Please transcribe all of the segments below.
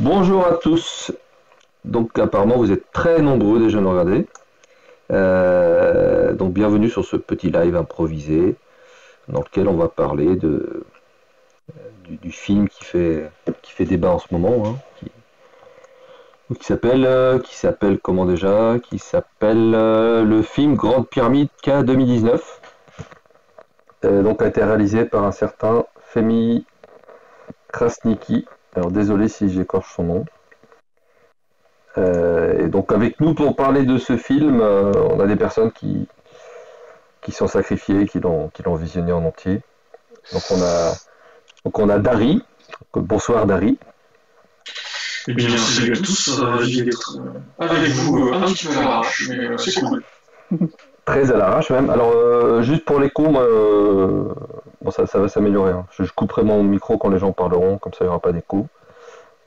Bonjour à tous. Donc apparemment vous êtes très nombreux déjà à nous regarder. Donc bienvenue sur ce petit live improvisé dans lequel on va parler du film qui fait débat en ce moment, hein, qui s'appelle comment déjà? Qui s'appelle le film Grande Pyramide K 2019. Donc a été réalisé par un certain Femi Krasniqi. Alors désolé si j'écorche son nom. Et donc avec nous pour parler de ce film, on a des personnes qui sont sacrifiées, qui l'ont visionné en entier. Donc on a Dari. Bonsoir Dari. Eh bien, salut à tous, ravi d'être avec vous un petit peu à l'arrache, mais c'est cool. Très à l'arrache même. Alors juste pour l'écho, bon, ça va s'améliorer, hein. Je couperai mon micro quand les gens parleront, comme ça il n'y aura pas d'écho.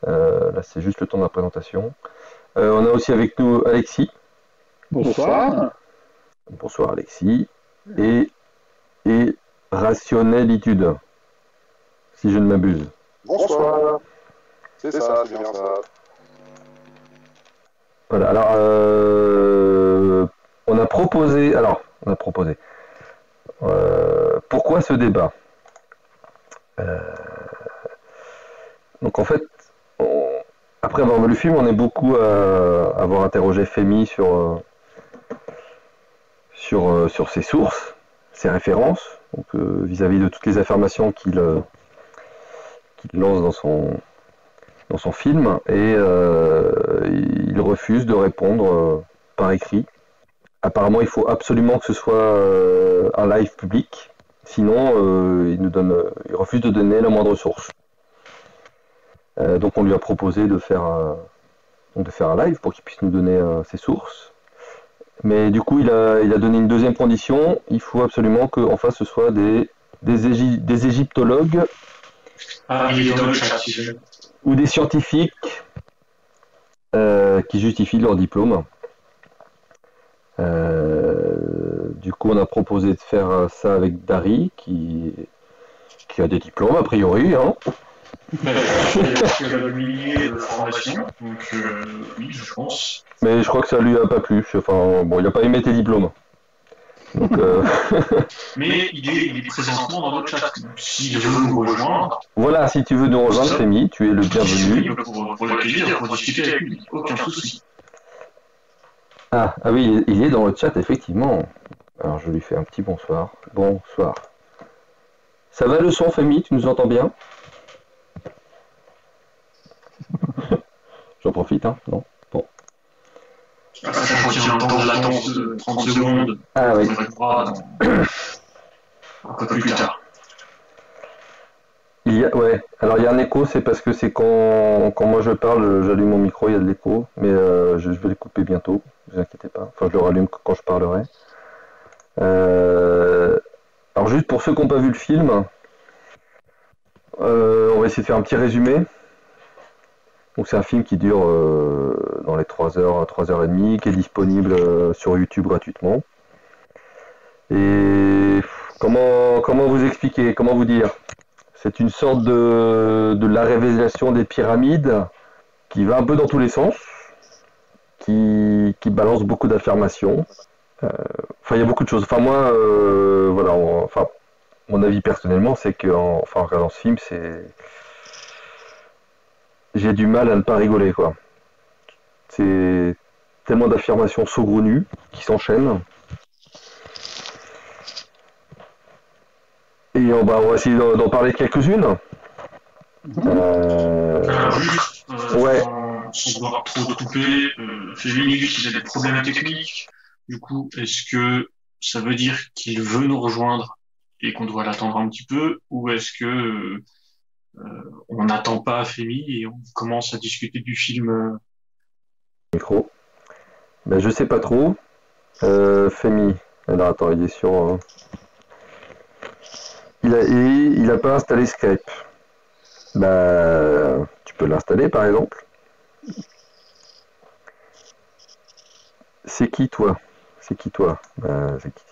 Là c'est juste le temps de la présentation. On a aussi avec nous Alexis. Bonsoir. Bonsoir Alexis. Et Rationnelitude, si je ne m'abuse. Bonsoir. C'est ça, c'est bien ça. Voilà, alors on a proposé, pourquoi ce débat? Donc en fait, après avoir vu le film, on est beaucoup à avoir interrogé Femi sur ses sources, ses références, donc vis-à-vis de toutes les affirmations qu'il lance dans son film, et il refuse de répondre par écrit. Apparemment, il faut absolument que ce soit un live public, sinon il refuse de donner la moindre source. Donc on lui a proposé de faire un live pour qu'il puisse nous donner ses sources. Mais du coup, il a donné une deuxième condition. Il faut absolument qu'en face, ce soit des égyptologues Il est dans le chat, si je veux. ou des scientifiques qui justifient leur diplôme. Du coup, on a proposé de faire ça avec Dari, qui a des diplômes, a priori, hein. Il y a le millier de formations, donc oui, je pense. Mais je crois que ça lui a pas plu. Enfin, bon, il a pas aimé tes diplômes. Donc, Mais il est présentement dans le chat, donc s'il veut nous rejoindre, voilà, si tu veux nous rejoindre, Femi, tu es le bienvenu. disponible pour l'accueillir, pour discuter avec lui, aucun souci. Ah oui, il est dans le chat, effectivement. Alors, je lui fais un petit bonsoir. Bonsoir. Ça va le son, Femi? Tu nous entends bien? J'en profite, hein? Non? Bon. Sachant qu'il y a un temps de latence de 30 secondes, Ah oui. on répondra un peu plus tard. Ouais. Alors, il y a un écho, c'est parce que c'est quand moi je parle, j'allume mon micro, il y a de l'écho. Mais je vais le couper bientôt, ne vous inquiétez pas. Enfin, je le rallume quand je parlerai. Alors, juste pour ceux qui n'ont pas vu le film, on va essayer de faire un petit résumé. Donc c'est un film qui dure dans les 3 heures, 3h30, qui est disponible sur YouTube gratuitement. Et comment vous expliquer, comment vous dire? C'est une sorte de la révélation des pyramides qui va un peu dans tous les sens, qui balance beaucoup d'affirmations. Enfin, il y a beaucoup de choses. Enfin, moi, voilà, mon avis personnellement, c'est qu'en regardant ce film, j'ai du mal à ne pas rigoler, quoi. C'est tellement d'affirmations saugrenues qui s'enchaînent. Et on va essayer d'en parler quelques-unes. Juste, Ouais. sans vouloir trop te couper, Femi dit qu'il a des problèmes techniques. Du coup, est-ce que ça veut dire qu'il veut nous rejoindre et qu'on doit l'attendre un petit peu, ou est-ce que on n'attend pas Femi et on commence à discuter du film Micro. Ben, je sais pas trop. Femi. Alors attends, il est sur. Il a pas installé Skype. Bah, tu peux l'installer par exemple. C'est qui toi? C'est qui toi? C'est qui?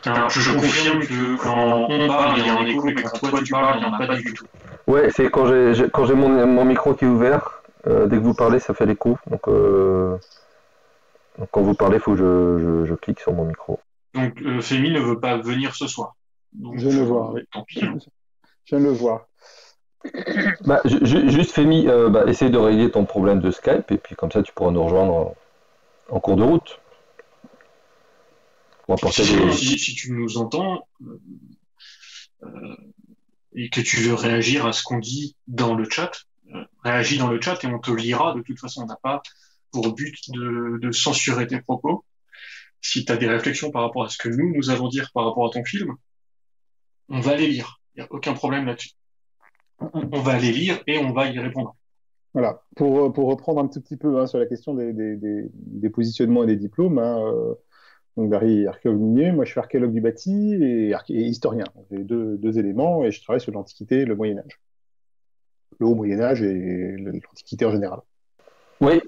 Alors, je confirme que quand on parle, il y a un écho, mais quand toi tu parles, il n'y en a pas du tout. Ouais, c'est quand j'ai mon micro qui est ouvert, dès que vous parlez, ça fait l'écho. Donc quand vous parlez, il faut que je clique sur mon micro. Donc, Femi ne veut pas venir ce soir. Donc, Je le vois, oui. Tant pis. Hein. Je le vois. Bah, juste Femi, essaye de régler ton problème de Skype et puis comme ça tu pourras nous rejoindre en cours de route. Pour apporter Si tu nous entends et que tu veux réagir à ce qu'on dit dans le chat, réagis dans le chat et on te lira. De toute façon, on n'a pas pour but de censurer tes propos. Si tu as des réflexions par rapport à ce que nous allons dire par rapport à ton film, on va les lire. Il n'y a aucun problème là-dessus. On va les lire et on va y répondre. Voilà. Pour reprendre un tout petit peu sur la question des positionnements et des diplômes, donc Barry est archéologue minier, moi je suis archéologue du bâti et historien. J'ai deux éléments et je travaille sur l'Antiquité et le Moyen-Âge. Le Haut Moyen-Âge et l'Antiquité en général. Oui.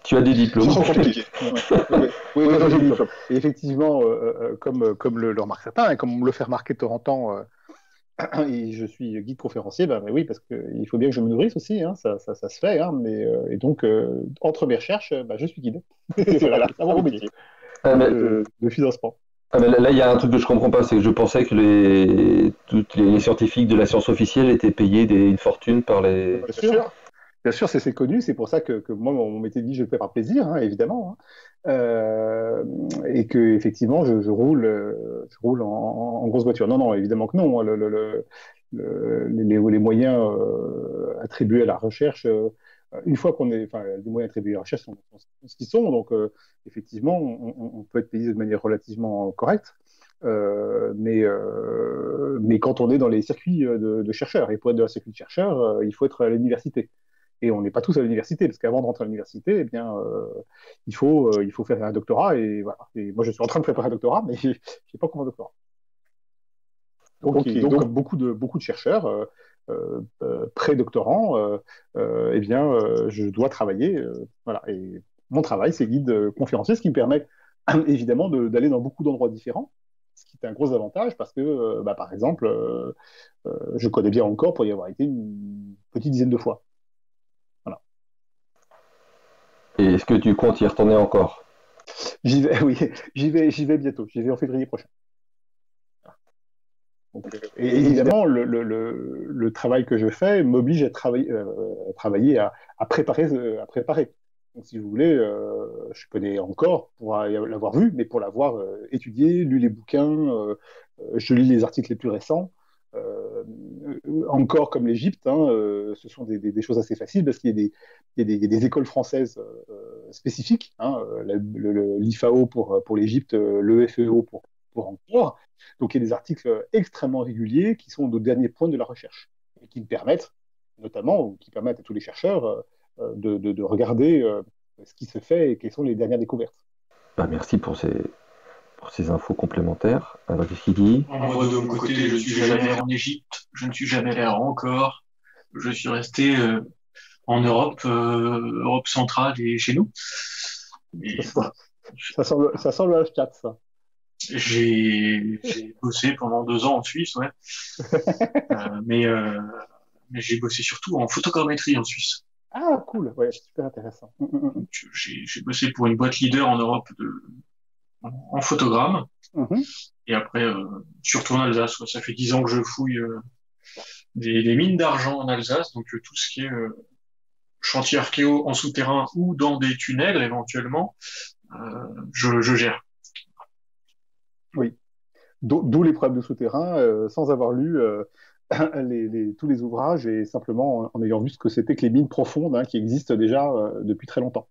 Tu as des diplômes. C'est compliqué. Oui, j'ai des diplômes. Et effectivement, comme le remarque certains, et comme on me le fait remarquer de temps en temps, et je suis guide conférencier, oui, parce qu'il faut bien que je me nourrisse aussi, ça se fait, et donc, entre mes recherches, je suis guide. Voilà, c'est mon métier de financement. Là, il y a un truc que je comprends pas, c'est que je pensais que tous les scientifiques de la science officielle étaient payés une fortune par les... Bien sûr, c'est connu, c'est pour ça que moi, on m'était dit je le fais par plaisir, évidemment, et que effectivement, je roule en grosse voiture. Non, évidemment que non. Les moyens attribués à la recherche, une fois les moyens attribués à la recherche sont ce qu'ils sont, donc effectivement, on peut être payé de manière relativement correcte. Mais quand on est dans les circuits de chercheurs, et pour être dans le circuit de chercheurs, il faut être à l'université. Et on n'est pas tous à l'université, parce qu'avant de rentrer à l'université, il faut faire un doctorat, et voilà. Et moi, je suis en train de préparer un doctorat, mais je n'ai pas encore un doctorat. Donc, comme beaucoup de chercheurs pré-doctorants, je dois travailler, voilà. Et mon travail, c'est guide conférencier, ce qui me permet évidemment d'aller dans beaucoup d'endroits différents, ce qui est un gros avantage, parce que, par exemple, je connais bien encore pour y avoir été une petite dizaine de fois. Et est-ce que tu comptes y retourner encore? J'y vais bientôt. J'y vais en février prochain. Donc, et évidemment, le travail que je fais m'oblige à travailler à préparer. Donc, si vous voulez, je connais encore pour l'avoir vu, mais pour l'avoir étudié, lu les bouquins, je lis les articles les plus récents. Encore comme l'Égypte, ce sont des choses assez faciles parce qu'il y a des écoles françaises spécifiques, l'IFAO pour l'Égypte, le FEO pour encore. Donc il y a des articles extrêmement réguliers qui sont nos derniers points de la recherche et qui me permettent, notamment, ou qui permettent à tous les chercheurs de regarder ce qui se fait et quelles sont les dernières découvertes. Merci pour ces infos complémentaires. Alors, qu'est-ce qu'il dit? Moi, de mon côté, je ne suis jamais allé en Égypte, je ne suis jamais allé encore. Je suis resté en Europe centrale et chez nous. Et ça sent le H4, ça. J'ai bossé pendant 2 ans en Suisse, ouais. Mais j'ai bossé surtout en photogrammétrie en Suisse. Ah, cool, ouais, super intéressant. Donc, j'ai bossé pour une boîte leader en Europe en photogramme. Et après, je suis retourné en Alsace. Ça fait 10 ans que je fouille des mines d'argent en Alsace. Donc, tout ce qui est chantier archéo en souterrain ou dans des tunnels, éventuellement, je gère. Oui. D'où les problèmes de souterrain, sans avoir lu tous les ouvrages et simplement en ayant vu ce que c'était que les mines profondes qui existent déjà depuis très longtemps.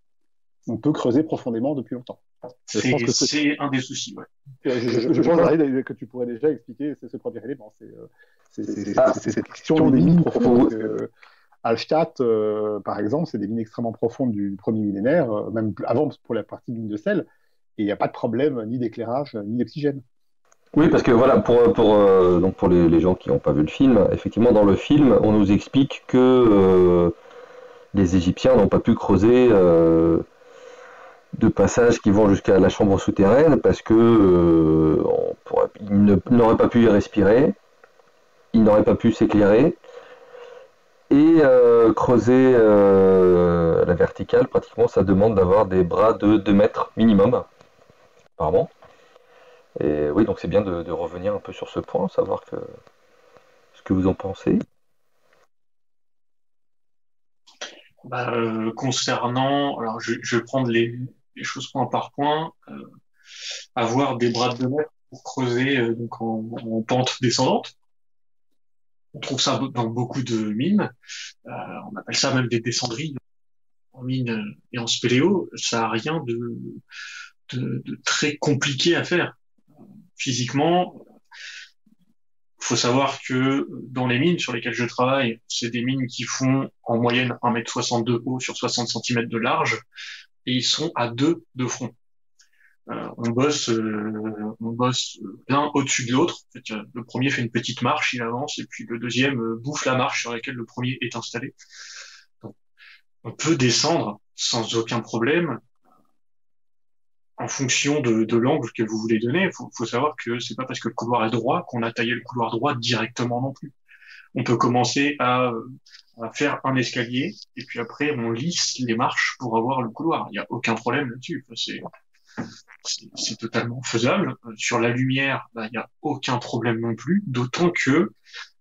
On peut creuser profondément depuis longtemps. C'est un des soucis, ouais. Je pense, Harry, que tu pourrais déjà expliquer ce premier élément. C'est cette question des mines profondes. Hallstatt, par exemple, c'est des mines extrêmement profondes du premier millénaire, même avant pour la partie mine de sel, et il n'y a pas de problème ni d'éclairage, ni d'oxygène. Oui, parce que voilà, pour les gens qui n'ont pas vu le film, effectivement, dans le film, on nous explique que les Égyptiens n'ont pas pu creuser de passages qui vont jusqu'à la chambre souterraine parce que il n'aurait pas pu y respirer, il n'aurait pas pu s'éclairer. Et creuser à la verticale, pratiquement, ça demande d'avoir des bras de 2 mètres minimum, apparemment. Et oui, donc c'est bien de revenir un peu sur ce point, savoir ce que vous en pensez. Concernant, alors je vais prendre les choses point par point. Avoir des bras de 2 mètres pour creuser donc en pente descendante. On trouve ça dans beaucoup de mines. On appelle ça même des descendrilles en mine et en spéléo. Ça a rien de très compliqué à faire. Physiquement, faut savoir que dans les mines sur lesquelles je travaille, c'est des mines qui font en moyenne 1,62 m de haut sur 60 cm de large, et ils sont à 2 de front. On bosse l'un au-dessus de l'autre. En fait, le premier fait une petite marche, il avance, et puis le deuxième bouffe la marche sur laquelle le premier est installé. Donc, on peut descendre sans aucun problème en fonction de l'angle que vous voulez donner. Faut savoir que c'est pas parce que le couloir est droit qu'on a taillé le couloir droit directement non plus. On peut commencer à faire un escalier, et puis après on lisse les marches pour avoir le couloir. Il n'y a aucun problème là-dessus. C'est totalement faisable. Sur la lumière, il n'y a aucun problème non plus, d'autant que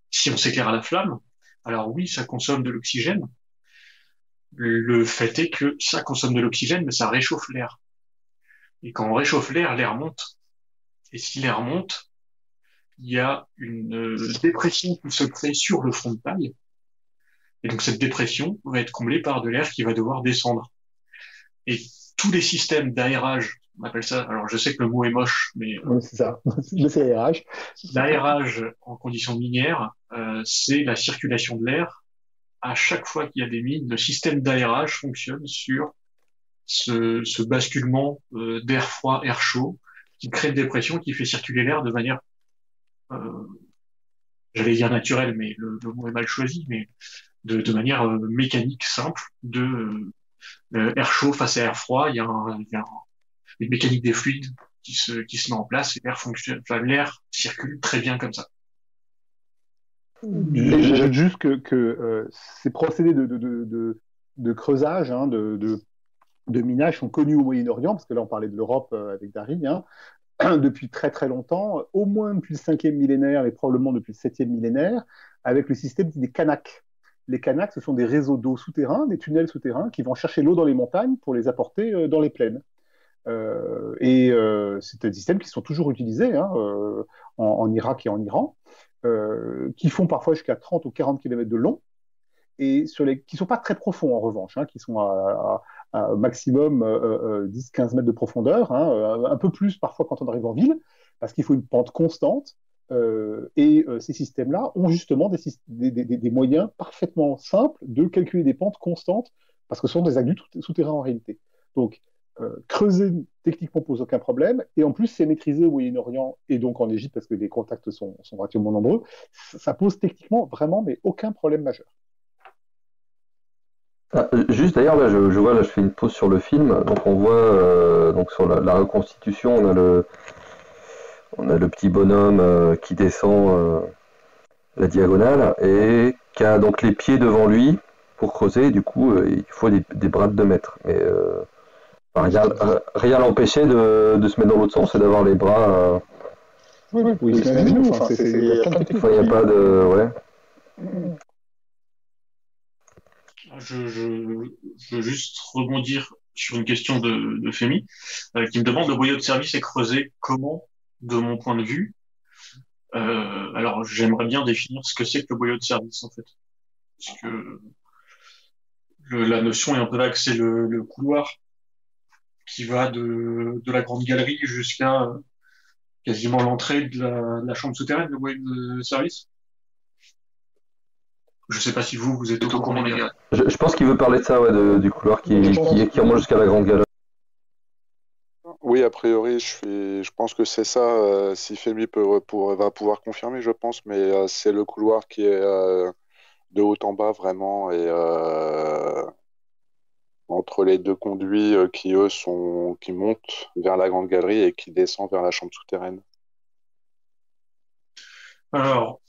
si on s'éclaire à la flamme, alors oui, ça consomme de l'oxygène. Le fait est que ça consomme de l'oxygène, mais ça réchauffe l'air. Et quand on réchauffe l'air, l'air monte. Et si l'air monte, il y a une dépression qui se crée sur le front de paille. Et donc cette dépression va être comblée par de l'air qui va devoir descendre. Et tous les systèmes d'aérage, on appelle ça, alors je sais que le mot est moche, mais Oui, c'est ça, c'est aérage. L'aérage en conditions minières, c'est la circulation de l'air. À chaque fois qu'il y a des mines, le système d'aérage fonctionne sur ce basculement d'air froid, air chaud, qui crée une dépression, qui fait circuler l'air de manière, j'allais dire naturelle, mais le mot est mal choisi, mais de manière mécanique simple, air chaud face à air froid, il y a une mécanique des fluides qui se met en place et l'air fonctionne, enfin, l'air circule très bien comme ça. J'ajoute juste que ces procédés de creusage, hein, de minage sont connus au Moyen-Orient, parce que là on parlait de l'Europe avec Dari, hein, depuis très très longtemps, au moins depuis le 5e millénaire et probablement depuis le 7e millénaire, avec le système des canaks. Les canaks, ce sont des réseaux d'eau souterrains, des tunnels souterrains qui vont chercher l'eau dans les montagnes pour les apporter dans les plaines. C'est des systèmes qui sont toujours utilisés hein, en Irak et en Iran, qui font parfois jusqu'à 30 ou 40 km de long, et qui ne sont pas très profonds en revanche, hein, qui sont à maximum 10-15 mètres de profondeur, hein, un peu plus parfois quand on arrive en ville, parce qu'il faut une pente constante. Ces systèmes-là ont justement des moyens parfaitement simples de calculer des pentes constantes, parce que ce sont des aqueducs souterrains en réalité. Donc, creuser techniquement pose aucun problème, et en plus c'est maîtrisé au Moyen-Orient et donc en Égypte parce que les contacts sont relativement nombreux. Ça pose techniquement vraiment mais aucun problème majeur. Juste d'ailleurs, là, je vois, là, je fais une pause sur le film. Donc, on voit, donc sur la reconstitution, on a le petit bonhomme qui descend la diagonale et qui a donc les pieds devant lui pour creuser. Du coup, il faut des bras de 2 mètres. Mais rien l'empêchait de se mettre dans l'autre sens et d'avoir les bras. Oui, c'est un genou. Il n'y a pas de. Ouais. Je veux juste rebondir sur une question de Fémi, qui me demande le boyau de service est creusé comment, de mon point de vue. Alors j'aimerais bien définir ce que c'est que le boyau de service en fait, parce que la notion est un peu vague. C'est le couloir qui va de la grande galerie jusqu'à quasiment l'entrée de la chambre souterraine, le boyau de service. Je sais pas si vous êtes au courant, les gars. Je pense qu'il veut parler de ça, ouais, du couloir qui remonte jusqu'à la grande galerie. Oui, a priori, je pense que c'est ça. Si Fémi va pouvoir confirmer, je pense, mais c'est le couloir qui est de haut en bas vraiment. Et entre les deux conduits qui, eux, qui montent vers la grande galerie et qui descendent vers la chambre souterraine. Alors,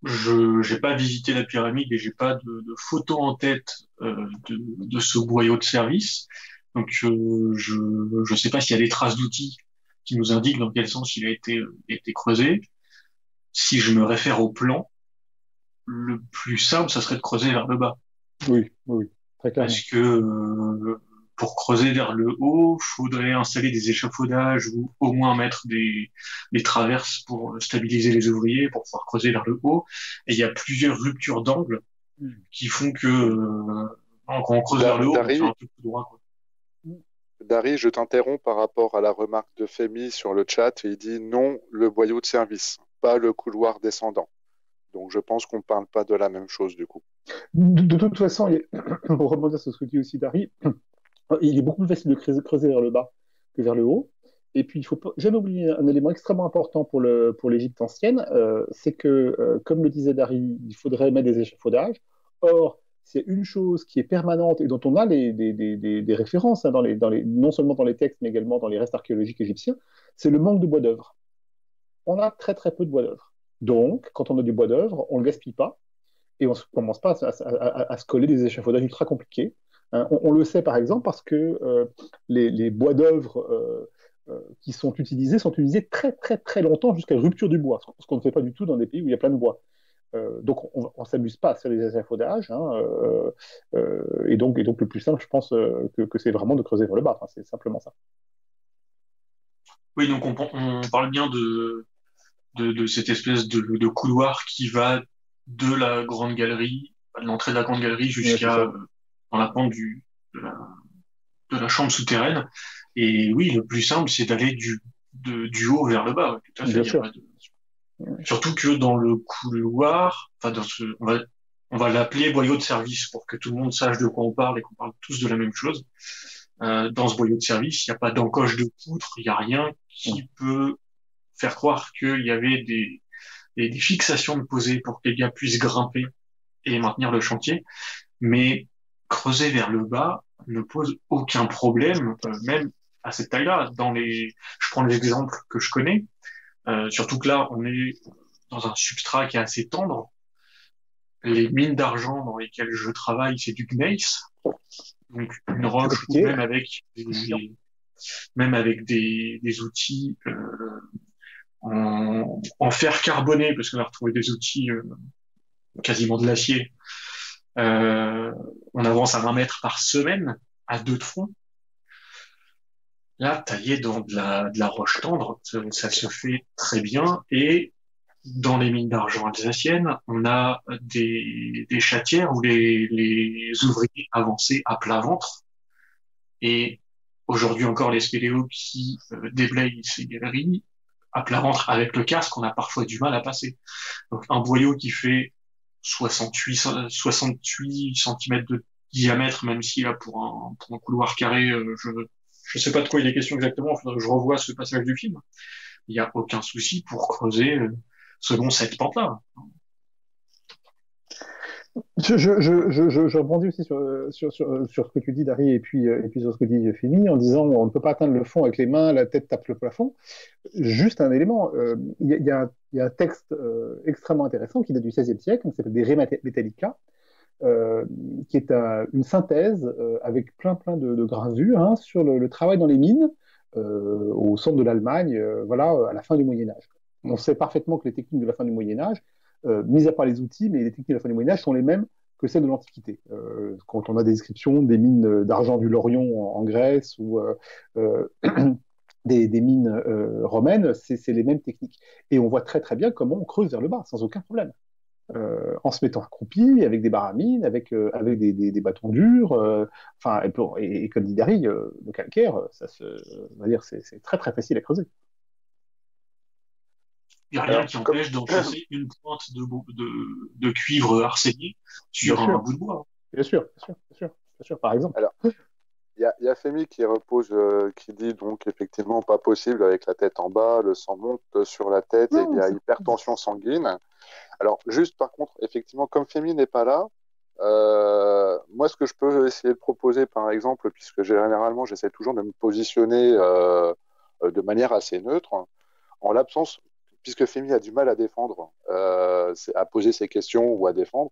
je j'ai pas visité la pyramide et j'ai pas de photo en tête de ce boyau de service. Donc je sais pas s'il y a des traces d'outils qui nous indiquent dans quel sens il a été creusé. Si je me réfère au plan, le plus simple, ça serait de creuser vers le bas. Oui, oui, oui, très clairement. Parce que pour creuser vers le haut, faudrait installer des échafaudages ou au moins mettre des traverses pour stabiliser les ouvriers, pour pouvoir creuser vers le haut. Et il y a plusieurs ruptures d'angle qui font que quand on creuse vers le haut, on tient un peu plus droit, quoi. Dari, je t'interromps par rapport à la remarque de Femi sur le chat. Il dit non, le boyau de service, pas le couloir descendant. Donc je pense qu'on ne parle pas de la même chose du coup. De toute façon, pour rebondir sur ce que dit aussi Dari, il est beaucoup plus facile de creuser vers le bas que vers le haut. Et puis, il ne faut jamais oublier un élément extrêmement important pour l'Égypte ancienne, c'est que, comme le disait Dari, il faudrait mettre des échafaudages. Or, c'est une chose qui est permanente et dont on a des références, hein, non seulement dans les textes, mais également dans les restes archéologiques égyptiens, c'est le manque de bois d'œuvre. On a très très peu de bois d'œuvre. Donc, quand on a du bois d'œuvre, on ne le gaspille pas et on ne commence pas à se coller des échafaudages ultra compliqués. Hein, on le sait par exemple parce que les bois d'œuvre qui sont utilisés très très très longtemps jusqu'à la rupture du bois, ce qu'on ne fait pas du tout dans des pays où il y a plein de bois. Donc on ne s'amuse pas à faire des échafaudages, hein, et donc le plus simple, je pense que c'est vraiment de creuser vers le bas. Enfin, c'est simplement ça. Oui, donc on parle bien de cette espèce de couloir qui va de la grande galerie, de l'entrée de la grande galerie jusqu'à dans la pente de la chambre souterraine. Et oui, le plus simple, c'est d'aller du haut vers le bas. Tout à fait. Bien sûr. Surtout que dans le couloir, enfin on va l'appeler boyau de service pour que tout le monde sache de quoi on parle et qu'on parle tous de la même chose. Dans ce boyau de service, il n'y a pas d'encoche de poutre, il n'y a rien qui peut faire croire qu'il y avait des fixations de posées pour que les gars puissent grimper et maintenir le chantier. Mais creuser vers le bas ne pose aucun problème, même à cette taille-là. Je prends les exemples que je connais, surtout que là, on est dans un substrat qui est assez tendre. Les mines d'argent dans lesquelles je travaille, c'est du gneiss, donc une roche, ou même avec des outils en fer carboné, parce qu'on a retrouvé des outils quasiment de l'acier. On avance à 20 mètres par semaine, à 2 de front. Là, tailler dans de la roche tendre, ça se fait très bien. Et dans les mines d'argent alsaciennes, on a des chatières où les ouvriers avançaient à plat ventre. Et aujourd'hui encore, les spéléos qui déblayent ces galeries, à plat ventre avec le casque, on a parfois du mal à passer. Donc un boyau qui fait 68 cm de diamètre, même si là pour un couloir carré, je sais pas de quoi il est question exactement, faudrait que je revoie ce passage du film. Il n'y a aucun souci pour creuser selon cette pente-là. Je rebondis aussi sur ce que tu dis, Dari, et puis sur ce que dit Femi, en disant on ne peut pas atteindre le fond avec les mains, la tête tape le plafond. Juste un élément, il y a un texte extrêmement intéressant qui date du XVIe siècle, qui s'appelle des Re Metallica, qui est une synthèse avec plein de gravures, hein, sur le travail dans les mines au centre de l'Allemagne, voilà, à la fin du Moyen-Âge. On sait parfaitement que les techniques de la fin du Moyen-Âge, mis à part les outils, mais les techniques de la fin du Moyen-Âge sont les mêmes que celles de l'Antiquité. Quand on a des descriptions des mines d'argent du Lorion en Grèce ou des mines romaines, c'est les mêmes techniques. Et on voit très très bien comment on creuse vers le bas, sans aucun problème. En se mettant accroupi, avec des baramines, avec des bâtons durs, enfin, et comme dit Dari, le calcaire, on va dire, c'est très très facile à creuser. Il n'y a rien qui empêche d'enfoncer une pointe de cuivre arsénié sur un bout de bois. Bien sûr, par exemple. Alors, il y a Femi qui qui dit donc effectivement pas possible avec la tête en bas, le sang monte sur la tête et il y a hypertension sanguine. Alors, juste par contre, effectivement, comme Femi n'est pas là, Moi, ce que je peux essayer de proposer, par exemple, puisque généralement, j'essaie toujours de me positionner de manière assez neutre, en l'absence, puisque Femi a du mal à défendre, à poser ses questions ou à défendre,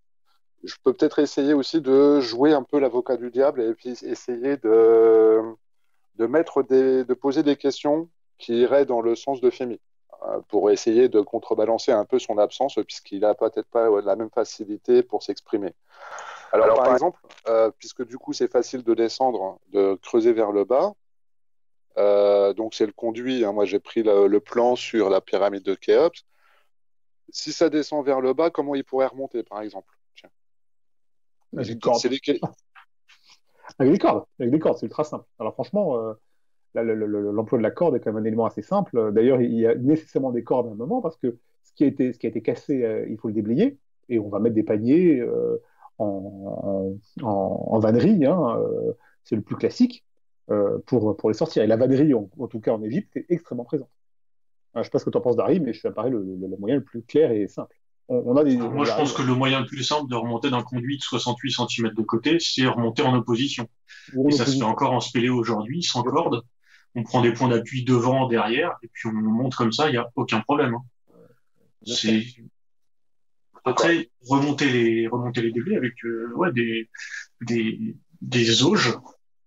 je peux peut-être essayer aussi de jouer un peu l'avocat du diable et puis essayer de poser des questions qui iraient dans le sens de Femi, pour essayer de contrebalancer un peu son absence, puisqu'il n'a peut-être pas la même facilité pour s'exprimer. Alors, par exemple, puisque du coup c'est facile de descendre, de creuser vers le bas, donc c'est le conduit, hein. Moi j'ai pris le plan sur la pyramide de Khéops. Si ça descend vers le bas, comment il pourrait remonter, par exemple? Tiens. Avec des cordes. C'est lesquels- Avec des cordes, c'est ultra simple. Alors franchement, là, l'emploi de la corde est quand même un élément assez simple. D'ailleurs, il y a nécessairement des cordes à un moment parce que ce qui a été cassé, il faut le déblayer et on va mettre des paniers en vannerie, hein, c'est le plus classique pour les sortir. Et la vannerie, en tout cas en Égypte, est extrêmement présente. Je ne sais pas ce que tu en penses, Dari, mais ça me paraît le moyen le plus clair et simple. On a des, Alors, moi, je pense que le moyen le plus simple de remonter d'un conduit de 68 cm de côté, c'est remonter en opposition. Et ça se fait encore en spéléo aujourd'hui, sans corde. On prend des points d'appui devant, derrière, et puis on monte comme ça, il n'y a aucun problème, hein. C'est... Après, remonter les déblais avec ouais, des auges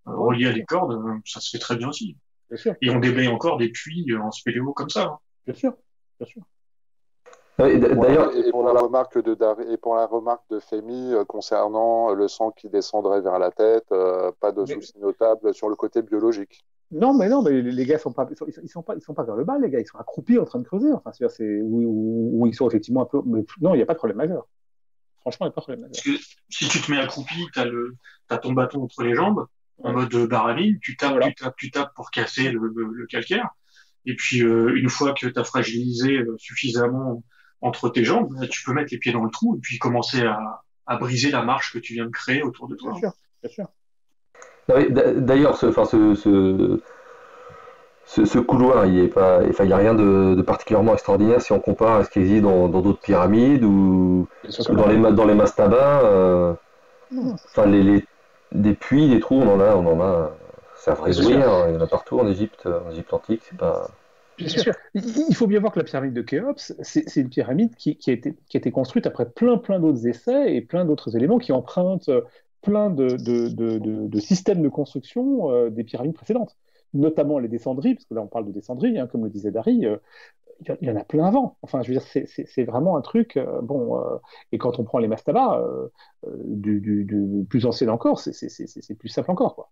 reliés à des cordes, ça se fait très bien aussi. Bien sûr, Et on déblaye encore des puits en spéléo comme ça, hein. bien sûr, bien sûr. Oui, d'ailleurs, Et pour la remarque de Femi concernant le sang qui descendrait vers la tête, pas de Mais- souci notable sur le côté biologique. non, mais les gars ils sont pas vers le bas, les gars, ils sont accroupis en train de creuser. Enfin, c'est où ils sont effectivement un peu. Mais non, il n'y a pas de problème majeur. Franchement, il n'y a pas de problème majeur. Parce que si tu te mets accroupi, t'as ton bâton entre les jambes, en Ouais. mode baramine, tu tapes, Voilà. tu tapes pour casser le calcaire. Et puis, une fois que t'as fragilisé suffisamment entre tes jambes, là, tu peux mettre les pieds dans le trou et puis commencer à briser la marche que tu viens de créer autour de Bien toi. sûr, bien sûr. oui, d'ailleurs, ce couloir, il est pas, enfin, il y a rien de particulièrement extraordinaire si on compare à ce qui existe dans d'autres pyramides ou Bien sûr ou que non. dans les mastabas. Non, Enfin, des puits, des trous, on en a. C'est à vrai bien sûr. jouir, il y en a partout en Égypte antique, c'est pas. Bien sûr. Il faut bien voir que la pyramide de Khéops, c'est une pyramide qui a été construite après plein d'autres essais et plein d'autres éléments qui empruntent plein de systèmes de construction des pyramides précédentes, notamment les descendries, parce que là on parle de descendries, hein, comme le disait Dari, il y en a plein avant. Enfin, je veux dire, c'est vraiment un truc. Et quand on prend les mastabas, du plus ancien encore, c'est plus simple encore, quoi.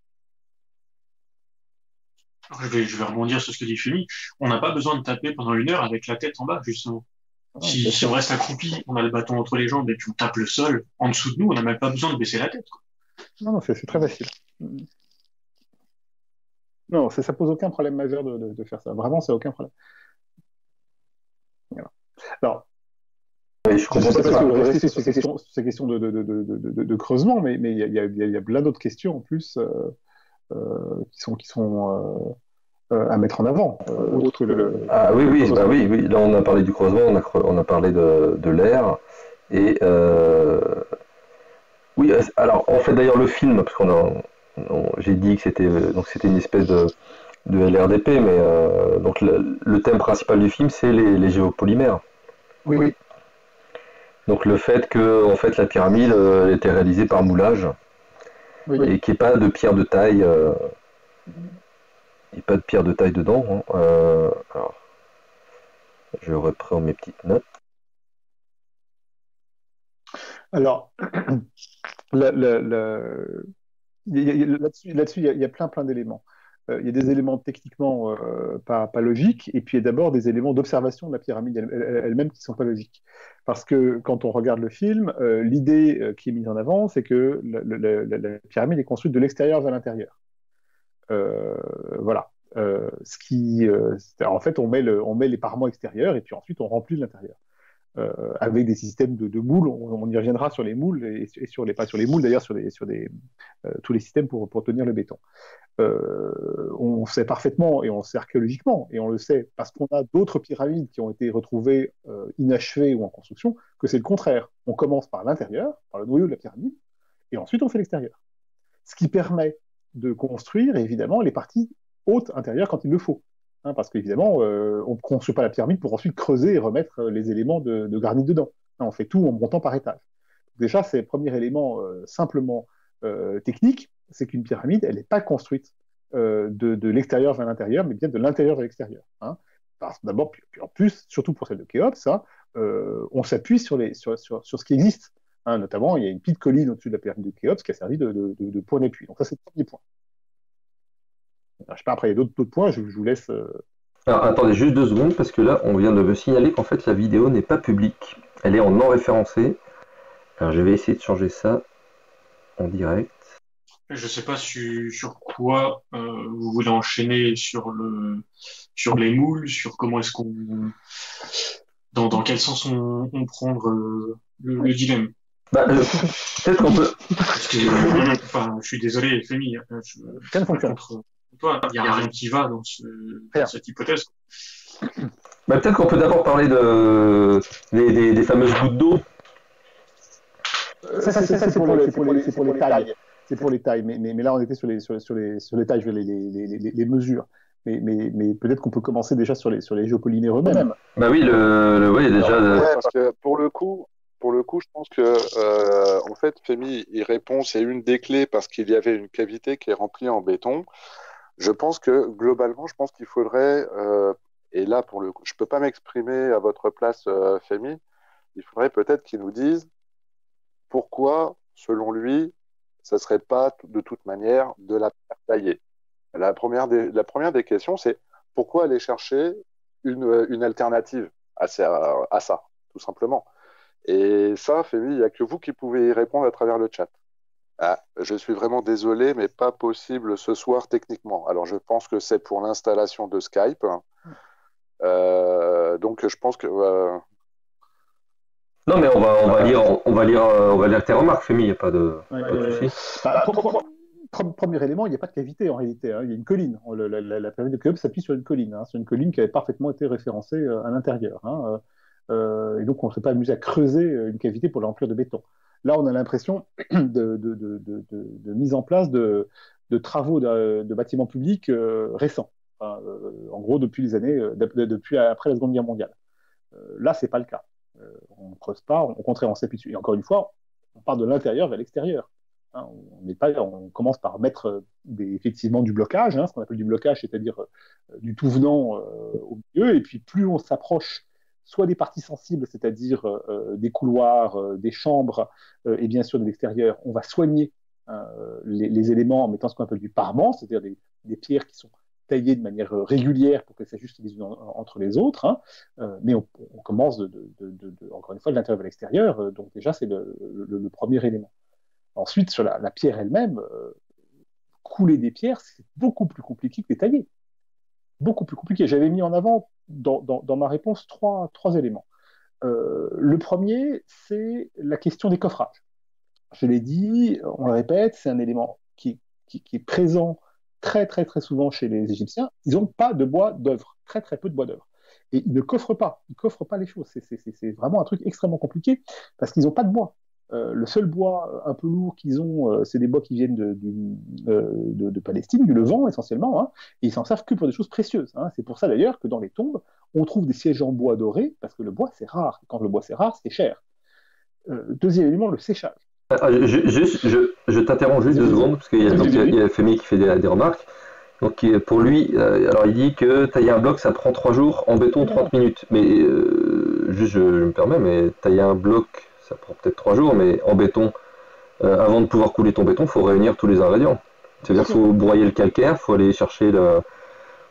Alors, je vais rebondir sur ce que dit Fumi. On n'a pas besoin de taper pendant 1 heure avec la tête en bas, justement. Ah, bien Si sûr. on reste accroupi, on a le bâton entre les jambes et puis on tape le sol en dessous de nous, on n'a même pas besoin de baisser la tête, quoi. Non, c'est très facile. Non, ça pose aucun problème majeur de faire ça. Vraiment, c'est aucun problème. Voilà. Alors, Oui, je je ne comprends sais pas pas si ça. vous voulez rester sur ces questions de creusement, mais il y a plein d'autres questions en plus qui sont à mettre en avant, autre que Ah oui, le oui, bah creusement. oui, oui. Là, on a parlé du creusement, on a parlé de l'air. Et oui, alors on fait d'ailleurs le film, parce j'ai dit que c'était une espèce de LRDP, mais donc le thème principal du film, c'est les géopolymères. Oui, Donc le fait que en fait la pyramide elle était réalisée par moulage oui. et qu'il n'y ait pas de pierre de taille, il n'y a pas de pierre de taille dedans, hein. Alors je reprends mes petites notes. Alors, là-dessus, il y a plein d'éléments. Il y a des éléments techniquement pas logiques, et puis il y a d'abord des éléments d'observation de la pyramide elle-même qui ne sont pas logiques. Parce que quand on regarde le film, l'idée qui est mise en avant, c'est que la pyramide est construite de l'extérieur vers l'intérieur. Voilà. En fait, on met les parements extérieurs et puis ensuite on remplit de l'intérieur. Avec des systèmes de moules, on y reviendra sur les moules et sur pas sur les moules d'ailleurs, tous les systèmes pour tenir le béton. On sait parfaitement et on le sait archéologiquement et on le sait parce qu'on a d'autres pyramides qui ont été retrouvées inachevées ou en construction que c'est le contraire. On commence par l'intérieur, par le noyau de la pyramide, et ensuite on fait l'extérieur. Ce qui permet de construire, évidemment, les parties hautes intérieures quand il le faut. Hein, parce qu'évidemment, on ne construit pas la pyramide pour ensuite creuser et remettre les éléments de granit dedans. Hein, on fait tout en montant par étage. Déjà, c'est le premier élément simplement technique, c'est qu'une pyramide, elle n'est pas construite de l'extérieur vers l'intérieur, mais bien de l'intérieur vers l'extérieur. Hein. D'abord, puis en plus, surtout pour celle de Khéops, hein, on s'appuie sur ce qui existe. Hein, notamment, il y a une petite colline au-dessus de la pyramide de Khéops qui a servi de point d'appui. Donc ça, c'est le premier point. Alors, je ne sais pas, après, il y a d'autres points, je vous laisse... Alors, attendez juste 2 secondes, parce que là, on vient de me signaler qu'en fait, la vidéo n'est pas publique. Elle est en non référencé. Alors, je vais essayer de changer ça en direct. Je sais pas sur quoi vous voulez enchaîner sur les moules, sur comment est-ce qu'on dans quel sens on prendre le dilemme. Peut-être qu'on peut. Enfin, je suis désolé, Femi. Quelle fonction Toi, il n'y a rien qui va dans cette hypothèse. Peut-être qu'on peut d'abord parler des fameuses gouttes d'eau. Ça, c'est pour les tailles. C'est pour les tailles. Mais là, on était sur les tailles, les mesures. Mais peut-être qu'on peut commencer déjà sur les géopolymères eux-mêmes. Bah oui, déjà. Ouais, parce que pour le coup, je pense que en fait, Femi, il répond, c'est une des clés parce qu'il y avait une cavité qui est remplie en béton. Je pense que globalement, qu'il faudrait, et là pour le coup, je peux pas m'exprimer à votre place, Femi, il faudrait peut-être qu'il nous dise pourquoi, selon lui, ça serait pas de toute manière de la pierre taillée. La première des questions, c'est pourquoi aller chercher une alternative à ça, tout simplement. Et ça, Femi, il n'y a que vous qui pouvez y répondre à travers le chat. Ah, je suis vraiment désolé, mais pas possible ce soir techniquement. Alors, je pense que c'est pour l'installation de Skype. Donc, je pense que... Non, mais on va lire tes remarques, Femi, il n'y a pas de souci. Premier élément, il n'y a pas de cavité en réalité. Hein. Il y a une colline. La pyramide de Khéops s'appuie sur une colline. Hein. Sur une colline qui avait parfaitement été référencée à l'intérieur. Hein. Et donc, on ne s'est pas amusé à creuser une cavité pour la remplir de béton. Là, on a l'impression de mise en place de travaux de bâtiments publics récents. Enfin, en gros, depuis après la Seconde Guerre mondiale. Là, c'est pas le cas. On ne creuse pas, au contraire, on s'appuie dessus. Et encore une fois, on part de l'intérieur vers l'extérieur. Hein, on commence par mettre effectivement du blocage, hein, ce qu'on appelle du blocage, c'est-à-dire du tout venant au milieu, et puis plus on s'approche soit des parties sensibles, c'est-à-dire des couloirs, des chambres, et bien sûr de l'extérieur, on va soigner les éléments en mettant ce qu'on appelle du parement, c'est-à-dire des pierres qui sont taillées de manière régulière pour qu'elles s'ajustent les unes entre les autres. Hein. Mais on commence encore une fois de l'intérieur vers l'extérieur, donc déjà c'est le premier élément. Ensuite, sur la pierre elle-même, couler des pierres, c'est beaucoup plus compliqué que les tailler. Beaucoup plus compliqué. J'avais mis en avant dans ma réponse trois éléments. Le premier, c'est la question des coffrages. Je l'ai dit, on le répète, c'est un élément qui est présent très très très souvent chez les Égyptiens. Ils n'ont pas de bois d'œuvre, très très peu de bois d'œuvre. Et ils ne coffrent pas les choses. C'est vraiment un truc extrêmement compliqué parce qu'ils n'ont pas de bois. Le seul bois un peu lourd qu'ils ont, c'est des bois qui viennent de Palestine, du Levant essentiellement, hein, et ils s'en servent que pour des choses précieuses. Hein. C'est pour ça d'ailleurs que dans les tombes, on trouve des sièges en bois doré, parce que le bois c'est rare. Et quand le bois c'est rare, c'est cher. Deuxième élément, le séchage. Je t'interromps juste 2 secondes, parce qu'il y a Femi qui fait des remarques. Donc pour lui, alors il dit que tailler un bloc ça prend 3 jours, en béton 30 minutes. Mais juste je me permets, mais tailler un bloc ça prend peut-être 3 jours, mais en béton, avant de pouvoir couler ton béton, il faut réunir tous les ingrédients. C'est-à-dire qu'il faut broyer le calcaire, il faut aller chercher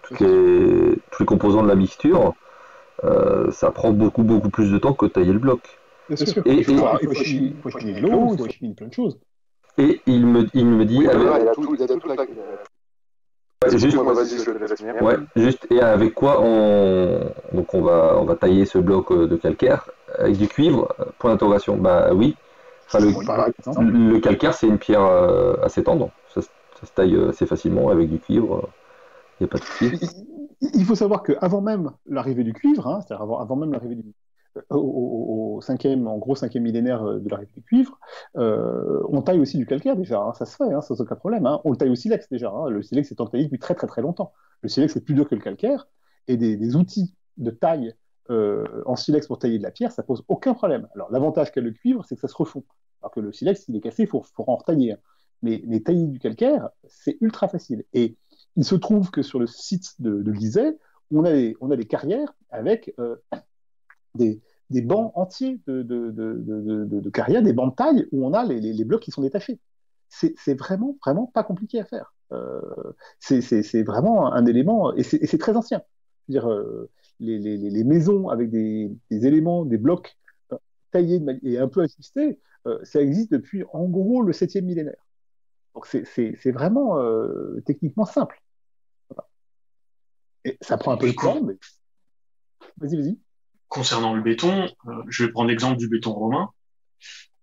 tous les composants de la mixture. Ça prend beaucoup plus de temps que de tailler le bloc. Bien sûr. Il faut chiner de l'eau, il faut chiner plein de choses. Et il me dit... Juste, et avec quoi donc on va tailler ce bloc de calcaire avec du cuivre, point d'interrogation. Bah oui. Enfin, le calcaire c'est une pierre assez tendre, ça se taille assez facilement avec du cuivre, il n'y a pas de souci. Il faut savoir qu'avant même l'arrivée du cuivre, hein, c'est-à-dire avant même l'arrivée en gros cinquième millénaire de l'arrivée du cuivre, on taille aussi du calcaire déjà, hein, ça se fait, hein, sans aucun problème. Hein. On le taille au silex déjà. Hein. Le silex est taillé depuis très très très longtemps. Le silex est plus dur que le calcaire, et des outils de taille en silex pour tailler de la pierre, ça pose aucun problème. Alors l'avantage qu'a le cuivre, c'est que ça se refond. Alors que le silex, s'il est cassé, il faut en retailler. Hein. Mais tailler du calcaire, c'est ultra facile. Et il se trouve que sur le site de Gizeh, on a des carrières avec des, des bancs entiers de carrières, des bancs de taille où on a les blocs qui sont détachés. C'est vraiment, vraiment pas compliqué à faire. C'est vraiment un élément, et c'est très ancien. C'est-à-dire, les maisons avec des éléments, des blocs taillés et un peu ajustés, ça existe depuis en gros le 7e millénaire. Donc c'est vraiment techniquement simple. Voilà. Et ça prend un peu de temps, mais vas-y. Concernant le béton, je vais prendre l'exemple du béton romain.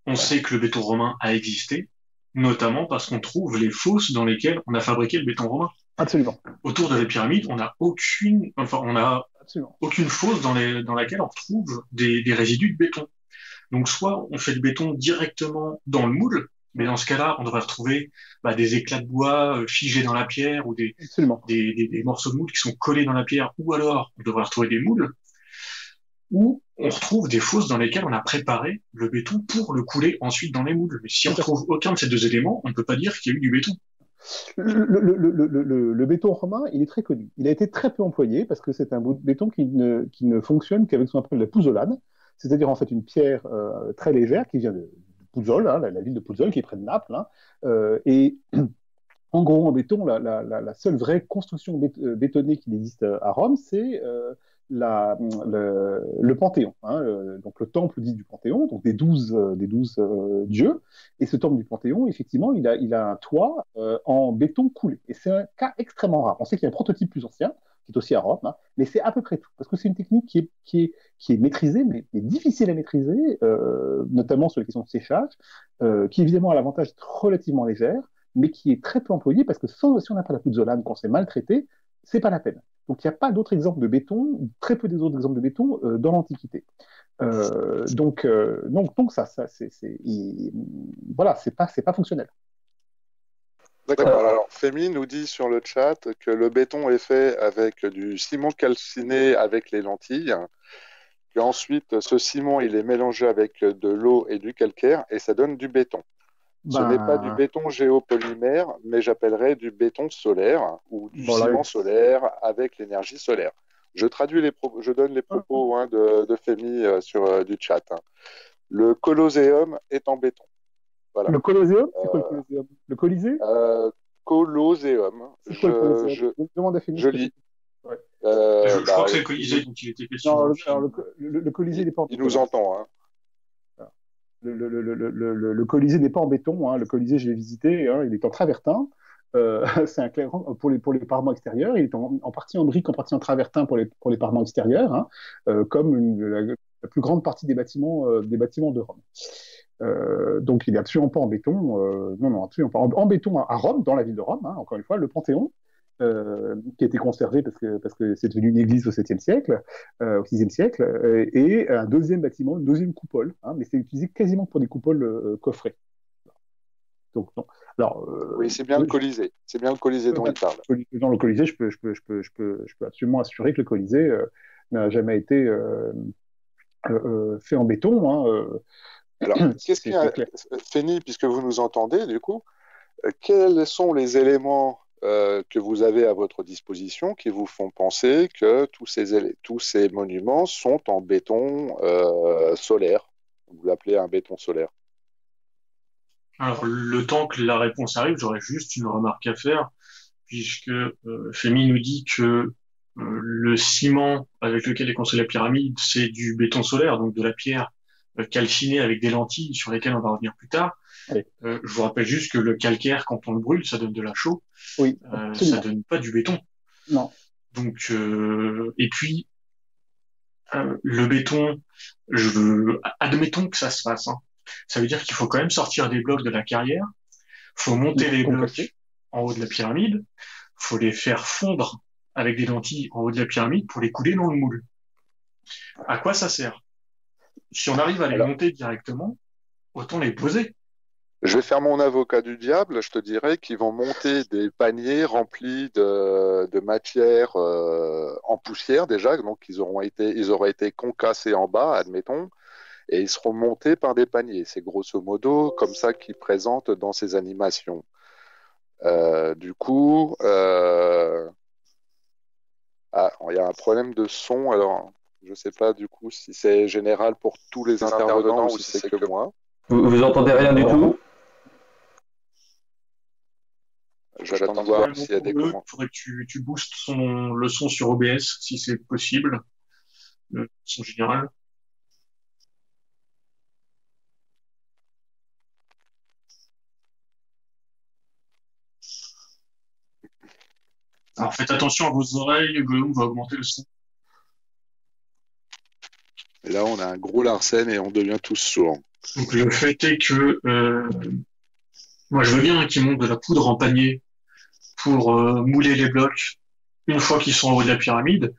On sait que le béton romain a existé, notamment parce qu'on trouve les fosses dans lesquelles on a fabriqué le béton romain. Absolument. Autour de la pyramide, on n'a aucune fosse dans laquelle on retrouve des résidus de béton. Donc soit on fait le béton directement dans le moule, mais dans ce cas-là, on devrait retrouver des éclats de bois figés dans la pierre ou des morceaux de moule qui sont collés dans la pierre, ou alors on devrait retrouver des moules, ou on retrouve des fosses dans lesquelles on a préparé le béton pour le couler ensuite dans les moules. Mais si on ne retrouve aucun de ces deux éléments, on ne peut pas dire qu'il y a eu du béton. Le béton romain, il est très connu. Il a été très peu employé parce que c'est un béton qui ne fonctionne qu'avec ce qu'on appelle la pouzzolane, c'est-à-dire en fait une pierre très légère qui vient de Pouzzol, hein, la ville de Pouzzol qui est près de Naples. Hein, et en gros, en béton, la seule vraie construction bétonnée qui existe à Rome, c'est le Panthéon, hein, donc le temple dit du Panthéon, donc des 12 dieux. Et ce temple du Panthéon, effectivement, il a un toit en béton coulé. Et c'est un cas extrêmement rare. On sait qu'il y a un prototype plus ancien, qui est aussi à Rome, hein, mais c'est à peu près tout. Parce que c'est une technique qui est maîtrisée, mais difficile à maîtriser, notamment sur les questions de séchage, qui évidemment a l'avantage d'être relativement légère, mais qui est très peu employée parce que si on n'a pas la pouzzolane, qu'on s'est maltraité, c'est pas la peine. Donc il n'y a pas d'autres exemples de béton, très peu d'autres exemples de béton dans l'Antiquité. Donc ça voilà, c'est pas fonctionnel. D'accord. Alors, Fémi nous dit sur le chat que le béton est fait avec du ciment calciné avec les lentilles, qu'ensuite ce ciment il est mélangé avec de l'eau et du calcaire et ça donne du béton. Ce n'est pas du béton géopolymère, mais j'appellerais du béton solaire ou du ciment solaire avec l'énergie solaire. Je donne les propos de Fémi sur du chat. Hein. Le Colosseum est en béton. Voilà. Le Colosseum, c'est quoi le Colosseum? Le Colisée Colosseum. Je demande à Fémi. Je lis. Ouais. Je crois que c'est le Colisée dont il était question. Non, le Colisée n'est pas en béton. Il nous entend. Hein. Le Colisée n'est pas en béton. Hein. Le Colisée, je l'ai visité. Hein, il est en travertin. C'est un clairon pour les parements extérieurs. Il est en partie en brique, en partie en travertin pour les parements extérieurs, hein, comme la plus grande partie des bâtiments de Rome. Donc il n'est absolument pas en béton. Non, absolument pas. En béton à Rome, dans la ville de Rome, hein, encore une fois, le Panthéon, qui a été conservé parce que c'est devenu une église au 7e siècle, au 6e siècle, et un deuxième bâtiment, une deuxième coupole, hein, mais c'est utilisé quasiment pour des coupoles coffrées. Donc, non. Alors, oui, c'est bien le Colisée. C'est bien le Colisée dont il parle. Dans le Colisée, je peux absolument assurer que le Colisée n'a jamais été fait en béton. Hein, alors, qu'est-ce qu'il y a, Féni, puisque vous nous entendez, du coup, quels sont les éléments que vous avez à votre disposition qui vous font penser que tous ces monuments sont en béton solaire? Vous l'appelez un béton solaire. Alors, le temps que la réponse arrive, j'aurais juste une remarque à faire, puisque Fémi nous dit que le ciment avec lequel est construite la pyramide, c'est du béton solaire, donc de la pierre calcinée avec des lentilles sur lesquelles on va revenir plus tard. Oui. Je vous rappelle juste que le calcaire, quand on le brûle, ça donne de la chaux. Oui, ça donne pas du béton. Non. Donc, et puis, le béton, admettons que ça se fasse, hein. Ça veut dire qu'il faut quand même sortir des blocs de la carrière, faut monter les blocs en haut de la pyramide, faut les faire fondre avec des lentilles en haut de la pyramide pour les couler dans le moule. À quoi ça sert? Si on arrive à les Alors, monter directement, autant les poser. je vais faire mon avocat du diable. Je te dirais qu'ils vont monter des paniers remplis de matière en poussière déjà. Donc, ils auraient été concassés en bas, admettons, et ils seront montés par des paniers. C'est grosso modo comme ça qu'ils présentent dans ces animations. Du coup, il y a un problème de son. Alors, je sais pas du coup si c'est général pour tous les intervenants ou si c'est que moi. Vous entendez rien du tout? J'attends de voir Vraiment, s'il y a des pour eux, il commentaires. faudrait que tu boostes le son sur OBS, si c'est possible, le son général. Alors faites attention à vos oreilles, Gollum va augmenter le son. Et là, on a un gros Larsen et on devient tous sourds. Donc le fait est que moi je veux bien qu'ils montent de la poudre en panier pour mouler les blocs une fois qu'ils sont en haut de la pyramide,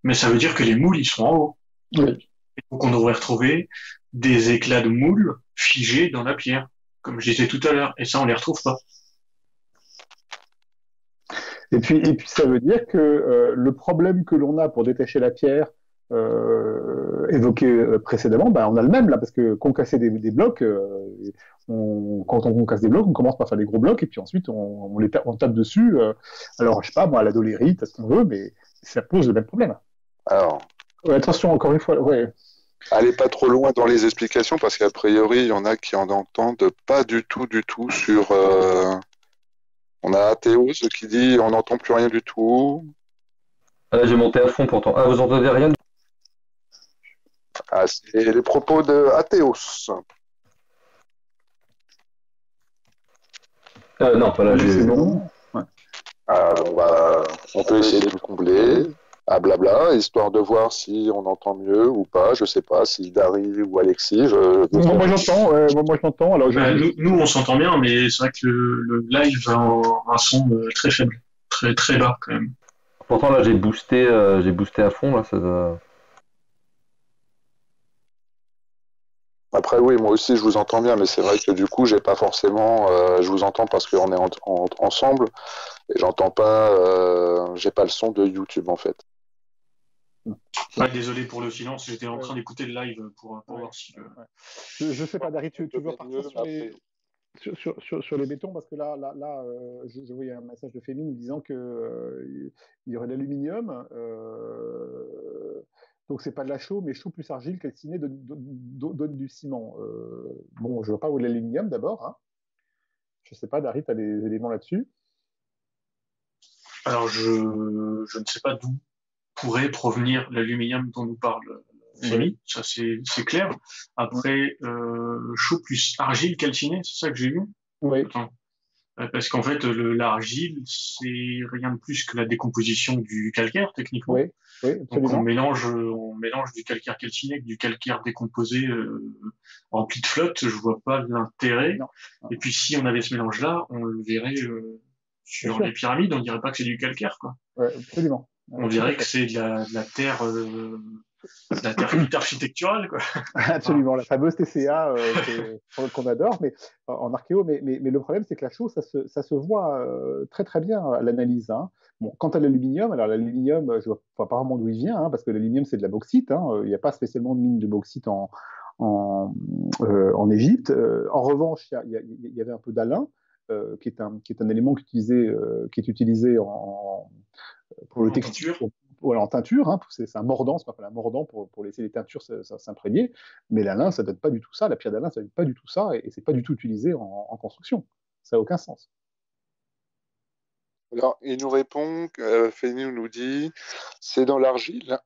mais ça veut dire que les moules ils sont en haut. Oui. Et donc on devrait retrouver des éclats de moules figés dans la pierre, comme je disais tout à l'heure, et ça on les retrouve pas. Et puis ça veut dire que le problème que l'on a pour détacher la pierre évoqué précédemment, ben, on a le même là, parce que concasser des blocs, quand on concasse des blocs, on commence par faire des gros blocs, et puis ensuite on tape dessus. Alors, je sais pas, moi, à la dolérite, à ce qu'on veut, mais ça pose le même problème. Alors, Ouais, attention, encore une fois, ouais. allez pas trop loin dans les explications parce qu'a priori, il y en a qui en entendent pas du tout sur. On a Athéos qui dit on n'entend plus rien du tout. Ah, j'ai monté à fond pourtant. Ah, vous entendez rien? Ah, c'est les propos de Athéos. Non, pas là, C'est bon. Ouais. On peut essayer de le combler. Ah, blabla, histoire de voir si on entend mieux ou pas. Je sais pas si Dari ou Alexis. Moi j'entends, moi je l'entends. Alors, Nous on s'entend bien, mais c'est vrai que le live a un son très faible, très bas quand même. Pourtant là j'ai boosté à fond là. Après, oui, moi aussi, je vous entends bien, mais c'est vrai que du coup, j'ai pas forcément. Je vous entends parce qu'on est ensemble et j'entends pas. J'ai pas le son de YouTube en fait. Ouais, désolé pour le silence, j'étais en train d'écouter le live pour voir si. Je sais pas, Dari, tu veux repartir sur les bétons, parce que là je voyais un message de Fémine disant que il y aurait de l'aluminium. Donc c'est pas de la chaux, mais chaux plus argile calcinée donne du ciment. Bon, je vois pas où est l'aluminium d'abord. Hein. Je sais pas, Dari, tu as des éléments là-dessus? Alors je ne sais pas d'où pourrait provenir l'aluminium dont nous parle Fémi, ça c'est clair. Après, chaux plus argile calcinée, c'est ça que j'ai vu? Oui. Attends. Parce qu'en fait, l'argile, c'est rien de plus que la décomposition du calcaire, techniquement. Oui, absolument. Donc on mélange du calcaire calciné avec du calcaire décomposé rempli de flotte. Je vois pas l'intérêt. Non. Et puis si on avait ce mélange-là, on le verrait sur les pyramides, on dirait pas que c'est du calcaire, quoi. Ouais, absolument. On dirait que c'est de la terre architecturale, quoi. Absolument, la fameuse TCA qu'on adore, mais en archéo. Mais le problème, c'est que la chaux, ça se voit très très bien à l'analyse. Hein. Bon, quant à l'aluminium, alors l'aluminium, je vois pas vraiment d'où il vient, hein, parce que l'aluminium, c'est de la bauxite. Hein, il n'y a pas spécialement de mine de bauxite en Égypte. En revanche, il y avait un peu d'alun, qui est un élément qui est utilisé pour le textile. Voilà, en teinture, hein, c'est un mordant, ce qu'on appelle un mordant pour laisser les teintures s'imprégner. Mais l'alun, ça ne donne pas du tout ça. La pierre d'alun, ça ne donne pas du tout ça, et c'est pas du tout utilisé en construction. Ça n'a aucun sens. Alors, il nous répond, Féni nous dit, c'est dans l'argile,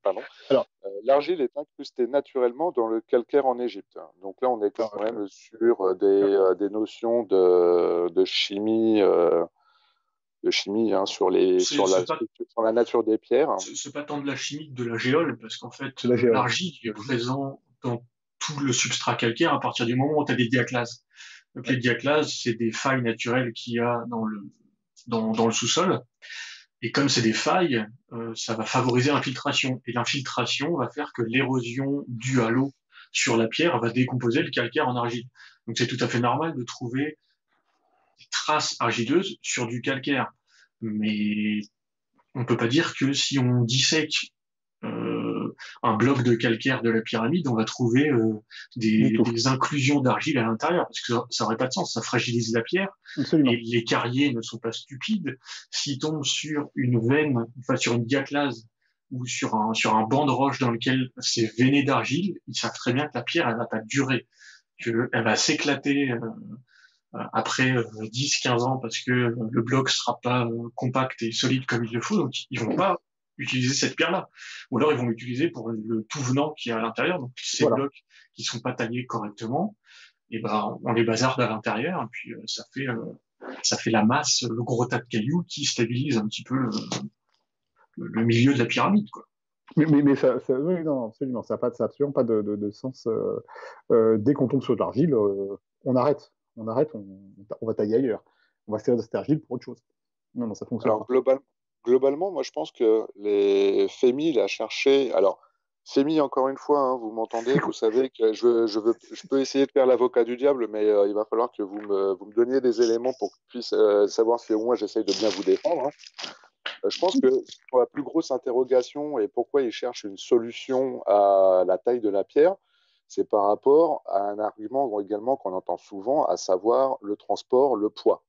pardon. Alors, l'argile est incrustée naturellement dans le calcaire en Égypte. Donc là, on est quand même sur des notions de chimie. Hein, sur la nature des pierres. C'est pas tant de la chimie que de la géole, parce qu'en fait, l'argile est présent dans tout le substrat calcaire à partir du moment où tu as des diaclases. Donc les diaclases, c'est des failles naturelles qu'il y a dans le sous-sol. Et comme c'est des failles, ça va favoriser l'infiltration. Et l'infiltration va faire que l'érosion due à l'eau sur la pierre va décomposer le calcaire en argile. Donc c'est tout à fait normal de trouver des traces argileuses sur du calcaire. Mais on peut pas dire que si on dissèque un bloc de calcaire de la pyramide, on va trouver des inclusions d'argile à l'intérieur, parce que ça aurait pas de sens, ça fragilise la pierre. Absolument. Et les carriers ne sont pas stupides. S'ils tombent sur une veine, enfin sur une diatlase ou sur un banc de roche dans lequel c'est veiné d'argile, ils savent très bien que la pierre, elle va pas durer, qu'elle va s'éclater après 10-15 ans parce que le bloc sera pas compact et solide comme il le faut, donc ils vont pas utiliser cette pierre-là. Ou alors ils vont l'utiliser pour le tout venant qui est à l'intérieur, donc ces blocs qui sont pas taillés correctement, et ben on les bazarde à l'intérieur, et puis ça fait la masse, le gros tas de cailloux qui stabilise un petit peu le milieu de la pyramide, quoi. Mais oui, non, absolument, ça n'a absolument pas de sens. Dès qu'on tombe sur de l'argile, on arrête. On arrête, on va tailler ailleurs. On va se servir de cette argile pour autre chose. Non, ça fonctionne Alors, pas. globalement, moi, je pense que les FEMI, il a cherché. Alors, FEMI, encore une fois, hein, vous m'entendez, vous savez que je peux essayer de faire l'avocat du diable, mais il va falloir que vous me donniez des éléments pour que je puisse savoir si au moins j'essaye de bien vous défendre, hein. Je pense que pour la plus grosse interrogation et pourquoi ils cherchent une solution à la taille de la pierre, c'est par rapport à un argument également qu'on entend souvent, à savoir le transport, le poids.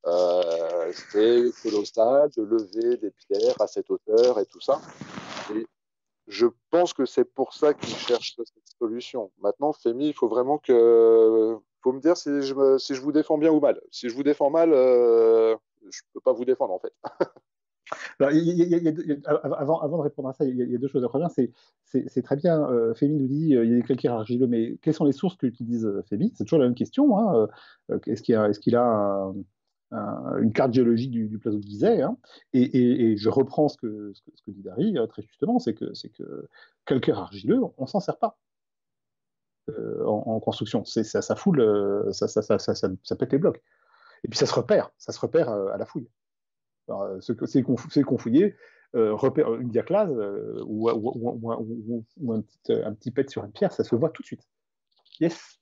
C'est colossal de lever des pierres à cette hauteur et tout ça. Et je pense que c'est pour ça qu'ils cherchent cette solution. Maintenant, Femi, il faut vraiment que. Faut me dire si je vous défends bien ou mal. Si je vous défends mal, je ne peux pas vous défendre en fait. Alors, avant de répondre à ça, il y a deux choses. La première, c'est très bien. Fémi nous dit il y a des calcaires argileux, mais quelles sont les sources qu'utilise Fémi? C'est toujours la même question, hein. Est-ce qu'il a une carte géologique du plateau de Gizeh, hein? Et je reprends ce que dit Dari très justement, c'est que calcaire argileux, on s'en sert pas en construction. Ça foule, ça pète les blocs. Et puis ça se repère à la fouille. C'est qu'on fouillait repère une diaclase ou un petit pet sur une pierre, ça se voit tout de suite. Yes.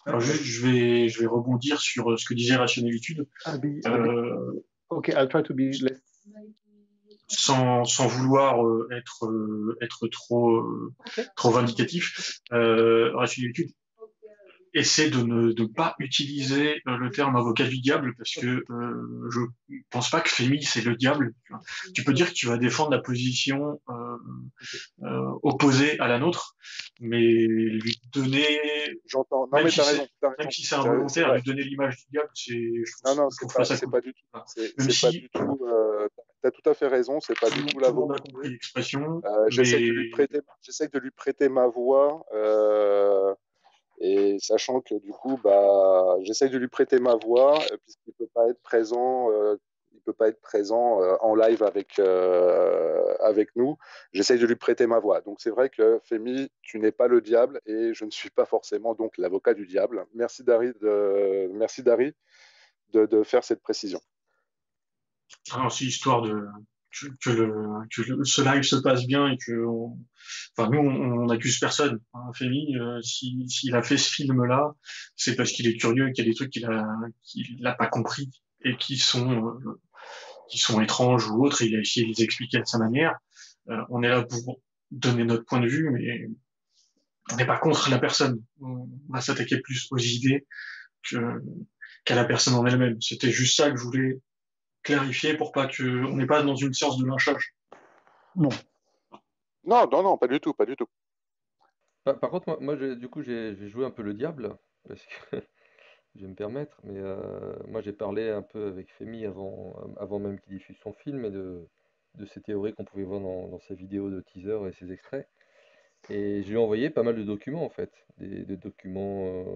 Alors juste, je vais rebondir sur ce que disait Rationalitude. Ok, I'll try to be less. Sans vouloir être trop vindicatif, Rationalitude essaie de ne pas utiliser le terme avocat du diable parce que je pense pas que Fémi c'est le diable. Tu peux dire que tu vas défendre la position opposée à la nôtre, mais lui donner, J'entends. Non, mais t'as raison. Même si c'est involontaire, lui donner l'image du diable, Non, je trouve pas ça cool. pas du tout. Même C'est pas si du tout. T'as tout à fait raison. C'est pas du tout la tout le monde a compris l'expression. J'essaie de lui prêter ma voix. Et sachant que du coup, bah, j'essaye de lui prêter ma voix puisqu'il peut pas être présent, il peut pas être présent en live avec nous. J'essaye de lui prêter ma voix. Donc c'est vrai que Femi, tu n'es pas le diable et je ne suis pas forcément donc l'avocat du diable. Merci Dari de faire cette précision. Alors c'est histoire de ce live se passe bien et que enfin nous on n'accuse personne, hein. Femi, s'il a fait ce film là, c'est parce qu'il est curieux et qu'il y a des trucs qu'il a pas compris et qui sont étranges ou autres, et il a essayé de les expliquer à sa manière. On est là pour donner notre point de vue, mais on n'est pas contre la personne. On va s'attaquer plus aux idées qu'à la personne en elle-même. C'était juste ça que je voulais clarifier pour pas qu'on n'est pas dans une séance de lynchage. Non. Non, pas du tout, pas du tout. Par contre, moi du coup, j'ai joué un peu le diable, parce que je vais me permettre, mais moi j'ai parlé un peu avec Femi avant même qu'il diffuse son film et de ces théories qu'on pouvait voir dans ses vidéos de teaser et ses extraits. Et je lui ai envoyé pas mal de documents en fait, des documents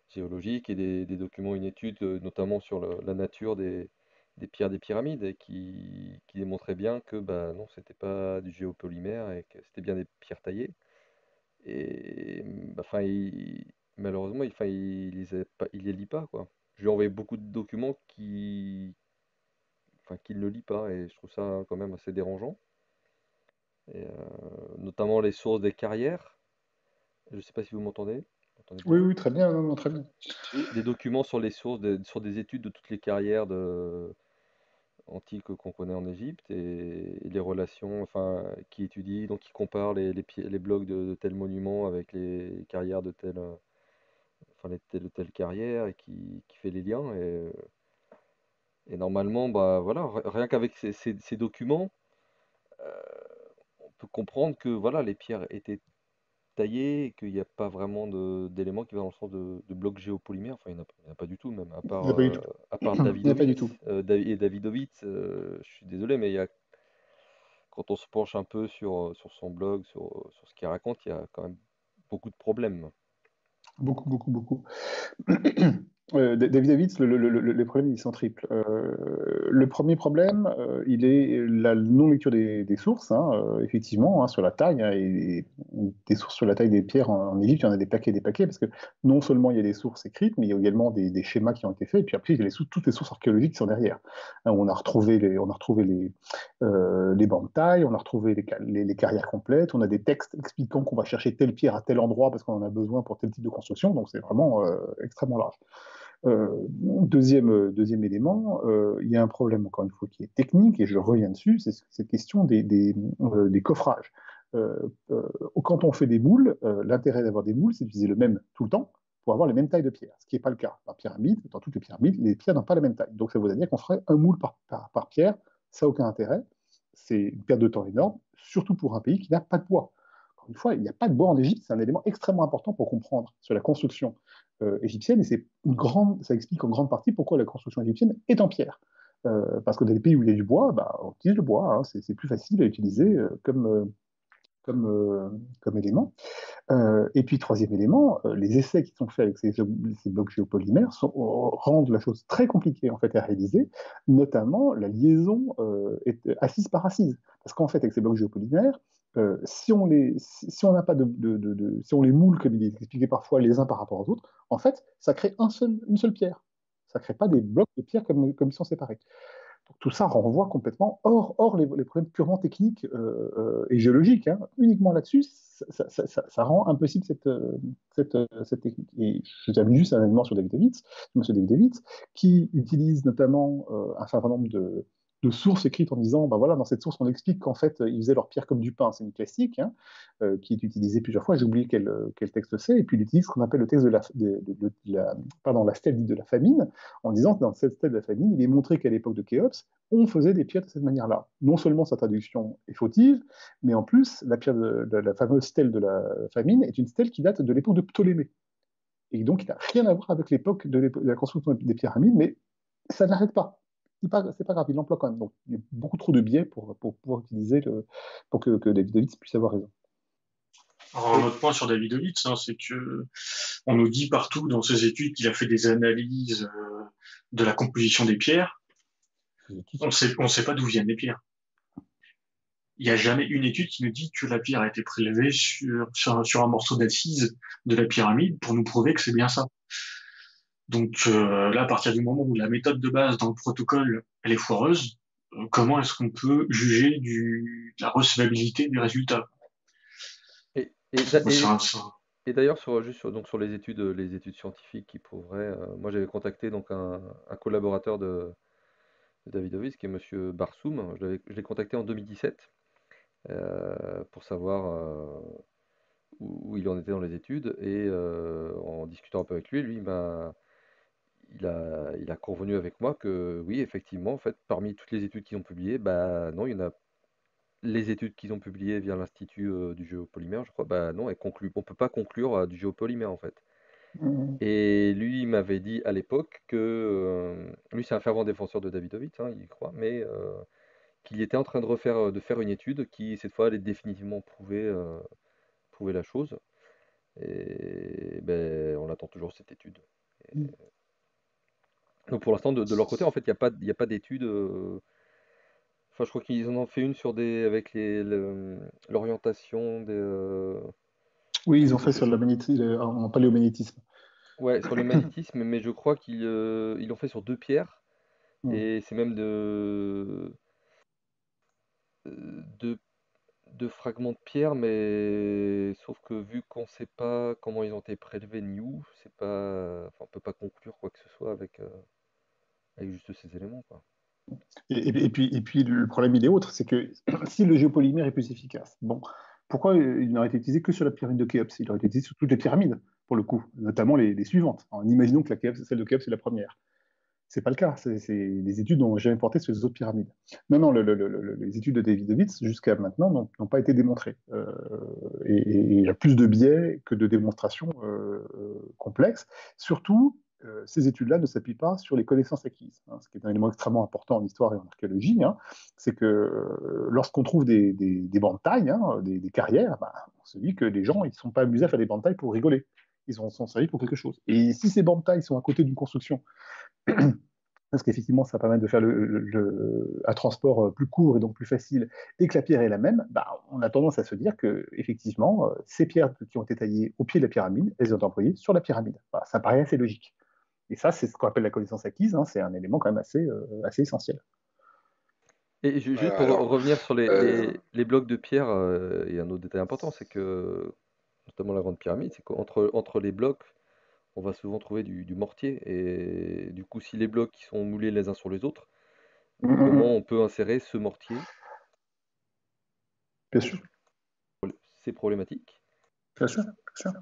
géologiques et des documents, une étude notamment sur la nature des pierres des pyramides et qui démontrait bien que bah, non, c'était pas du géopolymère et que c'était bien des pierres taillées. Et bah, enfin, malheureusement, il les lit pas quoi. Je lui ai envoyé beaucoup de documents enfin, qu'il ne lit pas, et je trouve ça quand même assez dérangeant. Et, notamment les sources des carrières. Je ne sais pas si vous m'entendez. Vous m'entendez Oui, bien? oui, très bien, non, non, très bien. Des documents sur les sources, sur des études de toutes les carrières antiques qu'on connaît en Égypte, et les relations, enfin, qui étudient, donc qui comparent les blocs de tel monument avec les carrières de enfin, telle ou telle carrière, et qui fait les liens. Et normalement, bah voilà, rien qu'avec ces documents, euh, on peut comprendre que voilà, les pierres étaient taillées, et qu'il n'y a pas vraiment d'éléments qui vont dans le sens de blocs géopolymères. Enfin, il n'y en a pas du tout, même, Il n'y a pas du tout. à part Il n'y a pas du tout. Davidovitz, je suis désolé, mais quand on se penche un peu sur son blog, sur ce qu'il raconte, il y a quand même beaucoup de problèmes. Beaucoup, beaucoup, beaucoup. David Davids, les problèmes, ils sont triples. Le premier problème, il est la non-lecture des sources, hein, effectivement, hein, sur la taille, hein, et des sources sur la taille des pierres en Égypte, il y en a des paquets, parce que non seulement il y a des sources écrites, mais il y a également des schémas qui ont été faits, et puis après, il y a toutes les sources archéologiques qui sont derrière. Hein, on a retrouvé les bandes de taille, on a retrouvé les carrières complètes, on a des textes expliquant qu'on va chercher telle pierre à tel endroit parce qu'on en a besoin pour tel type de construction, donc c'est vraiment extrêmement large. Deuxième élément, il y a un problème, encore une fois, qui est technique, et je reviens dessus, c'est cette question des coffrages. Euh, euh, Quand on fait des moules, l'intérêt d'avoir des moules, c'est d'utiliser le même tout le temps pour avoir les mêmes tailles de pierres, ce qui n'est pas le cas. Dans toutes les pierres n'ont pas la même taille. Donc ça veut dire qu'on ferait un moule par pierre, ça n'a aucun intérêt, c'est une perte de temps énorme, surtout pour un pays qui n'a pas de bois. Encore une fois, il n'y a pas de bois en Égypte, c'est un élément extrêmement important pour comprendre sur la construction égyptienne, et ça explique en grande partie pourquoi la construction égyptienne est en pierre. Parce que dans les pays où il y a du bois, bah, on utilise le bois, hein, c'est plus facile à utiliser comme, euh, comme élément. Et puis, troisième élément, les essais qui sont faits avec ces blocs géopolymères rendent la chose très compliquée en fait, à réaliser, notamment la liaison assise par assise. Parce qu'en fait, avec ces blocs géopolymères, si on n'a pas si on les moule, comme il est expliqué parfois, les uns par rapport aux autres, en fait, ça crée une seule pierre. Ça ne crée pas des blocs de pierre comme ils sont séparés. Donc, tout ça renvoie complètement hors les problèmes purement techniques et géologiques. Hein. Uniquement là-dessus, ça rend impossible cette technique. Et je termine juste un élément sur M. David David, qui utilise notamment un certain nombre de sources écrites en disant, ben voilà, dans cette source, on explique qu'en fait, ils faisaient leur pierre comme du pain. C'est une classique, hein, qui est utilisée plusieurs fois. J'ai oublié quel texte c'est. Et puis, il utilise ce qu'on appelle le texte la stèle dite de la famine, en disant que dans cette stèle de la famine, il est montré qu'à l'époque de Khéops, on faisait des pierres de cette manière-là. Non seulement sa traduction est fautive, mais en plus, la pierre de la fameuse stèle de la famine est une stèle qui date de l'époque de Ptolémée. Et donc, il n'a rien à voir avec l'époque de la construction des pyramides, mais ça n'arrête pas. C'est pas grave, il l'emploie quand même. Donc, il y a beaucoup trop de biais pour pouvoir utiliser pour que David David puisse avoir raison. Alors, un autre point sur Davidovitz, hein, c'est que on nous dit partout dans ses études qu'il a fait des analyses de la composition des pierres. On sait pas d'où viennent les pierres. Il n'y a jamais une étude qui nous dit que la pierre a été prélevée sur un morceau d'assise de la pyramide pour nous prouver que c'est bien ça. Donc là, à partir du moment où la méthode de base dans le protocole elle est foireuse, comment est-ce qu'on peut juger de la recevabilité des résultats? Et, et d'ailleurs, donc sur les études scientifiques qui prouveraient, moi j'avais contacté donc un collaborateur de Davidovitz, qui est Monsieur Barsoum. Je l'ai contacté en 2017 pour savoir où il en était dans les études, et en discutant un peu avec lui, il a convenu avec moi que oui, effectivement, en fait, parmi toutes les études qu'ils ont publiées, bah non, il y en a les études qu'ils ont publiées via l'Institut du géopolymère, je crois, bah non, on peut pas conclure à du géopolymère en fait. Et lui, il m'avait dit à l'époque que lui, c'est un fervent défenseur de Davidovitz, hein, il y croit, mais qu'il était en train de faire une étude qui cette fois allait définitivement prouver la chose. Et ben, on attend toujours cette étude. Et donc pour l'instant, de leur côté, en fait, il y a pas d'étude. Enfin, je crois qu'ils en ont fait une avec l'orientation Oui, ils ont fait sur en paléomagnétisme. ouais, sur le magnétisme, mais je crois qu'ils l'ont fait sur deux pierres. Et c'est même de, de fragments de pierre, mais sauf que vu qu'on ne sait pas comment ils ont été prélevés ni où, c'est pas, enfin, on peut pas conclure quoi que ce soit avec juste ces éléments, quoi. Et puis, le problème, il est autre, c'est que si le géopolymère est plus efficace, bon, pourquoi il n'aurait été utilisé que sur la pyramide de Khéops? Il aurait été utilisé sur toutes les pyramides, pour le coup, notamment les suivantes. En imaginons que celle de Khéops est la première. C'est pas le cas. Les études n'ont jamais porté sur les autres pyramides. Non, les études de Davidovits, jusqu'à maintenant, n'ont pas été démontrées. Et il y a plus de biais que de démonstrations complexes. Surtout, ces études-là ne s'appuient pas sur les connaissances acquises, hein, ce qui est un élément extrêmement important en histoire et en archéologie. Hein, c'est que lorsqu'on trouve des bancs de taille, hein, des carrières, bah, on se dit que les gens ils ne sont pas amusés à faire des bancs de taille pour rigoler. Ils sont servis pour quelque chose. Et si ces bancs de taille sont à côté d'une construction, parce qu'effectivement, ça permet de faire un transport plus court et donc plus facile, et que la pierre est la même, bah, on a tendance à se dire que, effectivement, ces pierres qui ont été taillées au pied de la pyramide, elles ont été employées sur la pyramide. Voilà, ça paraît assez logique. Et ça, c'est ce qu'on appelle la connaissance acquise, hein, c'est un élément quand même assez essentiel. Et juste pour Alors, revenir sur euh, les blocs de pierre, il y a un autre détail important, c'est que, notamment la Grande Pyramide, c'est qu'entre les blocs, on va souvent trouver du mortier. Et du coup, si les blocs qui sont moulés les uns sur les autres, comment on peut insérer ce mortier? Bien sûr, C'est problématique. bien sûr, bien sûr.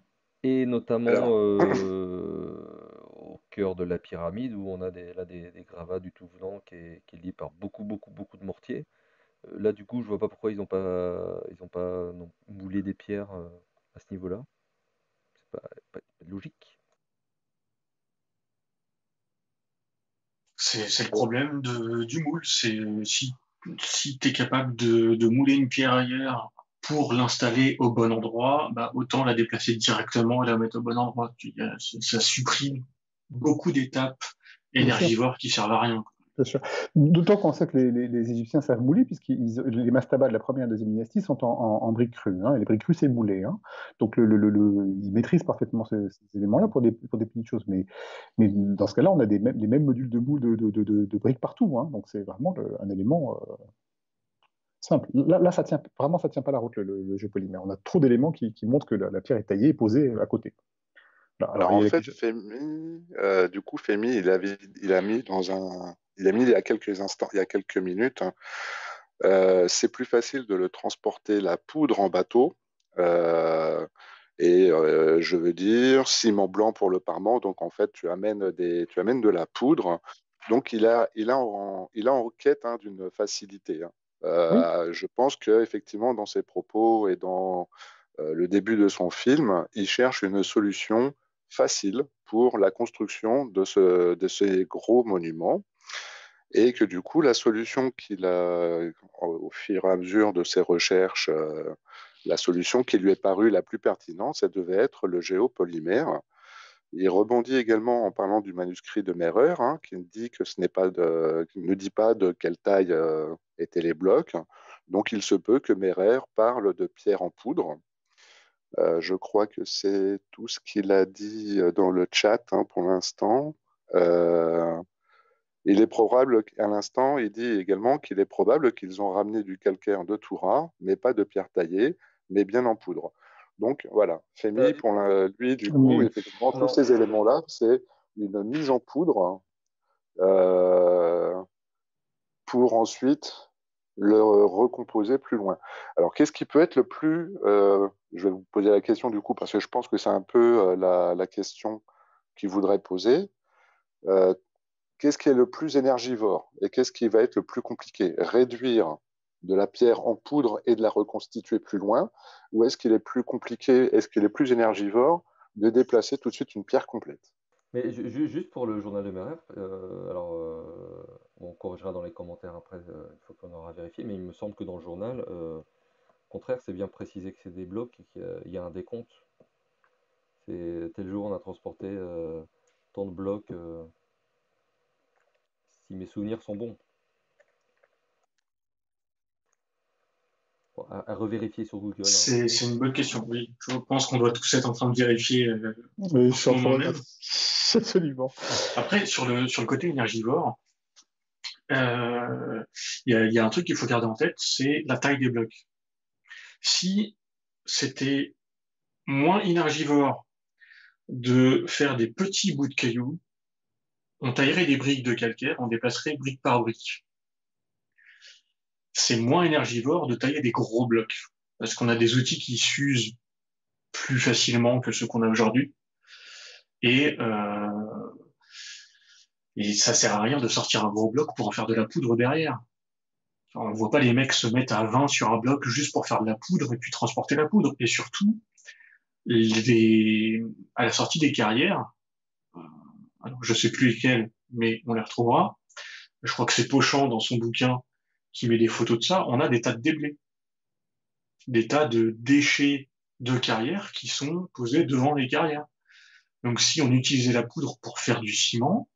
Et notamment alors, au cœur de la pyramide, où on a des gravats du tout venant qui est lié par beaucoup de mortiers. Là, du coup, je vois pas pourquoi ils ont pas non, moulé des pierres à ce niveau-là. C'est pas logique. C'est le problème du moule. C'est si tu es capable de mouler une pierre ailleurs pour l'installer au bon endroit, bah, autant la déplacer directement et la mettre au bon endroit. Ça supprime beaucoup d'étapes Bien sûr. énergivores qui servent à rien. Bien sûr. D'autant qu'on sait que les Égyptiens savent mouler, les mastabas de la première et deuxième dynastie sont en briques crues. Hein, et les briques crues, c'est moulé. Hein. Donc, ils maîtrisent parfaitement ces éléments-là pour des petites choses. Mais dans ce cas-là, on a les mêmes modules de moule de briques partout. Hein. Donc, c'est vraiment un élément simple. Là, ça tient pas la route, le jeu polymère. On a trop d'éléments qui montrent que la pierre est taillée et posée à côté. Alors, alors il y en a fait, Fémi, il a mis il y a quelques instants, il y a quelques minutes, hein, c'est plus facile de le transporter la poudre en bateau. euh, je veux dire, ciment blanc pour le parement. Donc, en fait, tu amènes de la poudre. Donc, il a en quête, hein, d'une facilité, hein. oui, Je pense qu'effectivement, dans ses propos et dans le début de son film, il cherche une solution facile pour la construction de ces gros monuments. Et que du coup, la solution qu'il a, au fur et à mesure de ses recherches, la solution qui lui est parue la plus pertinente, ça devait être le géopolymère. Il rebondit également en parlant du manuscrit de Mehrer, hein, qui dit que qui ne dit pas de quelle taille étaient les blocs. Donc il se peut que Mehrer parle de pierre en poudre. Je crois que c'est tout ce qu'il a dit dans le chat, hein, pour l'instant. Euh, il est probable qu'à l'instant, il dit également qu'il est probable qu'ils ont ramené du calcaire de Toura, mais pas de pierre taillée, mais bien en poudre. Donc voilà, Fémi, lui, du coup, mais effectivement, tous Alors, ces éléments-là, c'est une mise en poudre euh, pour ensuite le recomposer plus loin. Alors, qu'est-ce qui peut être le plus... je vais vous poser la question du coup, parce que je pense que c'est un peu la question qu'il voudrait poser. Euh, Qu'est-ce qui est le plus énergivore et qu'est-ce qui va être le plus compliqué? Réduire de la pierre en poudre et de la reconstituer plus loin, ou est-ce qu'il est plus compliqué, est-ce qu'il est plus énergivore de déplacer tout de suite une pierre complète? mais juste pour le journal de Merer, alors on corrigera dans les commentaires après, une fois qu'on aura vérifié, mais il me semble que dans le journal, au contraire, c'est bien précisé que c'est des blocs et qu'il y a un décompte. C'est tel jour on a transporté tant de blocs, si mes souvenirs sont bons. Bon, à revérifier sur Google, hein. C'est une bonne question, oui. Je pense qu'on doit tous être en train de vérifier je en suis ce en train moment de... même. Absolument. Après, sur le côté énergivore, il y a un truc qu'il faut garder en tête, c'est la taille des blocs. Si c'était moins énergivore de faire des petits bouts de cailloux, on taillerait des briques de calcaire, on déplacerait brique par brique. C'est moins énergivore de tailler des gros blocs, parce qu'on a des outils qui s'usent plus facilement que ceux qu'on a aujourd'hui, et, et ça sert à rien de sortir un gros bloc pour en faire de la poudre derrière. Enfin, on voit pas les mecs se mettre à 20 sur un bloc juste pour faire de la poudre et puis transporter la poudre. Et surtout, à la sortie des carrières, alors je sais plus lesquelles, mais on les retrouvera. Je crois que c'est Pochant dans son bouquin qui met des photos de ça. On a des tas de déblais, des tas de déchets de carrières qui sont posés devant les carrières. Donc si on utilisait la poudre pour faire du ciment,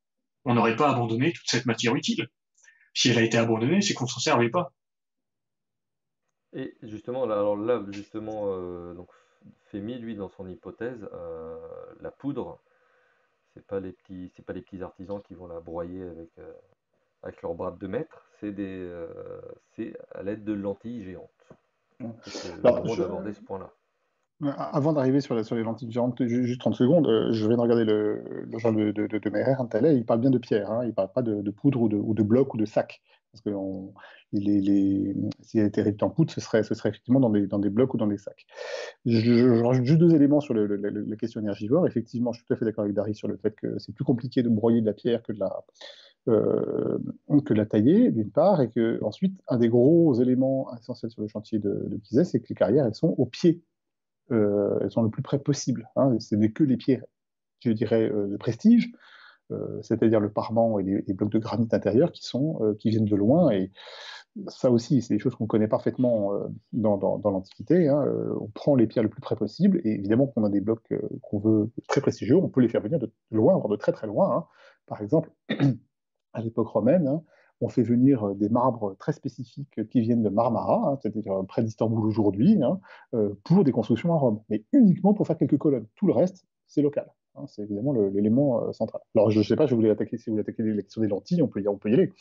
on n'aurait pas abandonné toute cette matière utile. Si elle a été abandonnée, c'est qu'on s'en servait pas. Et justement, là, alors là, justement, donc Fémi, lui, dans son hypothèse, la poudre, c'est pas les petits artisans qui vont la broyer avec leurs bras de 2 mètres, c'est à l'aide de lentilles géantes. C'est Alors, drôle d'aborder ce point-là. avant d'arriver sur les lentilles géantes, juste 30 secondes, je viens de regarder le genre de Meyer, il parle bien de pierre, hein, il ne parle pas de poudre ou de bloc ou de sac. Parce que s'il a été réduit en poudre, ce serait effectivement dans des blocs ou dans des sacs. Je rajoute juste 2 éléments sur la question énergivore. Effectivement, je suis tout à fait d'accord avec Dari sur le fait que c'est plus compliqué de broyer de la pierre que de la tailler, d'une part, et que ensuite, un des gros éléments essentiels sur le chantier de Kizet, c'est que les carrières, elles sont au pied. Elles sont le plus près possible. Hein. Ce n'est que les pierres, je dirais, de prestige, c'est-à-dire le parement et les blocs de granit intérieur qui viennent de loin. Et ça aussi, c'est des choses qu'on connaît parfaitement dans l'Antiquité. Hein. On prend les pierres le plus près possible, et évidemment qu'on a des blocs qu'on veut très prestigieux, on peut les faire venir de loin, voire de très très loin. Hein. Par exemple, à l'époque romaine, hein, on fait venir des marbres très spécifiques qui viennent de Marmara, hein, c'est-à-dire près d'Istanbul aujourd'hui, hein, pour des constructions à Rome, mais uniquement pour faire quelques colonnes. Tout le reste, c'est local. Hein, c'est évidemment l'élément central. Alors, je ne sais pas, si vous voulez attaquer la question des lentilles, on peut y aller.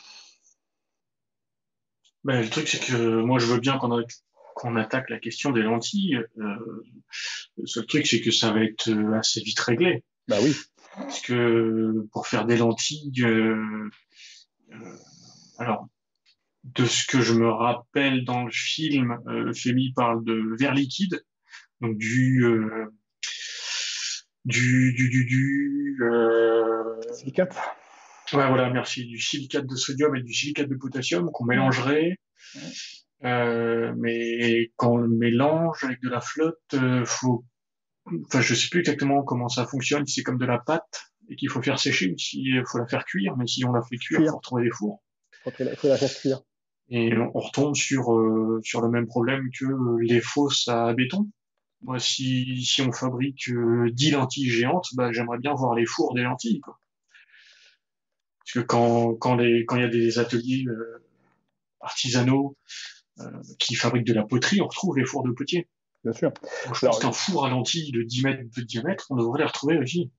Ben, le truc, c'est que moi, je veux bien qu'on attaque la question des lentilles. Le seul truc, c'est que ça va être assez vite réglé. Bah oui. Parce que pour faire des lentilles, alors, de ce que je me rappelle dans le film, Femi parle de verre liquide, donc Silicate. Ouais, voilà, merci, du silicate de sodium et du silicate de potassium qu'on mélangerait. Mais quand on le mélange avec de la flotte, enfin, je sais plus exactement comment ça fonctionne, si c'est comme de la pâte et qu'il faut faire sécher ou s'il faut la faire cuire, mais si on la fait cuire, il faut retrouver des fours. Il faut la faire cuire. Et on retombe sur le même problème que les fosses à béton. Moi, si on fabrique 10 lentilles géantes, bah, j'aimerais bien voir les fours des lentilles, quoi. Parce que quand il y a des ateliers artisanaux qui fabriquent de la poterie, on retrouve les fours de potier. Bien sûr. Donc, je pense qu'un four à lentilles de 10 mètres de diamètre, on devrait les retrouver aussi.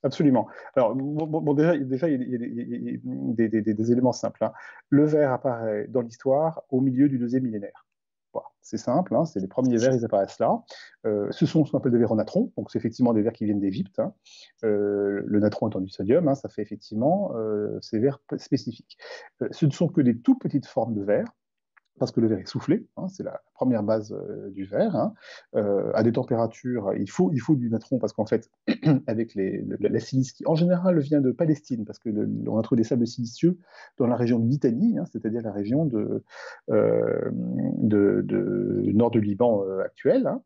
Absolument. Alors, déjà, il y a des éléments simples. Hein. Le verre apparaît dans l'histoire au milieu du 2e millénaire. Voilà. C'est simple, hein, c'est les premiers verres, ils apparaissent là. Ce sont ce qu'on appelle des verres au natron, donc c'est effectivement des verres qui viennent d'Égypte. Hein. Le natron étant du sodium, hein, ça fait effectivement ces verres spécifiques. Ce ne sont que des tout petites formes de verre, parce que le verre est soufflé, hein, c'est la première base du verre. Hein. À des températures, il faut du natron parce qu'en fait, avec la silice qui en général vient de Palestine, parce qu'on a trouvé des sables silicieux dans la région de Litanie, hein, c'est-à-dire la région de nord du Liban actuel. Hein.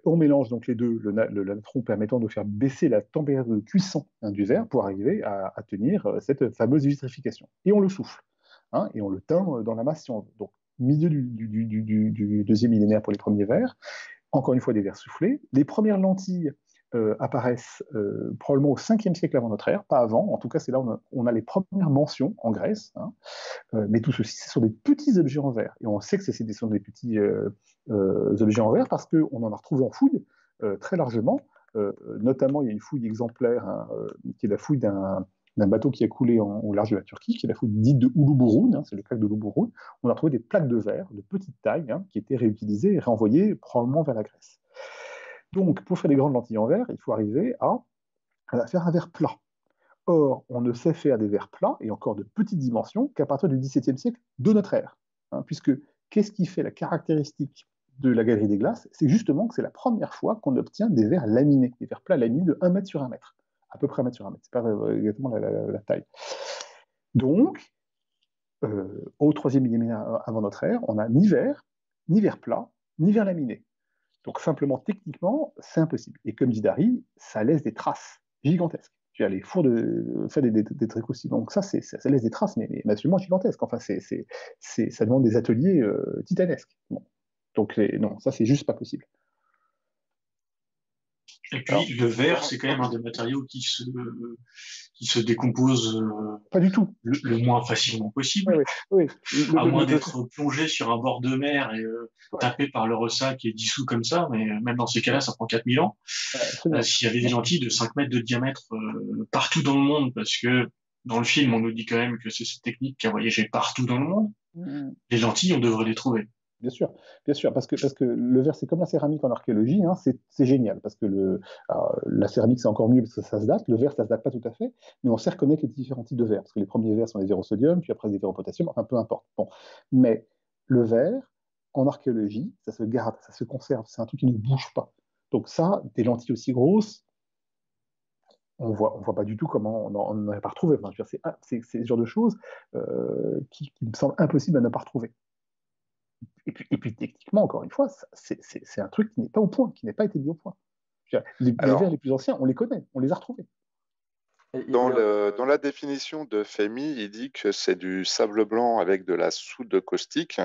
On mélange donc les deux, le natron permettant de faire baisser la température de cuisson hein, du verre pour arriver à tenir cette fameuse vitrification. Et on le souffle. Hein, et on le teint dans la masse si on veut. Donc, milieu du 2e millénaire pour les premiers verres, encore une fois des verres soufflés. Les premières lentilles apparaissent probablement au 5e siècle avant notre ère, pas avant, en tout cas c'est là où on a les premières mentions en Grèce, hein. Mais tout ceci, ce sont des petits objets en verre, et on sait que ce sont des petits objets en verre parce qu'on en a retrouvé en fouille très largement, notamment il y a une fouille exemplaire, hein, qui est la fouille d'un d'un bateau qui a coulé au large de la Turquie, qui est la faute dite de Uluburun, c'est le crack de Uluburun. On a trouvé des plaques de verre de petite taille qui étaient réutilisées et renvoyées probablement vers la Grèce. Donc, pour faire des grandes lentilles en verre, il faut arriver à faire un verre plat. Or, on ne sait faire des verres plats, et encore de petites dimensions, qu'à partir du XVIIe siècle de notre ère. Puisque, qu'est-ce qui fait la caractéristique de la galerie des glaces? C'est justement que c'est la première fois qu'on obtient des verres laminés, des verres plats laminés de 1 mètre sur 1 mètre. À peu près 1 mètre sur 1 mètre, c'est pas exactement la taille. Donc, au 3e millénaire avant notre ère, on n'a ni verre plat, ni verre laminé. Donc simplement, techniquement, c'est impossible. Et comme dit Dari, ça laisse des traces gigantesques. Les fours fait des trucs aussi. Donc ça laisse des traces, mais absolument gigantesques. Enfin, ça demande des ateliers titanesques. Bon. Donc non, ça c'est juste pas possible. Et puis le verre, c'est quand même un des matériaux qui se décompose pas du tout. Le moins facilement possible. Oui. À moins d'être plongé sur un bord de mer et tapé par le ressac et dissous comme ça, mais même dans ces cas-là, ça prend 4000 ans. S'il y avait des lentilles de 5 mètres de diamètre partout dans le monde, parce que dans le film, on nous dit quand même que c'est cette technique qui a voyagé partout dans le monde, les lentilles, on devrait les trouver. Bien sûr, parce que le verre, c'est comme la céramique en archéologie, c'est génial, parce que la céramique, c'est encore mieux parce que ça se date, le verre, ça se date pas tout à fait, mais on sait reconnaître les différents types de verre, parce que les premiers verres sont des verres au sodium, puis après des verres au potassium, enfin peu importe. Bon. Mais le verre, en archéologie, ça se garde, ça se conserve, c'est un truc qui ne bouge pas. Donc ça, des lentilles aussi grosses, on voit pas du tout comment on n'aurait pas retrouvé. Enfin, c'est ce genre de choses qui me semblent impossibles à ne pas retrouver. Et puis techniquement, encore une fois, c'est un truc qui n'est pas au point, qui n'a pas été mis au point. Les verres les plus anciens, on les connaît, on les a retrouvés. Dans la définition de Fehmi, il dit que c'est du sable blanc avec de la soude caustique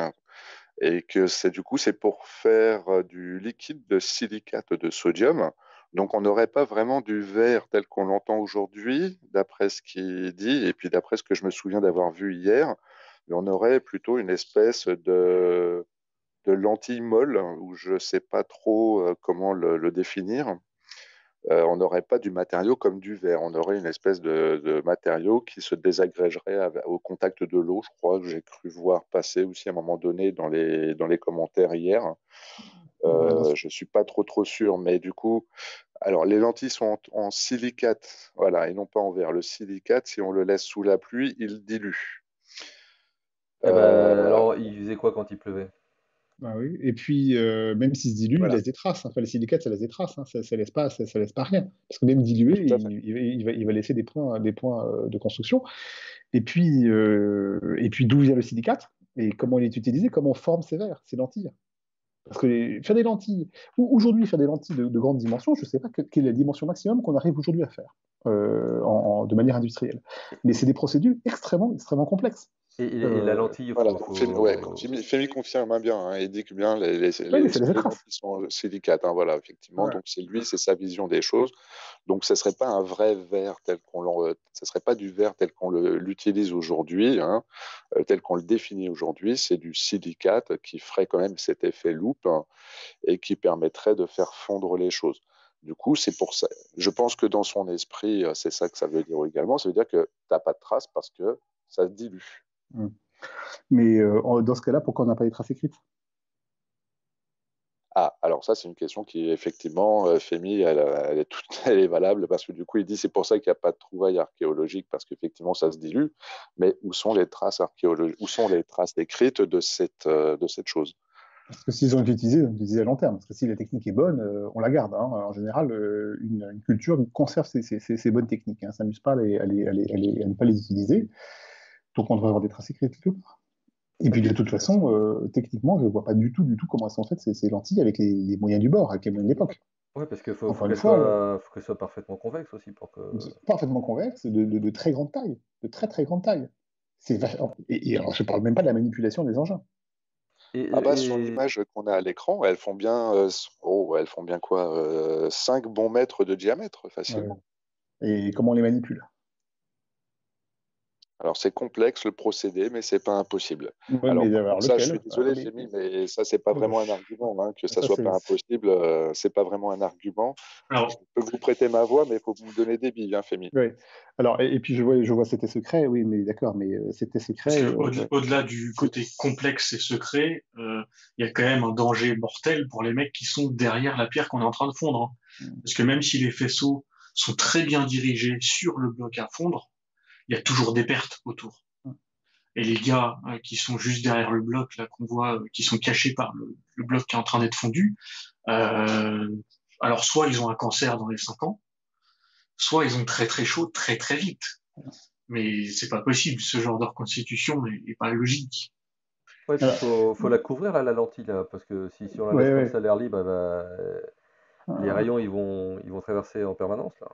et que c'est pour faire du liquide de silicate de sodium. Donc on n'aurait pas vraiment du verre tel qu'on l'entend aujourd'hui, d'après ce qu'il dit, et puis d'après ce que je me souviens d'avoir vu hier, mais on aurait plutôt une espèce de lentille molle, où je ne sais pas trop comment le définir. On n'aurait pas du matériau comme du verre, on aurait une espèce de matériau qui se désagrégerait au contact de l'eau, je crois que j'ai cru voir passer aussi à un moment donné dans les commentaires hier. Je ne suis pas trop sûr, mais du coup, alors les lentilles sont en silicate, voilà, et non pas en verre. Le silicate, si on le laisse sous la pluie, il dilue. Alors, il faisait quoi quand il pleuvait? Ah oui. Et puis, même s'il se dilue, il laisse des traces. Le silicate, ça laisse des traces. Ça laisse pas rien. Parce que même dilué, il va laisser des points de construction. Et puis d'où vient le silicate? Et comment il est utilisé? Comment on forme ces verres, ces lentilles? Parce que faire des lentilles, aujourd'hui, faire des lentilles de grande dimension, je ne sais pas quelle est la dimension maximum qu'on arrive aujourd'hui à faire de manière industrielle. Mais c'est des procédures extrêmement complexes. Et la lentille, voilà, Fehmi confirme bien, il dit que bien les lentilles sont silicates, voilà, effectivement. Ouais. Donc c'est sa vision des choses. Donc ce serait pas un vrai verre ce serait pas du verre tel qu'on l'utilise aujourd'hui, tel qu'on le définit aujourd'hui. C'est du silicate qui ferait quand même cet effet loupe et qui permettrait de faire fondre les choses. Du coup, c'est pour ça. Je pense que dans son esprit, c'est ça que ça veut dire également. Ça veut dire que tu n'as pas de traces parce que ça se dilue. Mais dans ce cas-là, pourquoi on n'a pas les traces écrites? Alors ça, c'est une question qui, effectivement, Fehmi, elle est valable, parce que du coup, il dit c'est pour ça qu'il n'y a pas de trouvailles archéologiques, parce qu'effectivement, ça se dilue. Mais où sont les traces archéologiques, où sont les traces écrites de cette chose? Parce que s'ils ont utilisé, ils l'utilisent à long terme. Parce que si la technique est bonne, on la garde. En général, une culture conserve ses bonnes techniques. Ça n'amuse pas à ne pas les utiliser. Donc on devrait avoir des traces écrites quelque part. Et puis de toute façon, techniquement, je ne vois pas du tout comment elles sont faites ces lentilles avec les moyens du bord, avec les moyens de l'époque. Oui, parce qu'il faut qu'elles soient parfaitement convexes aussi pour que. Parfaitement convexes, de très grande taille, de très très grande taille. Et alors, je ne parle même pas de la manipulation des engins. Sur l'image qu'on a à l'écran, elles font bien quoi 5 bons mètres de diamètre facilement. Ouais. Et comment on les manipule? Alors, c'est complexe le procédé, mais c'est pas impossible. Ouais, Alors, mais par alors contre, ça, je suis lequel? désolé, Fémi, mais ça, c'est pas vraiment un argument. Hein, que ça Ça, soit c'est... pas impossible, c'est pas vraiment un argument. Je Alors, peux vous prêter ma voix, mais il faut que vous me donner des billes, hein, Fémi. Oui. Alors, et puis je vois C'était secret, oui, mais d'accord, mais C'était parce secret, que ouais. au-delà du côté complexe et secret, il y a quand même un danger mortel pour les mecs qui sont derrière la pierre qu'on est en train de fondre, hein. Parce que même si les faisceaux sont très bien dirigés sur le bloc à fondre, il y a toujours des pertes autour. Et les gars qui sont juste derrière le bloc, là qu'on voit, qui sont cachés par le bloc qui est en train d'être fondu, euh, alors soit ils ont un cancer dans les 5 ans, soit ils ont très très chaud très très vite. Mais c'est pas possible, ce genre de reconstitution est pas logique. Ouais, puis Alors, faut la couvrir là, la lentille là, parce que si on la laisse ouais, comme ouais. ça à l'air libre, les Euh, rayons ils vont traverser en permanence là.